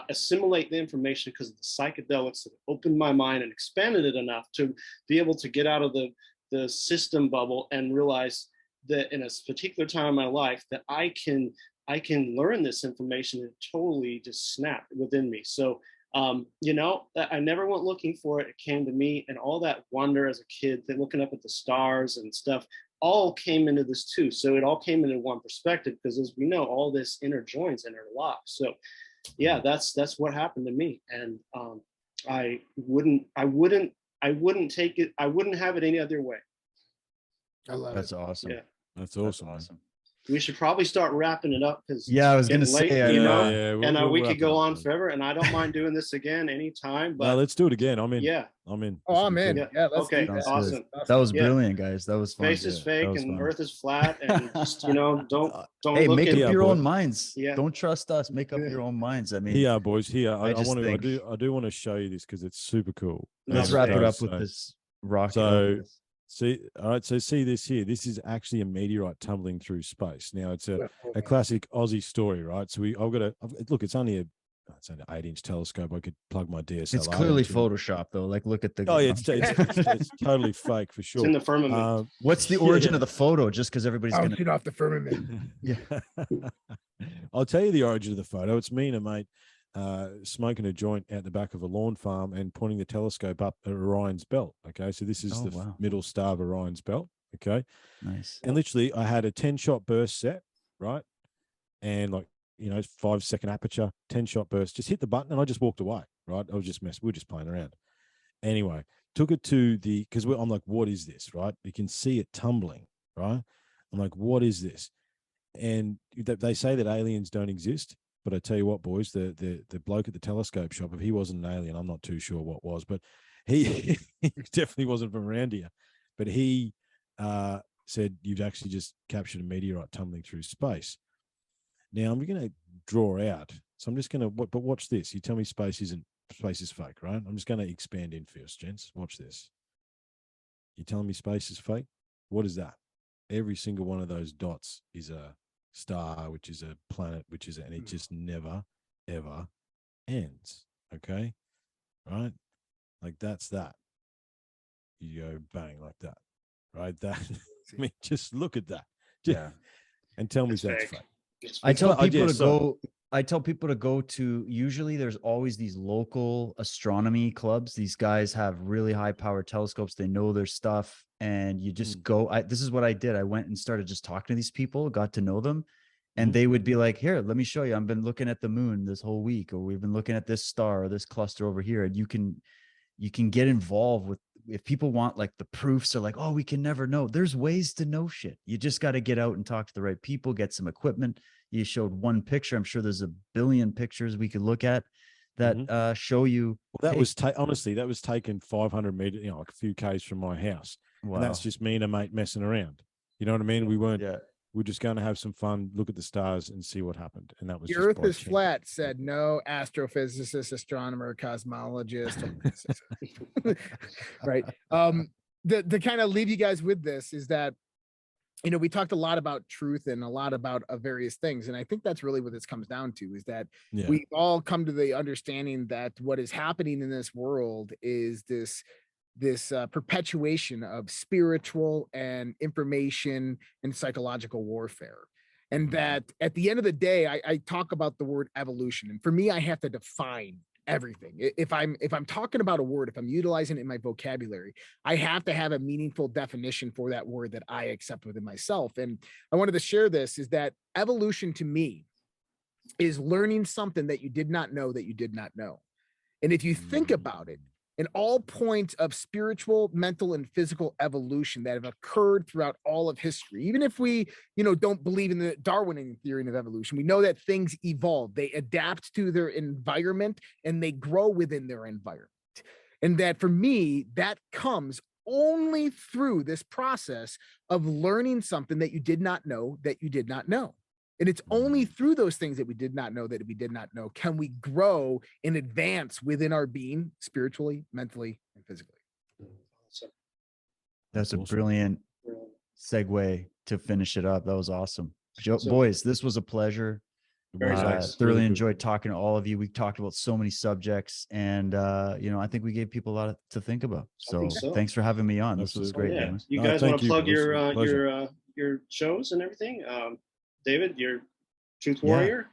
assimilate the information because of the psychedelics that opened my mind and expanded it enough to be able to get out of the system bubble and realize that in a particular time in my life that I can learn this information and totally just snap within me. So, I never went looking for it. It came to me, and all that wonder as a kid, looking up at the stars and stuff, all came into this too. So it all came into one perspective, because as we know, all this interjoins and interlocks. So yeah, that's what happened to me. And I wouldn't take it. I wouldn't have it any other way. I love That's it. awesome. Yeah. That's awesome. We should probably start wrapping it up, because I was gonna late, say, we wrap could it go up, on man. forever, and I don't mind doing this again anytime. But No, let's do it again. I'm in. yeah, I'm in. Oh, I'm in. Yeah. Yeah, let's Okay, do that. awesome. That was Yeah. brilliant, guys. That was fun. Space is fake that was and fun. Earth is flat, and just don't Hey, look make at up Yeah, your boy. own minds. Yeah. Don't trust us. Make up your own minds. I mean, Here, boys. Here, I just think- I do want to show you this because it's super cool. let's No, wrap it up So- with this rock. so- See, all right. So see this here. This is actually a meteorite tumbling through space. Now it's a classic Aussie story, right? So look. It's only it's an 8-inch telescope. I could plug my DSLR. It's clearly into it. Photoshop though. Like, look at the. Oh, yeah, it's totally fake for sure. It's in the firmament. What's the origin of the photo? Just because everybody's gonna. Get off the firmament. Yeah. I'll tell you the origin of the photo. It's me and a mate smoking a joint out the back of a lawn farm and pointing the telescope up at Orion's belt. Okay, so this is the middle star of Orion's belt. Okay, Nice. and literally, I had a 10-shot burst set, right, and like 5-second aperture, 10-shot burst. Just hit the button, and I just walked away. Right, I was just messing. We were just playing around. Anyway, took it to the because I'm like, what is this? Right, you can see it tumbling. Right, I'm like, what is this? And they say that aliens don't exist, but I tell you what, boys, the bloke at the telescope shop, if he wasn't an alien, I'm not too sure what was, but he definitely wasn't from around here. But he said you've actually just captured a meteorite tumbling through space. Now I'm going to draw out, so I'm just going to. But watch this. You tell me space is fake, right? I'm just going to expand in first, gents. Watch this. You telling me space is fake? What is that? Every single one of those dots is a star, which is a planet, and it just never, ever ends. Okay. Right. Like that's that. You go bang like that. Right. That, I mean, just look at that. Yeah. And tell me It's that's fake. fake. I tell people yeah, to so- go. I tell people to go to. Usually, there's always these local astronomy clubs. These guys have really high powered telescopes. They know their stuff, and you just go. This is what I did. I went and started just talking to these people, got to know them, and they would be like, "Here, let me show you. I've been looking at the moon this whole week, or we've been looking at this star or this cluster over here." And you can get involved with. If people want like the proofs, are like, "Oh, we can never know." There's ways to know shit. You just got to get out and talk to the right people. Get some equipment. You showed one picture. I'm sure there's a billion pictures we could look at that show you. Well, that was honestly, that was taken 500 meters, like a few Ks from my house. Wow. And that's just me and a mate messing around. You know what I mean? We weren't, Yeah. we're just going to have some fun, look at the stars and see what happened. And that was The just Earth by is chance. flat, said no astrophysicist, astronomer, cosmologist. Right. To kind of leave you guys with this is that, we talked a lot about truth and a lot about various things. And I think that's really what this comes down to is that we've all come to the understanding that what is happening in this world is this perpetuation of spiritual and information and psychological warfare. And that at the end of the day, I talk about the word evolution. And for me, I have to define everything. If I'm talking about a word, if I'm utilizing it in my vocabulary, I have to have a meaningful definition for that word that I accept within myself. And I wanted to share this is that evolution to me is learning something that you did not know that you did not know. And if you think about it, in all points of spiritual, mental, and physical evolution that have occurred throughout all of history, even if we, don't believe in the Darwinian theory of evolution, we know that things evolve, they adapt to their environment, and they grow within their environment. And that for me, that comes only through this process of learning something that you did not know that you did not know. And it's only through those things that we did not know that we did not know can we grow and advance within our being spiritually, mentally, and physically. That's a awesome. brilliant segue to finish it up. That was awesome. So- Boys, this was a pleasure. Very nice. Thoroughly Really good. enjoyed talking to all of you. We talked about so many subjects, and I think we gave people a lot to think about. So, think so. thanks for having me on. This was Absolutely. great, Yeah. guys. You No, guys want thank to you, plug boys. your shows and everything? David, your Truth Yeah. Warrior?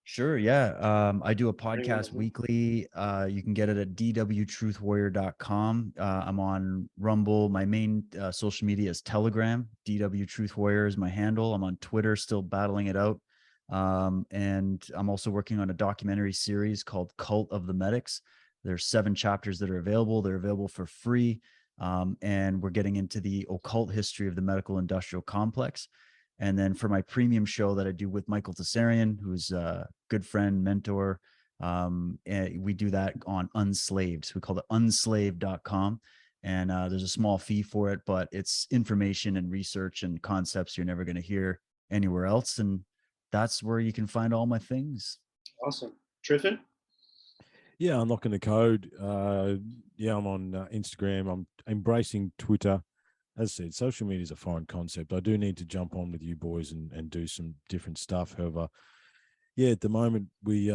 Sure. Yeah. I do a Anyone podcast know? weekly. You can get it at dwtruthwarrior.com. I'm on Rumble. My main social media is Telegram. DW Truth Warrior is my handle. I'm on Twitter, still battling it out. And I'm also working on a documentary series called Cult of the Medics. There's 7 chapters that are available. They're available for free. And we're getting into the occult history of the medical industrial complex. And then for my premium show that I do with Michael Tessarian, who's a good friend, mentor, and we do that on Unslaved. So we call it unslaved.com. And there's a small fee for it, but it's information and research and concepts you're never going to hear anywhere else. And that's where you can find all my things. Awesome. Triffon? Yeah, unlocking the code. I'm on Instagram. I'm embracing Twitter. As I said, social media is a foreign concept. I do need to jump on with you boys and do some different stuff. However, yeah, at the moment we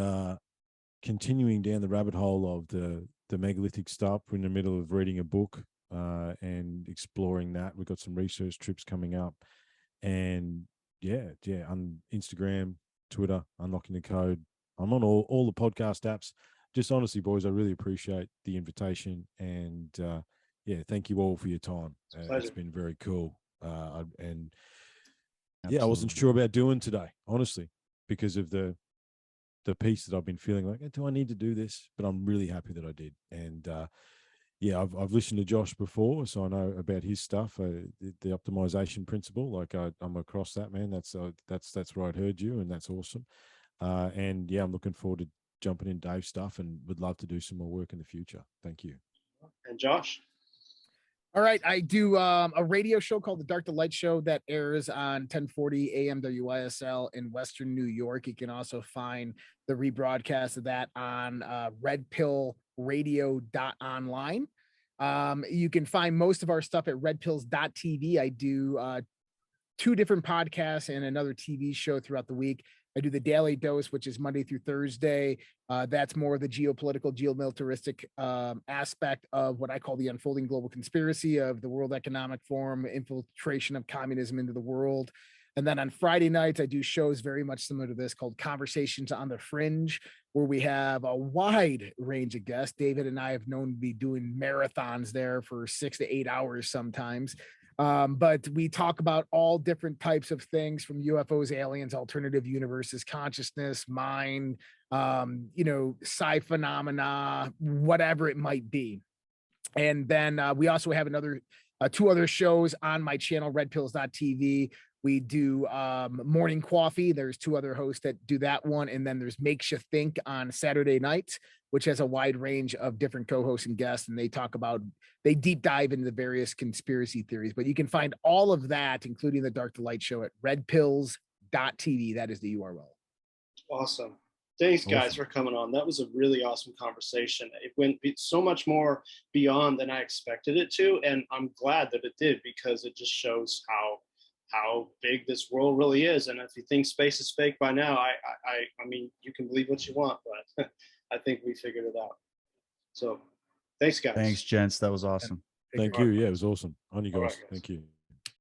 continuing down the rabbit hole of the megalithic stuff. We're in the middle of reading a book and exploring that. We've got some research trips coming up, and on Instagram, Twitter, Unlocking the Code. I'm on all the podcast apps. Just honestly, boys, I really appreciate the invitation, and thank you all for your time. It's been very cool. I wasn't sure about doing today, honestly, because of the piece that I've been feeling like, do I need to do this? But I'm really happy that I did. And I've listened to Josh before, so I know about his stuff, the optimization principle. Like I'm across that, man. That's where I'd heard you, and that's awesome. I'm looking forward to jumping in Dave's stuff, and would love to do some more work in the future. Thank you. And Josh? All right, I do a radio show called The Dark to Light Show that airs on 1040 AM WYSL in Western New York. You can also find the rebroadcast of that on redpillradio.online. You can find most of our stuff at redpills.tv. I do 2 different podcasts and another TV show throughout the week. I do the Daily Dose, which is Monday through Thursday. That's more the geopolitical, geomilitaristic aspect of what I call the unfolding global conspiracy of the World Economic Forum, infiltration of communism into the world. And then on Friday nights, I do shows very much similar to this called Conversations on the Fringe, where we have a wide range of guests. David and I have known to be doing marathons there for 6 to 8 hours sometimes. But we talk about all different types of things, from UFOs, aliens, alternative universes, consciousness, mind, psi phenomena, whatever it might be. And then we also have 2 other shows on my channel, redpills.tv. We do Morning Coffee. There's 2 other hosts that do that one. And then there's Makes You Think on Saturday nights, which has a wide range of different co-hosts and guests. And they deep dive into the various conspiracy theories. But you can find all of that, including the Dark to Light Show, at redpills.tv. That is the URL. Awesome. Thanks, guys, for coming on. That was a really awesome conversation. It went so much more beyond than I expected it to. And I'm glad that it did, because it just shows how big this world really is. And if you think space is fake by now, I mean, you can believe what you want, but I think we figured it out. So thanks, guys. Thanks, gents. That was awesome. Thank you. Yeah, it was awesome. On you guys. All right, guys. Thank you.